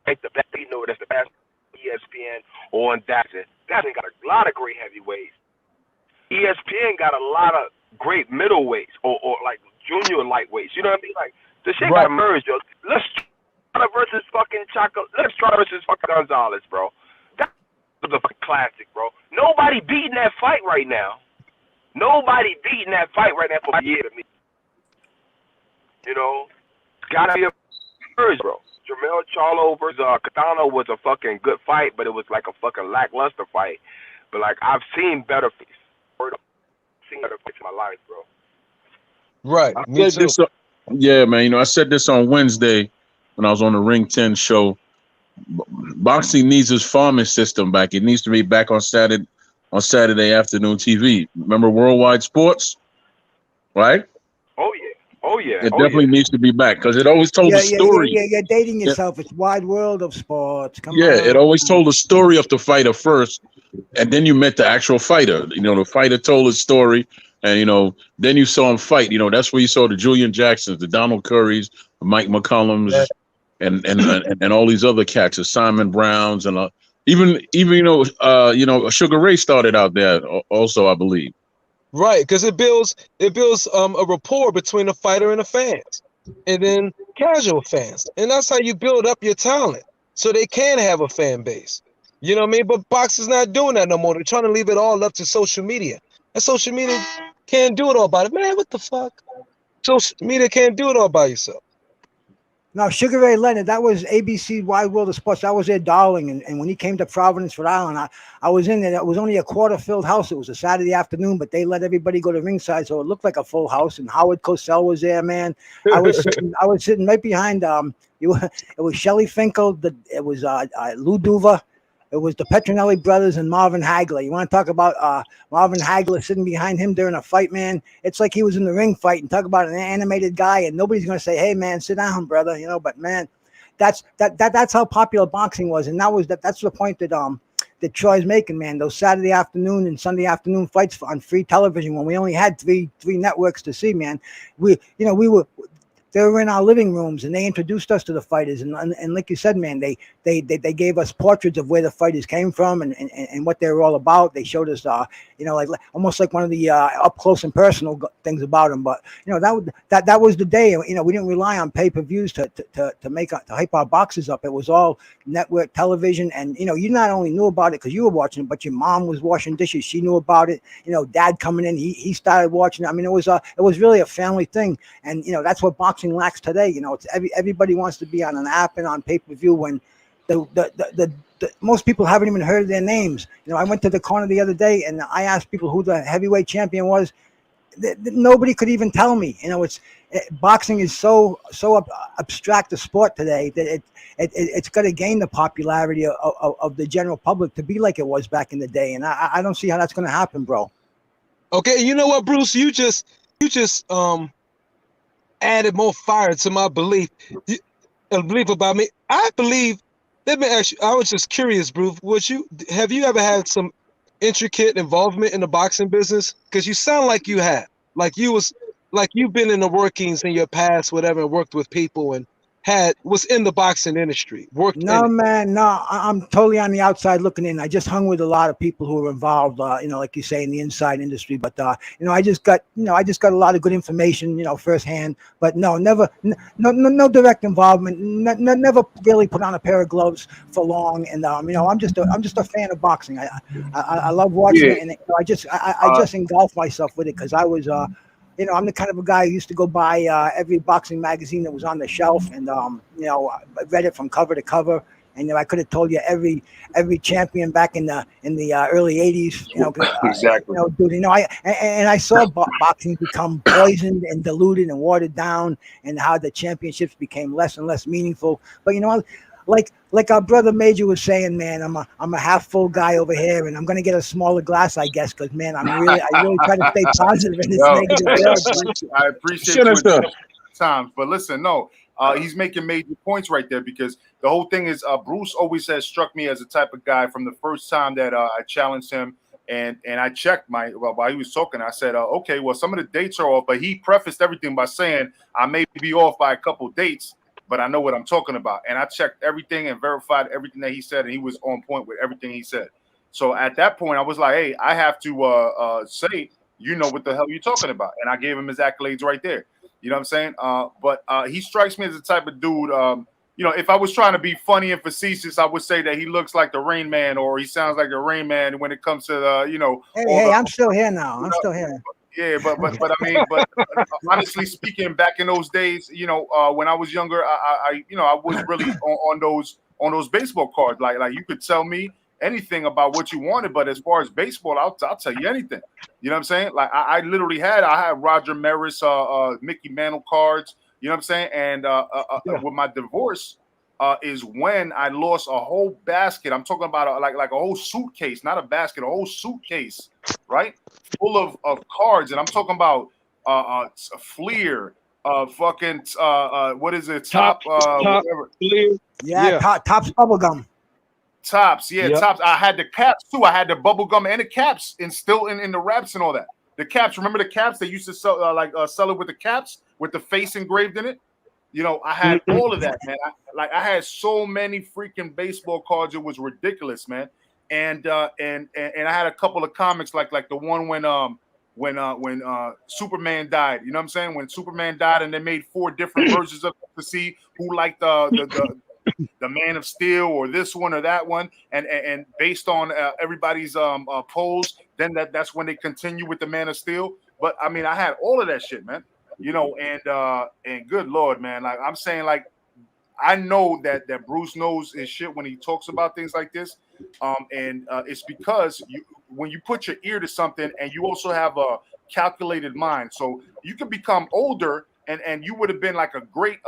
make the best. You know that's the best. ESPN or on Daxon. Daxon got a lot of great heavyweights. ESPN got a lot of great middleweights or like junior lightweights. You know what I mean? Like the shit got merged, yo. Let's try versus fucking Chaco. Let's try versus fucking Gonzalez, bro. That was a fucking classic, bro. Nobody beating that fight right now. Nobody beating that fight right now for a year to me. You know, gotta be a merge, bro. Jermell Charlo versus Cardano was a fucking good fight, but it was like a fucking lackluster fight. But like I've seen better fights. Seen better fights in my life, bro. Right. Me too. Yeah, man. You know, I said this on Wednesday when I was on the Ring 10 show. Boxing needs its farming system back. It needs to be back on Saturday afternoon TV. Remember Worldwide Sports, right? Oh yeah. Oh yeah. It definitely needs to be back because it always told the story. Yeah, you're dating yourself. It's Wide World of Sports. Come on. It always told the story of the fighter first, and then you met the actual fighter. You know, the fighter told his story, and you know, then you saw him fight. You know, that's where you saw the Julian Jacksons, the Donald Currys, the Mike McCollums, and all these other cats, the Simon Browns, and even you know, Sugar Ray started out there also, I believe. Right, because it builds a rapport between the fighter and the fans, and then casual fans, and that's how you build up your talent, so they can have a fan base. You know what I mean? But boxing's not doing that no more. They're trying to leave it all up to social media, and social media can't do it all by it. Man, what the fuck? Social media can't do it all by yourself. No, Sugar Ray Leonard, that was ABC Wide World of Sports. That was their darling. And when he came to Providence, Rhode Island, I was in there. It was only a quarter-filled house. It was a Saturday afternoon, but they let everybody go to ringside, so it looked like a full house. And Howard Cosell was there, man. I was sitting right behind. It was Shelley Finkel. It was Lou Duva. It was the Petronelli brothers and Marvin Hagler. You want to talk about Marvin Hagler sitting behind him during a fight, man? It's like he was in the ring fighting. Talk about an animated guy, and nobody's going to say, "Hey, man, sit down, brother." You know, but man, that's how popular boxing was, and that's the point that Troy's making, man. Those Saturday afternoon and Sunday afternoon fights on free television when we only had three networks to see, man. They were in our living rooms and they introduced us to the fighters. And like you said, man, they gave us portraits of where the fighters came from and what they were all about. They showed us, like almost like one of the up close and personal things about them. But, you know, that was the day. You know, we didn't rely on pay-per-views to hype our boxes up. It was all network television. And, you know, you not only knew about it because you were watching it, but your mom was washing dishes. She knew about it. You know, dad coming in, he started watching it. I mean, it was really a family thing. And, you know, that's what boxing lacks today. You know, it's everybody wants to be on an app and on pay-per-view when the most people haven't even heard their names. You know, I went to the corner the other day and I asked people who the heavyweight champion was. Nobody could even tell me. You know, boxing is so abstract a sport today that it's going to gain the popularity of the general public to be like it was back in the day. And I don't see how that's going to happen, bro. Okay, you know what, Bruce? You just added more fire to my belief about me. I believe. Let me ask you. I was just curious, Bruce. Have you ever had some intricate involvement in the boxing business? Because you sound like you have. Like you've been in the workings in your past, whatever, and worked with people and was in the boxing industry, worked in No, it. man, no, I'm totally on the outside looking in. I just hung with a lot of people who were involved, like you say, in the inside industry. But I just got a lot of good information, firsthand. But no, never, no direct involvement. Never really put on a pair of gloves for long. And I'm just a fan of boxing. I love watching it, and I just engulfed myself with it because I was. I'm the kind of a guy who used to go buy every boxing magazine that was on the shelf, and I read it from cover to cover. And I could have told you every champion back in the early '80s. Exactly. Dude. I saw boxing become poisoned and diluted and watered down, and how the championships became less and less meaningful. But like our brother Major was saying, man, I'm a half full guy over here, and I'm gonna get a smaller glass, I guess, because man, I really try to stay positive in this negative world. I appreciate you at times, but listen, no, he's making major points right there, because the whole thing is Bruce always has struck me as the type of guy from the first time that I challenged him, and I checked while he was talking, I said, okay, well, some of the dates are off, but he prefaced everything by saying I may be off by a couple dates, but I know what I'm talking about. And I checked everything and verified everything that he said, and he was on point with everything he said. So at that point, I was like, hey, I have to say, what the hell you're talking about. And I gave him his accolades right there. You know what I'm saying? But he strikes me as the type of dude, if I was trying to be funny and facetious, I would say that he looks like the Rain Man, or he sounds like the Rain Man when it comes to, Hey, I'm still here now. I'm still here. Yeah, but I mean, but honestly speaking, back in those days, when I was younger, I was really on those baseball cards. Like you could tell me anything about what you wanted, but as far as baseball, I'll tell you anything. You know what I'm saying? Like I literally had Roger Maris, Mickey Mantle cards. You know what I'm saying? And with my divorce, is when I lost a whole basket. I'm talking about like a whole suitcase, not a basket, a whole suitcase, right? Full of cards. And I'm talking about Fleer, fucking what is it? Top whatever. Fleer. Yeah. Topps bubblegum. Tops, yeah, yep. Tops. I had the caps too. I had the bubblegum and the caps, and still in the wraps and all that. The caps, remember the caps? They used to sell sell it with the caps with the face engraved in it. I had all of that, man. I had so many freaking baseball cards, it was ridiculous, man. And I had a couple of comics like the one when Superman died. You know what I'm saying? When Superman died, and they made 4 different versions of it to see who liked the Man of Steel or this one or that one, and based on everybody's polls, then that's when they continue with the Man of Steel. But I mean, I had all of that shit, man. And good Lord, man, like I'm saying, like I know that Bruce knows his shit when he talks about things like this, and it's because when you put your ear to something and you also have a calculated mind, so you can become older and you would have been like a great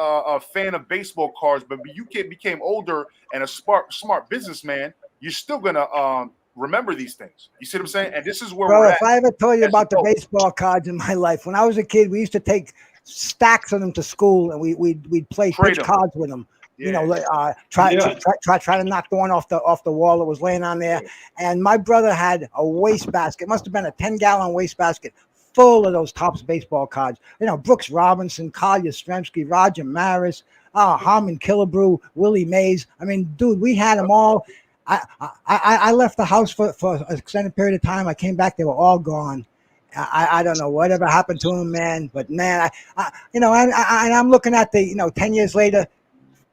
fan of baseball cards, but you became older and a smart businessman, you're still gonna remember these things. You see what I'm saying? And this is where Bro, we're if I ever told you about the baseball cards in my life, when I was a kid, we used to take stacks of them to school, and we'd play pitch cards with them. Yeah. Try to knock the one off the wall that was laying on there. Yeah. And my brother had a wastebasket. Must have been a 10-gallon wastebasket full of those Topps baseball cards. Brooks Robinson, Carl Yastrzemski, Roger Maris, Harmon Killebrew, Willie Mays. I mean, dude, we had them all. I left the house for an extended period of time. I came back; they were all gone. I don't know whatever happened to them, man. But man, I'm looking at the 10 years later,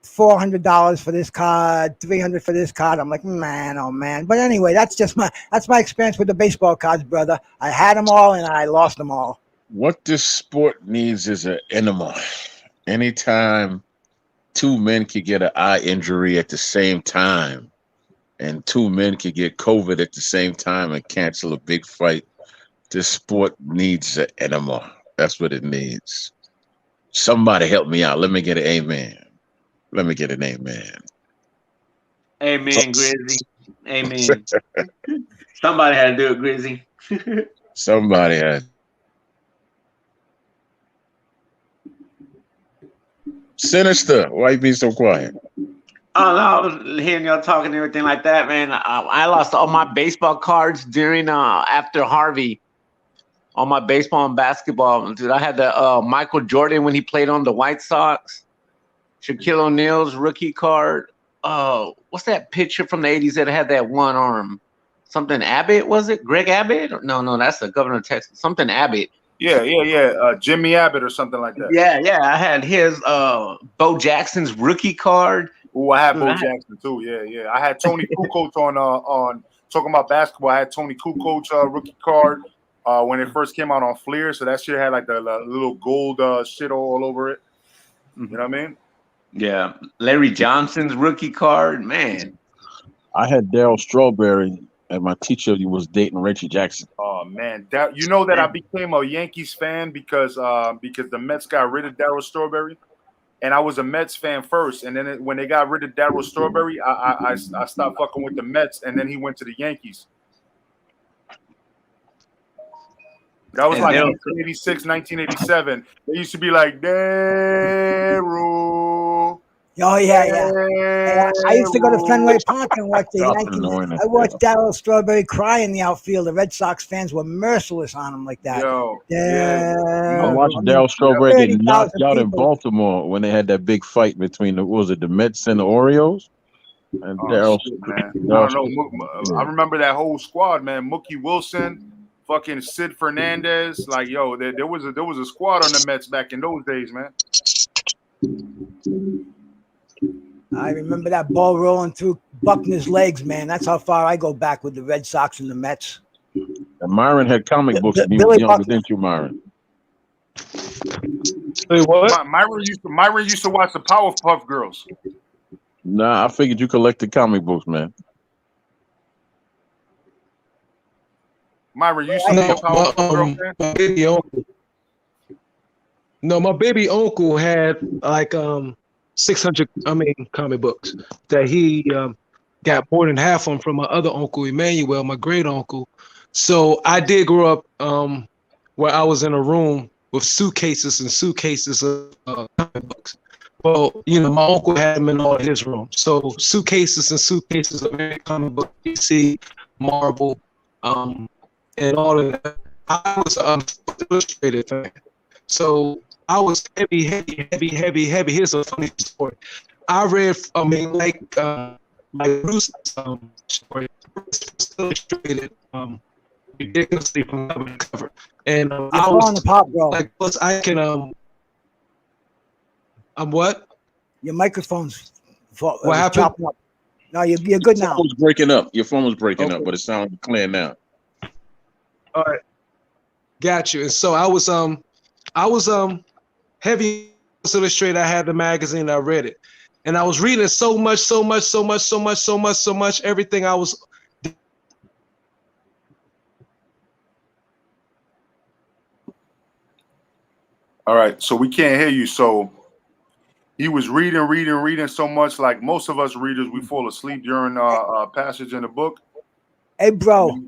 $400 for this card, $300 for this card. I'm like, man, oh man. But anyway, that's my experience with the baseball cards, brother. I had them all and I lost them all. What this sport needs is an enema. Anytime 2 men could get an eye injury at the same time, and 2 men could get COVID at the same time and cancel a big fight, this sport needs an enema. That's what it needs. Somebody help me out. Let me get an amen. Let me get an amen. Amen, Grizzy. Amen. Somebody had to do it, Grizzy. Somebody had. Sinister, why you being so quiet? Oh no, I was hearing y'all talking and everything like that, man. I lost all my baseball cards during after Harvey. All my baseball and basketball, dude. I had the Michael Jordan when he played on the White Sox. Shaquille O'Neal's rookie card. What's that picture from the 80s that had that one arm? Something Abbott, was it? Greg Abbott? No, that's the governor of Texas. Something Abbott. Yeah. Jimmy Abbott or something like that. Yeah. I had his Bo Jackson's rookie card. Oh, I had Bo Jackson too. Yeah. I had Tony Kukoc on talking about basketball. I had Tony Kukoc rookie card when it first came out on Fleer. So that shit had like the little gold shit all over it. You know what I mean? Yeah. Larry Johnson's rookie card, man. I had Darryl Strawberry, and my teacher was dating Reggie Jackson. Oh man, you know that I became a Yankees fan because the Mets got rid of Darryl Strawberry, and I was a Mets fan first, and then when they got rid of Darryl Strawberry, I stopped fucking with the Mets, and then he went to the Yankees. That was like 1986, 1987. They used to be like, Darryl. Oh, yeah. I used to go to Fenway Park and watch the Yankees. I watched Darryl Strawberry cry in the outfield. The Red Sox fans were merciless on him like that. I watched Darryl Strawberry get knocked out in Baltimore when they had that big fight between the Mets and the Orioles. And Darryl, I remember that whole squad, man. Mookie Wilson, fucking Sid Fernandez. Like, yo, there was a squad on the Mets back in those days, man. I remember that ball rolling through Buckner's legs, man. That's how far I go back with the Red Sox and the Mets. And Myron had comic books when he was younger, didn't you, Myron? Wait, what? Myron used to watch the Powerpuff Girls. Nah, I figured you collected comic books, man. Myron, you used to watch Powerpuff Girls, man? My baby uncle. No, my baby uncle had like 600 comic books that he got more than half of them from my other uncle Emmanuel, my great uncle. So I did grow up where I was in a room with suitcases and suitcases of comic books. Well, you know, my uncle had them in all of his rooms. So suitcases and suitcases of every comic book, DC, Marvel, and all of that. I was an illustrated fan. So I was heavy. Here's a funny story. I read, like Bruce's story, illustrated ridiculously from cover to cover. And I was on the pop, bro. Like, plus I can, what? Your microphone's what happened? Up. No, you're good now. Your phone was breaking up. Your phone was breaking up, but it sounds clear now. All right, got you. And so I was heavy illustrated. I had the magazine. I read it, and I was reading so much. Everything I was. All right, so we can't hear you. So he was reading so much. Like most of us readers, we fall asleep during a passage in the book. Hey, bro.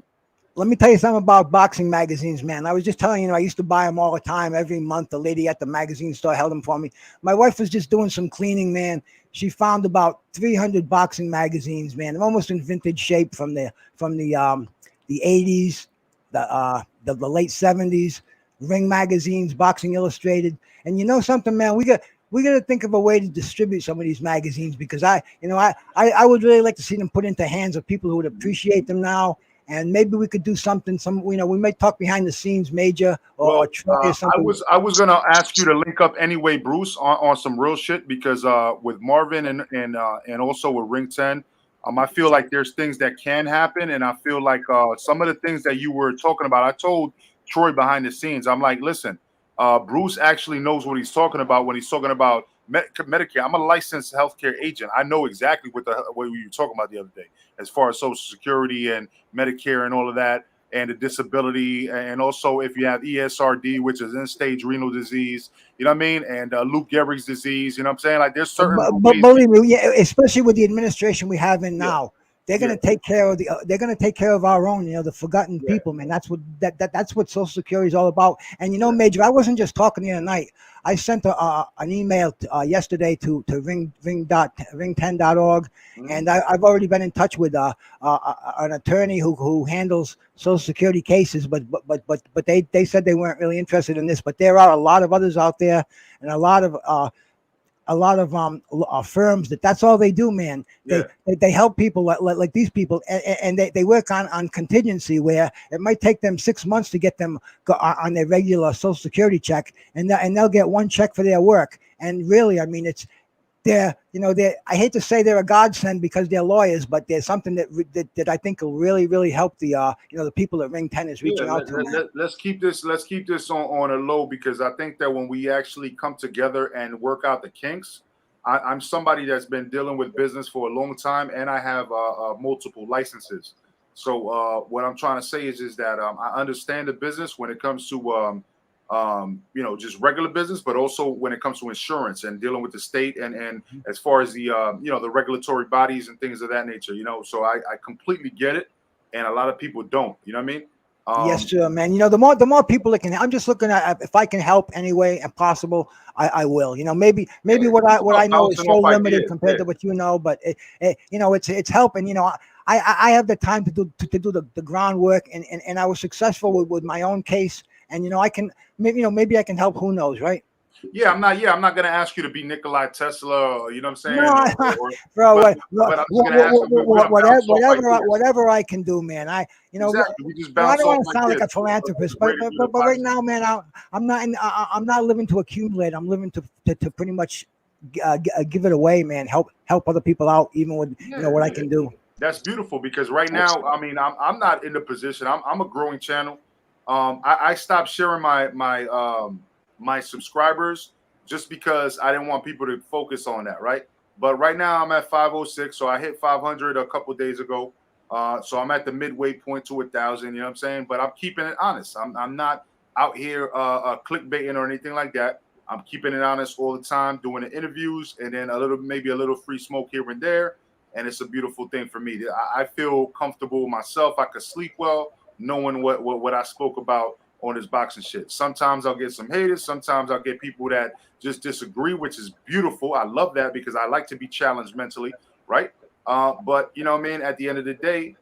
Let me tell you something about boxing magazines, man. I was just telling you, I used to buy them all the time. Every month, the lady at the magazine store held them for me. My wife was just doing some cleaning, man. She found about 300 boxing magazines, man. They're almost in vintage shape from the 80s, the late 70s, Ring magazines, Boxing Illustrated. And you know something, man? We got to think of a way to distribute some of these magazines because I would really like to see them put into hands of people who would appreciate them now. And maybe we could do something. We might talk behind the scenes, Major or Troy or something. I was gonna ask you to link up anyway, Bruce, on some real shit because with Marvin and also with Ring 10, I feel like there's things that can happen, and I feel like some of the things that you were talking about. I told Troy behind the scenes, I'm like, listen, Bruce actually knows what he's talking about when he's talking about Medicare. I'm a licensed healthcare agent. I know exactly what you were talking about the other day, as far as Social Security and Medicare and all of that, and the disability, and also if you have ESRD, which is end-stage renal disease, you know what I mean, and Lou Gehrig's disease, you know what I'm saying? Like there's certain. But believe me, yeah, especially with the administration we have in now, they're going to take care of they're going to take care of our own, the forgotten people, man. That's what that's what Social Security is all about. And Major, I wasn't just talking the other night. I sent an email yesterday to ring10.org, and I've already been in touch with an attorney who handles Social Security cases, but they said they weren't really interested in this. But there are a lot of others out there, and a lot of a lot of firms that's all they do, man. They help people like these people, and they work on contingency where it might take them 6 months to get them on their regular Social Security check, and they'll get one check for their work. And really, I mean, I hate to say they're a godsend because they're lawyers, but there's something that I think will really help the the people at Ring 10 is reaching out to. Let's keep this on a low, because I think that when we actually come together and work out the kinks, I'm somebody that's been dealing with business for a long time, and I have multiple licenses. So what I'm trying to say is that I understand the business when it comes to just regular business, but also when it comes to insurance and dealing with the state and as far as the the regulatory bodies and things of that nature, so I completely get it, and a lot of people don't, you know what I mean? Yes, sir, man. The more people that can, I'm just looking at if I can help any way and possible, I will. Maybe what I know is so limited compared to what you know, but it's helping. I have the time to do the groundwork, and I was successful with my own case, and I can maybe I can help. Who knows, right? Yeah, I'm not gonna ask you to be Nikolai Tesla, or, you know what I'm saying? No, bro, whatever I can do, man. Exactly. We just I don't want bounce to off sound like like a this. philanthropist, but right now, man, I'm not living to accumulate. I'm living to pretty much give it away, man. Help other people out, even with what I can do. That's beautiful, because right now, I mean, I'm not in the position. I'm a growing channel. I stopped sharing my subscribers just because I didn't want people to focus on that, right? But right now I'm at 506, so I hit 500 a couple of days ago. So I'm at the midway point to 1,000, you know what I'm saying? But I'm keeping it honest. I'm not out here clickbaiting or anything like that. I'm keeping it honest all the time, doing the interviews, and then maybe a little free smoke here and there. And it's a beautiful thing for me. I feel comfortable myself. I could sleep well knowing what I spoke about on this boxing shit. Sometimes I'll get some haters. Sometimes I'll get people that just disagree, which is beautiful. I love that, because I like to be challenged mentally, right? But you know what I mean? At the end of the day,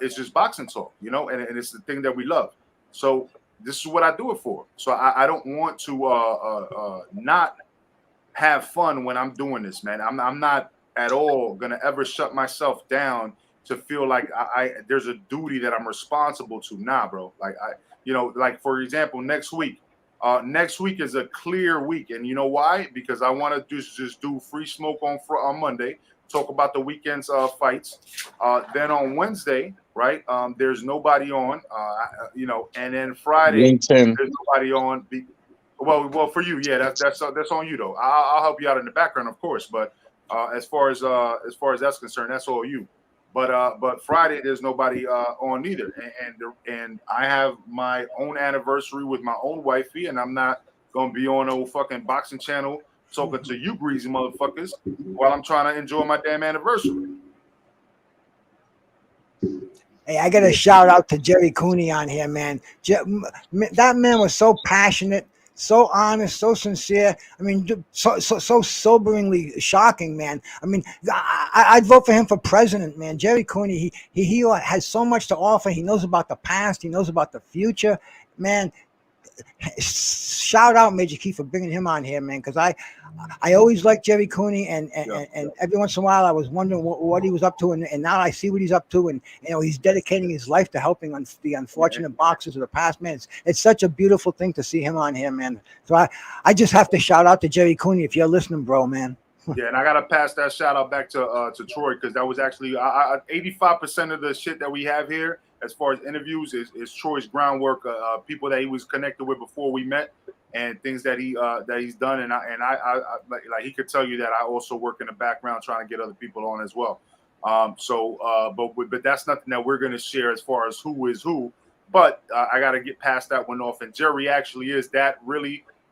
it's just boxing talk, and it's the thing that we love. So this is what I do it for. So I don't want to not have fun when I'm doing this, man. I'm not at all gonna ever shut myself down to feel like there's a duty that I'm responsible to. Nah, bro. Like like for example, next week is a clear week, and you know why? Because I want to just do free smoke on Monday, talk about the weekend's fights. Then on Wednesday, right? There's nobody on, and then Friday there's nobody on. Well, for you, yeah, that's on you though. I'll help you out in the background, of course, but as far as that's concerned, that's all you. But Friday there's nobody on either, and I have my own anniversary with my own wifey, and I'm not gonna be on no fucking boxing channel talking to you greasy motherfuckers while I'm trying to enjoy my damn anniversary. Hey, I got to shout out to Jerry Cooney on here, man. That man was so passionate, so honest, so sincere. I mean, so soberingly shocking, man. I mean, I'd vote for him for president, man. Jerry Cooney, he has so much to offer. He knows about the past. He knows about the future, man. Shout out Major Key for bringing him on here, man, because I always liked Jerry Cooney, and every once in a while I was wondering what he was up to, and now I see what he's up to, and he's dedicating his life to helping the unfortunate boxers of the past, man. It's such a beautiful thing to see him on here, man. So I just have to shout out to Jerry Cooney if you're listening, bro, man. Yeah, and I gotta pass that shout out back to Troy, because that was actually 85% of the shit that we have here as far as interviews is Troy's groundwork, people that he was connected with before we met, and things that he's done, and I like he could tell you that I also work in the background trying to get other people on as well. But that's nothing that we're gonna share as far as who is who. But I gotta get past that one off. And Jerry actually is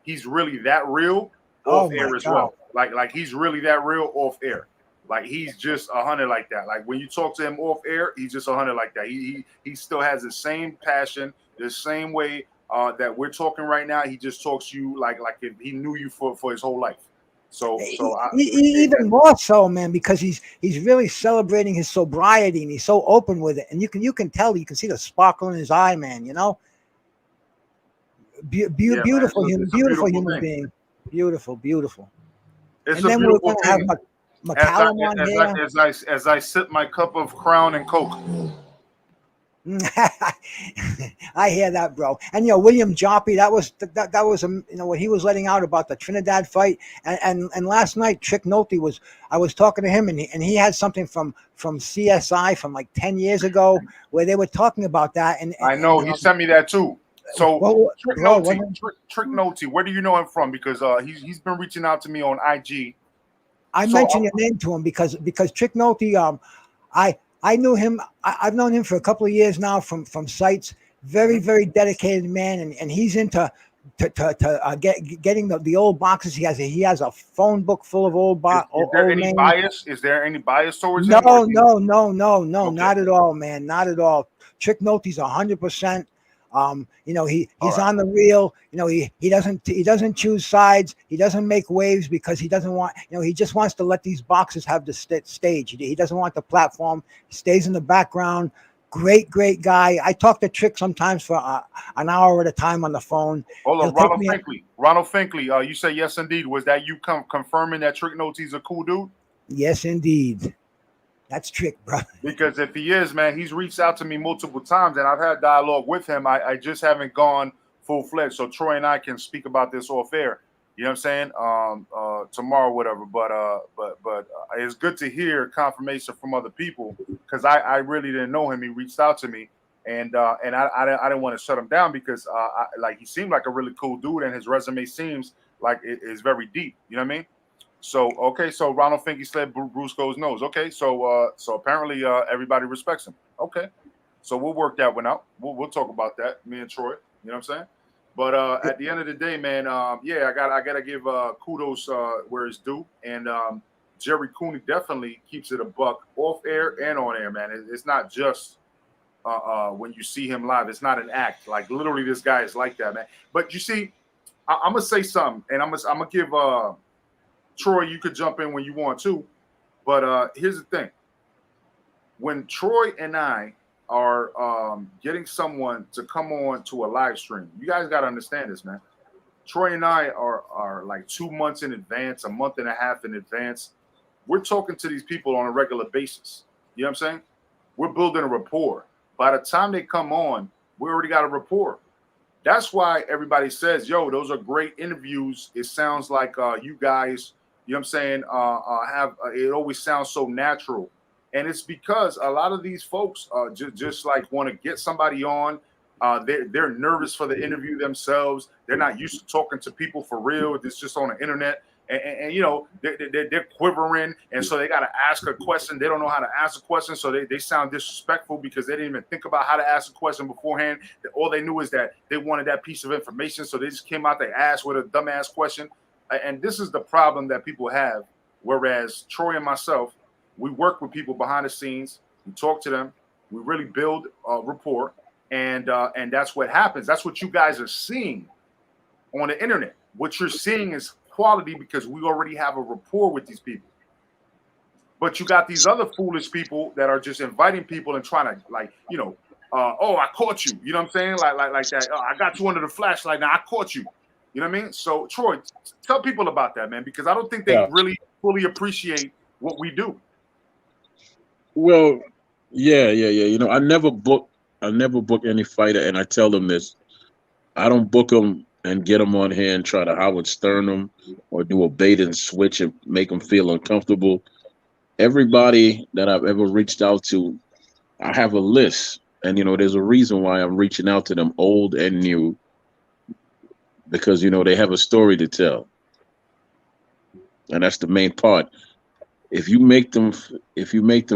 he's really that real off air as well. Like he's really that real off air. Like he's just 100 like that. Like when you talk to him off air, he's just 100 like that. He still has the same passion, the same way that we're talking right now. He just talks to you like if he knew you for his whole life. So even more so, man, because he's really celebrating his sobriety, and he's so open with it, and you can tell, you can see the sparkle in his eye, man. Beautiful human being, beautiful. It's And a then we're beautiful gonna have thing. McCallum on here. As I sip my cup of Crown and Coke. I hear that, bro. And William Joppy, that was what he was letting out about the Trinidad fight. And last night, Trick Nolte I was talking to him, and he had something from CSI from like 10 years ago where they were talking about that. And I know he sent me that too. So Trick Nolte, where do you know him from? Because he's been reaching out to me on IG. I mentioned your name to him because Trick Nolte, I knew him. I've known him for a couple of years now from sites. Very, very dedicated man, and he's into getting the old boxes. He has a phone book full of old boxes. Is there any bias? Is there any bias towards him? No, okay. Not at all, man. Not at all. Trick Nolte's 100%. He's on the reel. He doesn't choose sides. He doesn't make waves because he doesn't want. He just wants to let these boxers have the stage. He doesn't want the platform. He stays in the background. Great guy. I talk to Trick sometimes for an hour at a time on the phone. Hold on, Ronald Finkley. You say yes, indeed. Was that you confirming that Trick Nolte's a cool dude? Yes, indeed. That's Trick, bro. Because if he is, man, he's reached out to me multiple times, and I've had dialogue with him. I just haven't gone full-fledged, so Troy and I can speak about this off air. You know what I'm saying? Tomorrow, whatever. But it's good to hear confirmation from other people because I really didn't know him. He reached out to me, and I didn't want to shut him down because he seemed like a really cool dude, and his resume seems like it is very deep. You know what I mean? So so Ronald Finkley said Bruce goes nose. Okay, so apparently everybody respects him. Okay, so we'll work that one out. We'll talk about that, me and Troy. You know what I'm saying? But at the end of the day, man, I gotta give kudos where it's due, and Jerry Cooney definitely keeps it a buck off air and on air, man. It's not just when you see him live. It's not an act. Like literally, this guy is like that, man. But you see, I'm gonna say something, and I'm gonna give Troy, you could jump in when you want to, but here's the thing. When Troy and I are getting someone to come on to a live stream, you guys got to understand this, man. Troy and I are like 2 months in advance, a month and a half in advance. We're talking to these people on a regular basis. You know what I'm saying? We're building a rapport. By the time they come on, we already got a rapport. That's why everybody says, yo, those are great interviews. It sounds like you guys, you know what I'm saying, it always sounds so natural. And it's because a lot of these folks just like want to get somebody on. They're nervous for the interview themselves. They're not used to talking to people for real. It's just on the internet. And they're quivering. And so they got to ask a question. They don't know how to ask a question. So they sound disrespectful because they didn't even think about how to ask a question beforehand. All they knew is that they wanted that piece of information. So they just came out, they asked with a dumbass question. And this is the problem that people have. Whereas Troy and myself, we work with people behind the scenes. We talk to them. We really build rapport. And that's what happens. That's what you guys are seeing on the internet. What you're seeing is quality because we already have a rapport with these people. But you got these other foolish people that are just inviting people and trying to oh, I caught you. You know what I'm saying? Like that. Oh, I got you under the flashlight. Now I caught you. You know what I mean? So Troy, tell people about that, man, because I don't think they really fully appreciate what we do. Well, yeah. I never book any fighter, and I tell them this. I don't book them and get them on here and try to Howard Stern them or do a bait and switch and make them feel uncomfortable. Everybody that I've ever reached out to, I have a list. And, there's a reason why I'm reaching out to them, old and new, because, they have a story to tell. And that's the main part. If you make them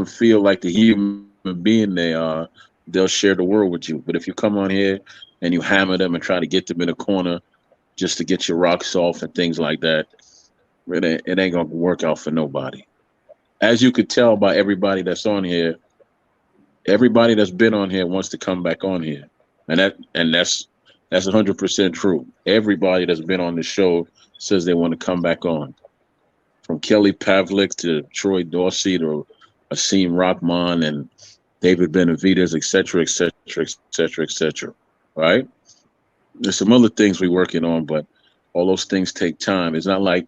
feel like the human being they are, they'll share the world with you. But if you come on here and you hammer them and try to get them in a corner just to get your rocks off and things like that, it ain't gonna work out for nobody. As you could tell by everybody that's on here, everybody that's been on here wants to come back on here, and that's 100% true. Everybody that's been on the show says they want to come back on. From Kelly Pavlik to Troy Dorsey to Asim Rahman and David Benavidez, etc. Right? There's some other things we're working on, but all those things take time. It's not like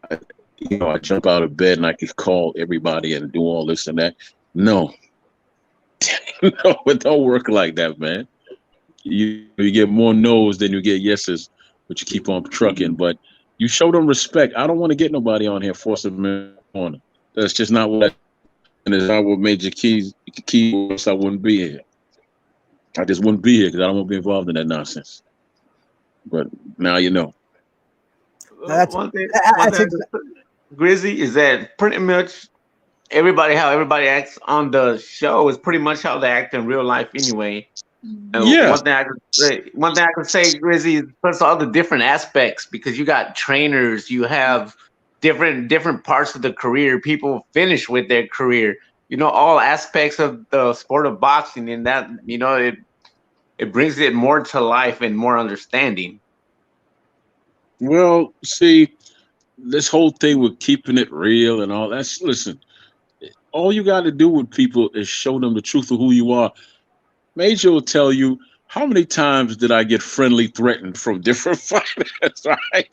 I jump out of bed and I could call everybody and do all this and that. No, no, it don't work like that, man. You get more no's than you get yeses, but you keep on trucking. But you show them respect. I don't want to get nobody on here forcing them in the corner. That's just not what. And it's not what Major Key was. I wouldn't be here. I just wouldn't be here because I don't want to be involved in that nonsense. But now you know. That's one thing Grizzy, is that pretty much how everybody acts on the show is pretty much how they act in real life anyway. And Yeah. One thing I can say, Grizzy, is plus all the different aspects, because you got trainers, you have different parts of the career. People finish with their career. All aspects of the sport of boxing, and that it brings it more to life and more understanding. Well, see, this whole thing with keeping it real and all that. Listen, all you got to do with people is show them the truth of who you are. Major will tell you, how many times did I get friendly threatened from different fighters, right?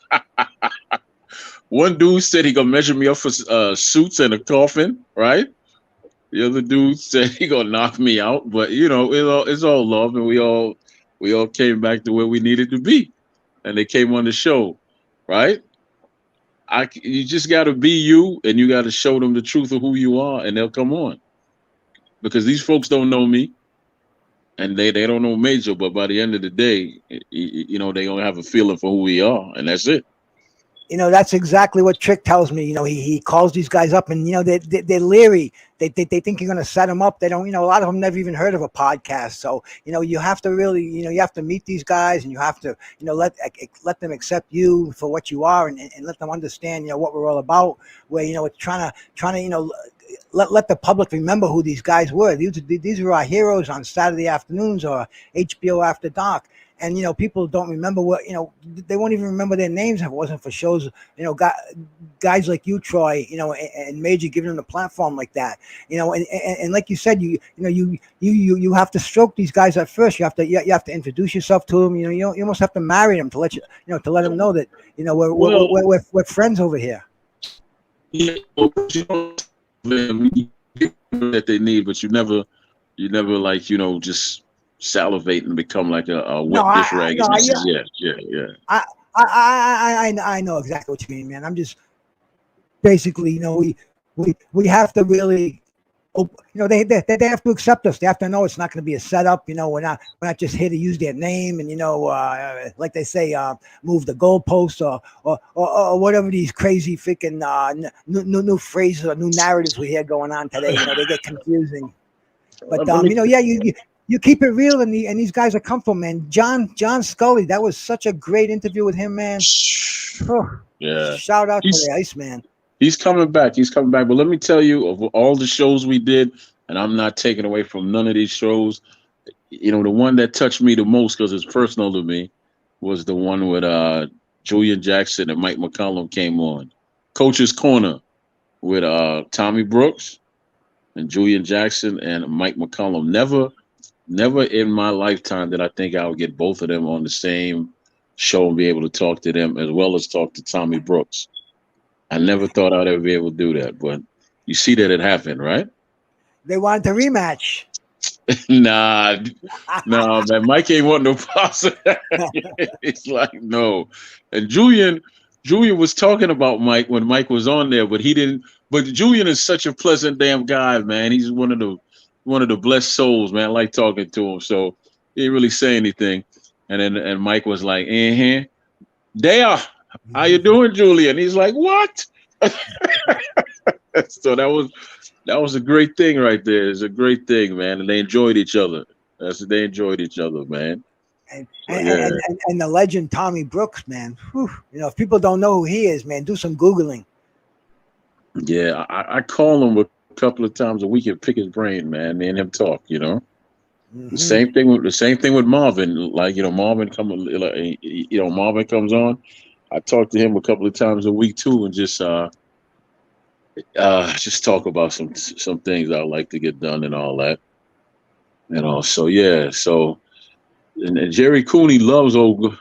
One dude said he gonna measure me up for suits and a coffin, right? The other dude said he gonna knock me out, but it's all love, and we all came back to where we needed to be, and they came on the show, right? You just got to be you, and you got to show them the truth of who you are, and they'll come on. Because these folks don't know me, and they don't know Major, but by the end of the day, they gonna have a feeling for who we are, and that's it. That's exactly what Trick tells me. He calls these guys up, and they're leery. They think you're going to set them up. They don't. A lot of them never even heard of a podcast. So you have to really, you have to meet these guys, and you have to, let them accept you for what you are, and let them understand, what we're all about. Where it's trying to, let the public remember who these guys were. These were our heroes on Saturday afternoons or HBO After Dark. And, people don't remember they won't even remember their names if it wasn't for shows, guys like you, Troy, and Major giving them a platform like that, and like you said, you have to stroke these guys at first. You have to introduce yourself to them. You almost have to marry them to let them know that, we're friends over here. Yeah, that they need, but you never like, just salivate and become like a wet dish rag. Yeah. I know exactly what you mean, man. I'm just basically, we have to really, they have to accept us. They have to know it's not going to be a setup. We're not just here to use their name and like they say, move the goalposts or whatever these crazy freaking new phrases or new narratives we hear going on today. They get confusing. But you keep it real, and these guys are comfortable, man. John Scully, that was such a great interview with him, man. Yeah. Shout out to the Iceman. He's coming back. But let me tell you, of all the shows we did, and I'm not taking away from none of these shows, the one that touched me the most because it's personal to me was the one with Julian Jackson and Mike McCollum came on. Coach's Corner with Tommy Brooks and Julian Jackson and Mike McCollum. Never in my lifetime did I think I would get both of them on the same show and be able to talk to them as well as talk to Tommy Brooks. I never thought I'd ever be able to do that, but you see that it happened, right? They wanted to rematch. Nah, man. Mike ain't want no parts of that. It's like, no. And Julian was talking about Mike when Mike was on there, but he didn't. But Julian is such a pleasant damn guy, man. He's one of the blessed souls, man. I like talking to him. So he didn't really say anything. And Mike was like, there. How you doing, Julian? He's like, what? So that was a great thing right there. It's a great thing, man. And they enjoyed each other. They enjoyed each other, man. And the legend Tommy Brooks, man. Whew. If people don't know who he is, man, do some Googling. Yeah, I call him a couple of times a week and pick his brain, man. Me and him talk, Mm-hmm. The same thing with Marvin. Like, Marvin comes on. I talk to him a couple of times a week too, and just talk about some things I'd like to get done and all that. So yeah. So and Jerry Cooney loves old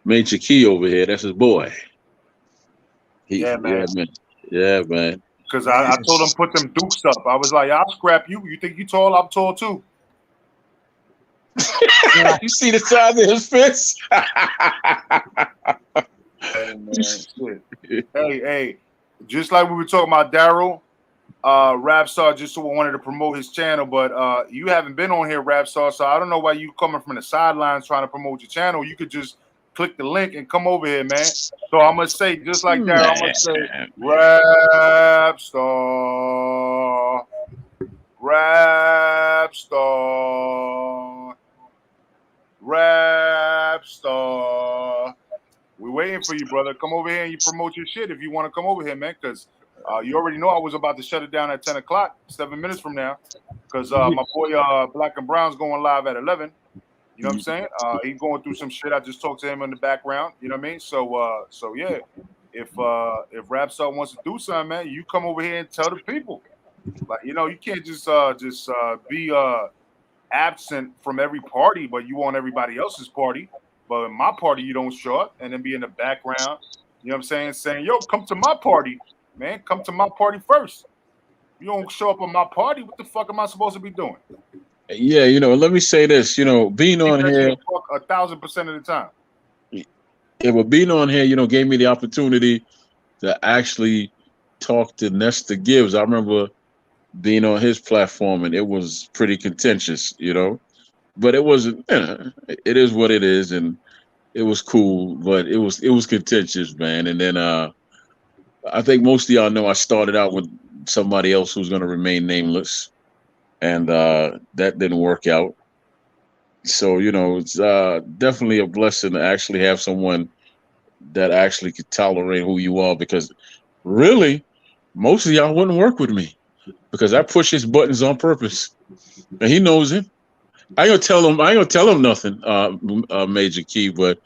Major Key over here. That's his boy. Yeah, man. Yeah, man. Because I told him put them dukes up. I was like, I'll scrap you. You think you tall? I'm tall too. You see the size of his fist? Hey, man, shit. Hey, just like we were talking about Daryl, Rapstar just wanted to promote his channel, but you haven't been on here, Rapstar, so I don't know why you coming from the sidelines trying to promote your channel. You could just click the link and come over here, man. So I'm gonna say, just like that, I'm gonna say Rapstar. We're waiting for you, brother. Come over here and you promote your shit if you want to come over here, man, because you already know I was about to shut it down at 10 o'clock, 7 minutes from now, because my boy Black and Brown's going live at 11. You know what I'm saying? He's going through some shit. I just talked to him in the background. You know what I mean? So yeah, if Rapstar wants to do something, man, you come over here and tell the people. Like, you know, you can't just be absent from every party, but you want everybody else's party. But in my party, you don't show up and then be in the background. You know what I'm saying? Yo, come to my party, man. Come to my party first. You don't show up on my party. What the fuck am I supposed to be doing? Yeah, you know, let me say this, you know, being on here 1,000% of the time. Yeah, but being on here, you know, gave me the opportunity to actually talk to Nesta Gibbs. I remember being on his platform and it was pretty contentious, you know, but it wasn't, you know, it is what it is. And it was cool, but it was contentious, man. And then I think most of y'all know I started out with somebody else who's going to remain nameless, and that didn't work out. So, you know, it's definitely a blessing to actually have someone that actually could tolerate who you are, because really most of y'all wouldn't work with me because I push his buttons on purpose, and he knows it. I ain't gonna tell him nothing, Major Key, but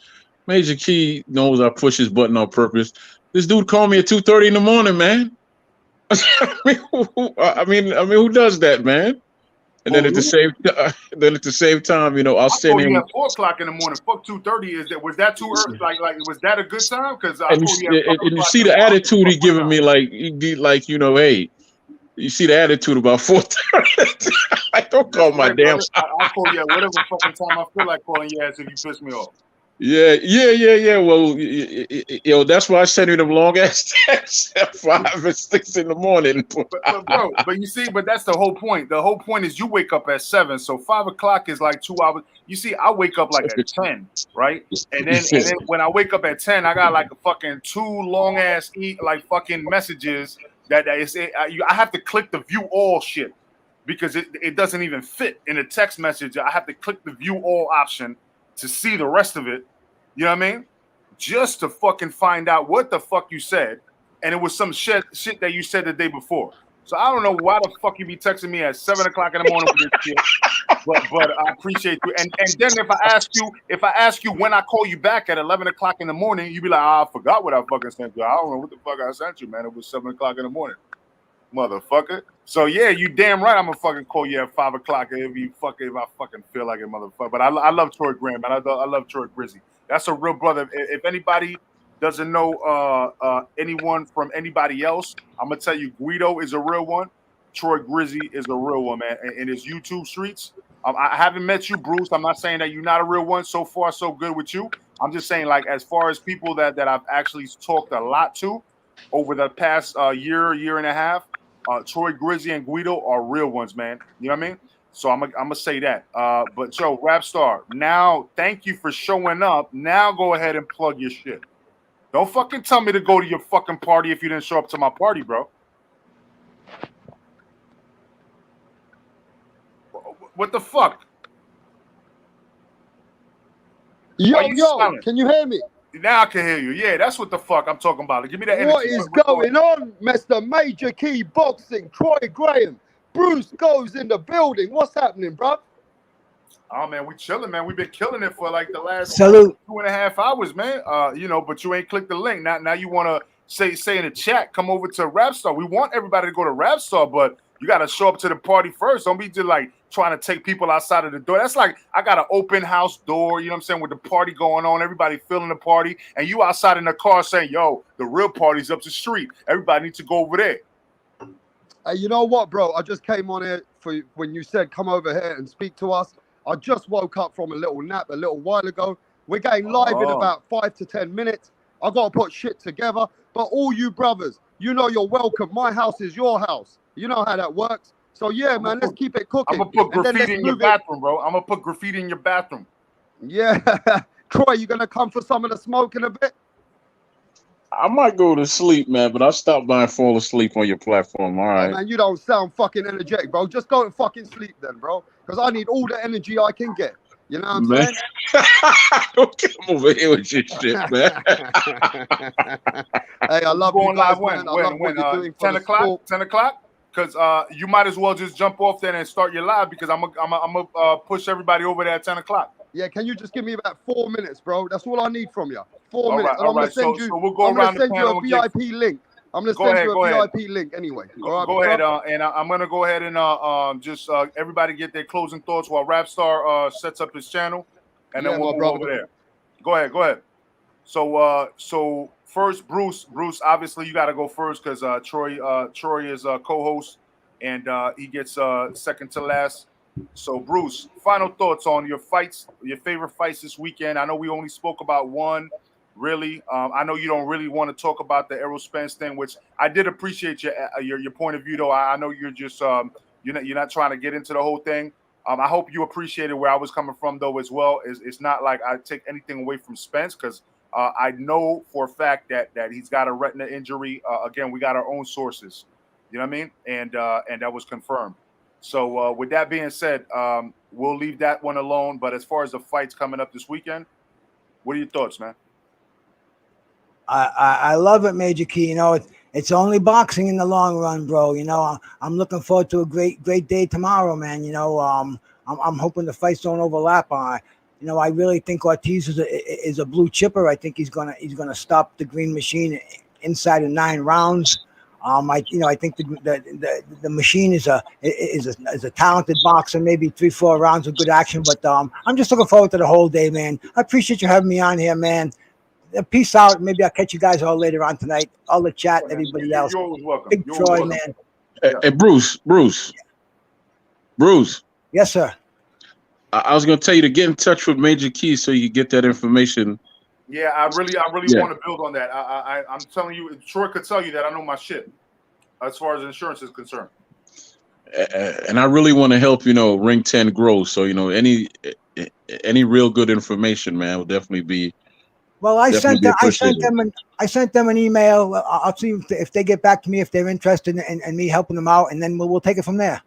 Major Key knows I push his button on purpose. This dude called me at 2:30 in the morning, man. I mean, who does that, man? And then at the same time, you know, I'll send him at 4 o'clock in the morning. Fuck 2:30. Was that too early? Like was that a good time? Because you see the attitude he giving me, like he'd be like, you know, hey, you see the attitude about 4:30. I don't call my damn. I'll call you at whatever fucking time I feel like calling your ass if you piss me off. Yeah. Well, you know, that's why I send you them long ass texts at 5 and 6 in the morning. But you see, but that's the whole point. The whole point is you wake up at 7, so 5 o'clock is like 2 hours. You see, I wake up like at 10, right? And then when I wake up at 10, I got like a fucking 2 long ass like fucking messages that I have to click the view all shit because it doesn't even fit in a text message. I have to click the view all option to see the rest of it. You know what I mean? Just to fucking find out what the fuck you said. And it was some shit that you said the day before. So I don't know why the fuck you be texting me at 7 o'clock in the morning with this shit. But I appreciate you. And then if I ask you when I call you back at 11 o'clock in the morning, you be like, I forgot what I fucking sent you. I don't know what the fuck I sent you, man. It was 7 o'clock in the morning. Motherfucker. So yeah, you damn right I'm gonna fucking call you at 5 o'clock if I fucking feel like it, motherfucker. But I love Troy Graham, man. I love Troy Grizzy. That's a real brother. If anybody doesn't know anyone from anybody else, I'm gonna tell you Guido is a real one. Troy Grizzy is a real one, man. In his YouTube streets. I haven't met you, Bruce. I'm not saying that you're not a real one. So far, so good with you. I'm just saying, like, as far as people that I've actually talked a lot to over the past year and a half, Troy Grizzy and Guido are real ones, man. You know what I mean? So I'm gonna say that. But Joe, Rapstar, now thank you for showing up. Now go ahead and plug your shit. Don't fucking tell me to go to your fucking party if you didn't show up to my party, bro. What the fuck? Yo, can you hear me? Now I can hear you. Yeah, that's what the fuck I'm talking about. Give me that energy. What is going on, Mr. Major Key Boxing? Troy Graham. Bruce goes in the building. What's happening, bro? Oh, man, we chilling, man. We've been killing it for like the last Salute. 2.5 hours, man. You know, but you ain't clicked the link. Now you want to say in the chat, come over to Rapstar. We want everybody to go to Rapstar, but you got to show up to the party first. Don't be just like trying to take people outside of the door. That's like I got an open house door, you know what I'm saying, with the party going on, everybody feeling the party, and you outside in the car saying, yo, the real party's up the street. Everybody needs to go over there. Hey, you know what, bro? I just came on here for when you said come over here and speak to us. I just woke up from a little nap a little while ago. We're going live in about 5 to 10 minutes. I got to put shit together. But all you brothers, you know you're welcome. My house is your house. You know how that works. So yeah, man, let's keep it cooking. I'm gonna put graffiti in your bathroom, bro. I'm gonna put graffiti in your bathroom. Yeah. Troy, you gonna come for some of the smoke in a bit? I might go to sleep, man, but I'll stop by and fall asleep on your platform. All right. Oh, man, you don't sound fucking energetic, bro. Just go and fucking sleep then, bro. Because I need all the energy I can get. You know what I'm saying? Don't come over here with your shit, man. Hey, I love you guys, man. I love when, what you're doing for 10 the o'clock? sport. 10 o'clock? Because you might as well just jump off there and start your live because I'm gonna push everybody over there at 10 o'clock. Yeah, can you just give me about 4 minutes, bro? That's all I need from you. 4 All minutes. right, And I'm all gonna right. send So you. we'll go I'm gonna around the send you panel a and get- VIP link. I'm gonna Go send ahead, you go a ahead. VIP link anyway. All right, Go ahead, bro? and I'm gonna go ahead and just everybody get their closing thoughts while Rapstar sets up his channel, and Yeah, then we'll my move brother. over there. Go ahead. So first, Bruce, obviously you got to go first because Troy is co-host, and he gets second to last. So Bruce, final thoughts on your fights, your favorite fights this weekend. I know we only spoke about one. Really, I know you don't really want to talk about the Errol Spence thing, which I did appreciate your point of view, though. I know you're just you're not trying to get into the whole thing. I hope you appreciated where I was coming from, though, as well. It's not like I take anything away from Spence because I know for a fact that he's got a retina injury. Again, we got our own sources, you know what I mean, and that was confirmed. So with that being said, we'll leave that one alone. But as far as the fights coming up this weekend, what are your thoughts, man? I love it, Major Key. You know, it's only boxing in the long run, bro. You know, I'm looking forward to a great day tomorrow, man. You know, I'm hoping the fights don't overlap. You know, I really think Ortiz is a blue chipper. I think he's gonna stop the Green Machine inside of 9 rounds. I think the Machine is a talented boxer. Maybe 3-4 rounds of good action, but I'm just looking forward to the whole day, man. I appreciate you having me on here, man. Peace out. Maybe I'll catch you guys all later on tonight. All the chat, everybody else. You're always welcome. Big You're Troy, always man. Hey, Bruce. Yes, sir. I was gonna tell you to get in touch with Major Key so you get that information. Yeah, I really Yeah. want to build on that. I'm telling you, Troy could tell you that I know my shit as far as insurance is concerned. And I really want to help, Ring 10 grow. So, any real good information, man, will definitely be. Well, I sent appreciated. them an email. I'll see if they get back to me if they're interested in me helping them out, and then we'll take it from there.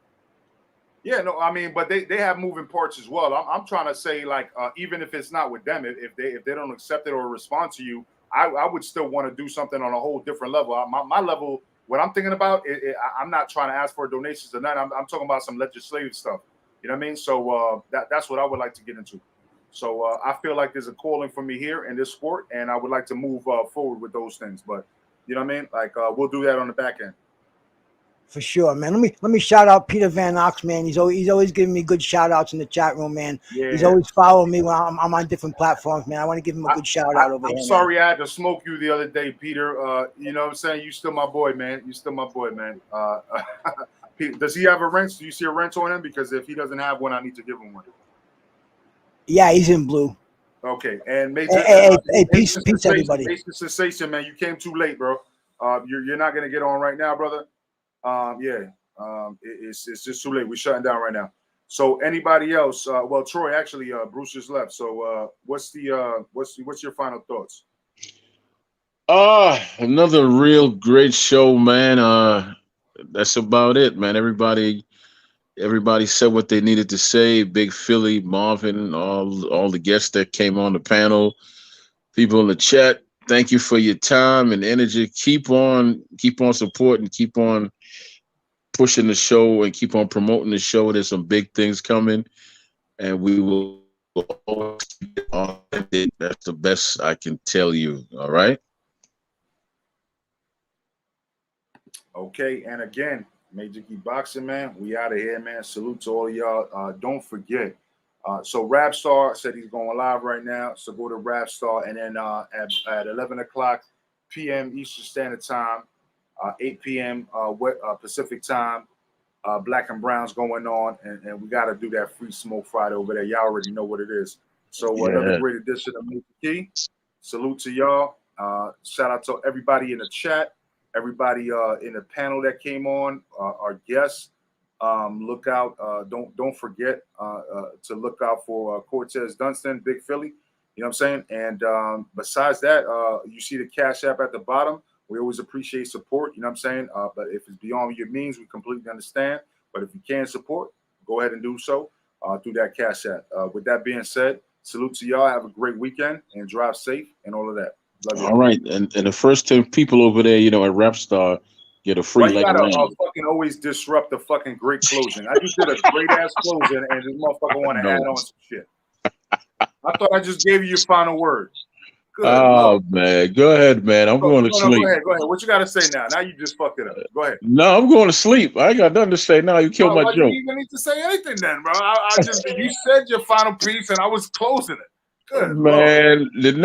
Yeah, no, I mean, but they have moving parts as well. I'm trying to say, like, even if it's not with them, if they don't accept it or respond to you, I would still want to do something on a whole different level. My level, what I'm thinking about, I'm not trying to ask for donations or nothing. I'm talking about some legislative stuff. You know what I mean? So that's what I would like to get into. So I feel like there's a calling for me here in this sport, and I would like to move forward with those things. But you know what I mean? Like we'll do that on the back end. For sure, man. Let me shout out Peter Van Ox, man. He's always giving me good shout outs in the chat room, man. Yeah. He's always following me when I'm on different platforms, man. I want to give him a good shout out over here. I'm sorry I had to smoke you the other day, Peter. You know what I'm saying? You still my boy, man. You still my boy, man. Does he have a wrench? Do you see a wrench on him? Because if he doesn't have one, I need to give him one. Yeah, he's in blue. Okay, and Major, hey, peace, everybody. Major Sensation, man. You came too late, bro. You're not gonna get on right now, brother. It's just too late. We're shutting down right now. So anybody else? Well, Troy, actually, Bruce just left. So what's your final thoughts? Another real great show, man. That's about it, man. Everybody said what they needed to say. Big Philly, Marvin, all the guests that came on the panel, people in the chat. Thank you for your time and energy. Keep on supporting, keep on pushing the show, and keep on promoting the show. There's some big things coming, and we will always keep it authentic. That's the best I can tell you. All right. Okay, and again, Major Key Boxing, man. We out of here, man. Salute to all of y'all. Don't forget. So Rapstar said he's going live right now. So go to Rapstar, and then at 11 o'clock p.m. Eastern Standard Time, 8 p.m. Pacific Time, Black and Brown's going on, and we got to do that Free Smoke Friday over there. Y'all already know what it is. So another great edition of Major Key. Salute to y'all. Shout out to everybody in the chat, everybody in the panel that came on, our guests. Look out! Don't forget to look out for Cortez Dunstan, Big Philly. You know what I'm saying? And besides that, you see the Cash App at the bottom. We always appreciate support. You know what I'm saying? But if it's beyond your means, we completely understand. But if you can support, go ahead and do so through that Cash App. With that being said, salute to y'all. Have a great weekend and drive safe and all of that. Love you. All right, and the first 10 people over there, you know, at Rapstar get a free. Why you gotta fucking always disrupt the fucking great closing? I just did a great ass closing, and this motherfucker want to add on some shit. I thought I just gave you your final word. Good. Oh man, go ahead, man. I'm going to sleep. Go ahead. What you got to say now? Now you just fucked it up. Go ahead. No, I'm going to sleep. I ain't got nothing to say now. You killed my joke. You even need to say anything then, bro. I just you said your final piece, and I was closing it. Good, man. The name.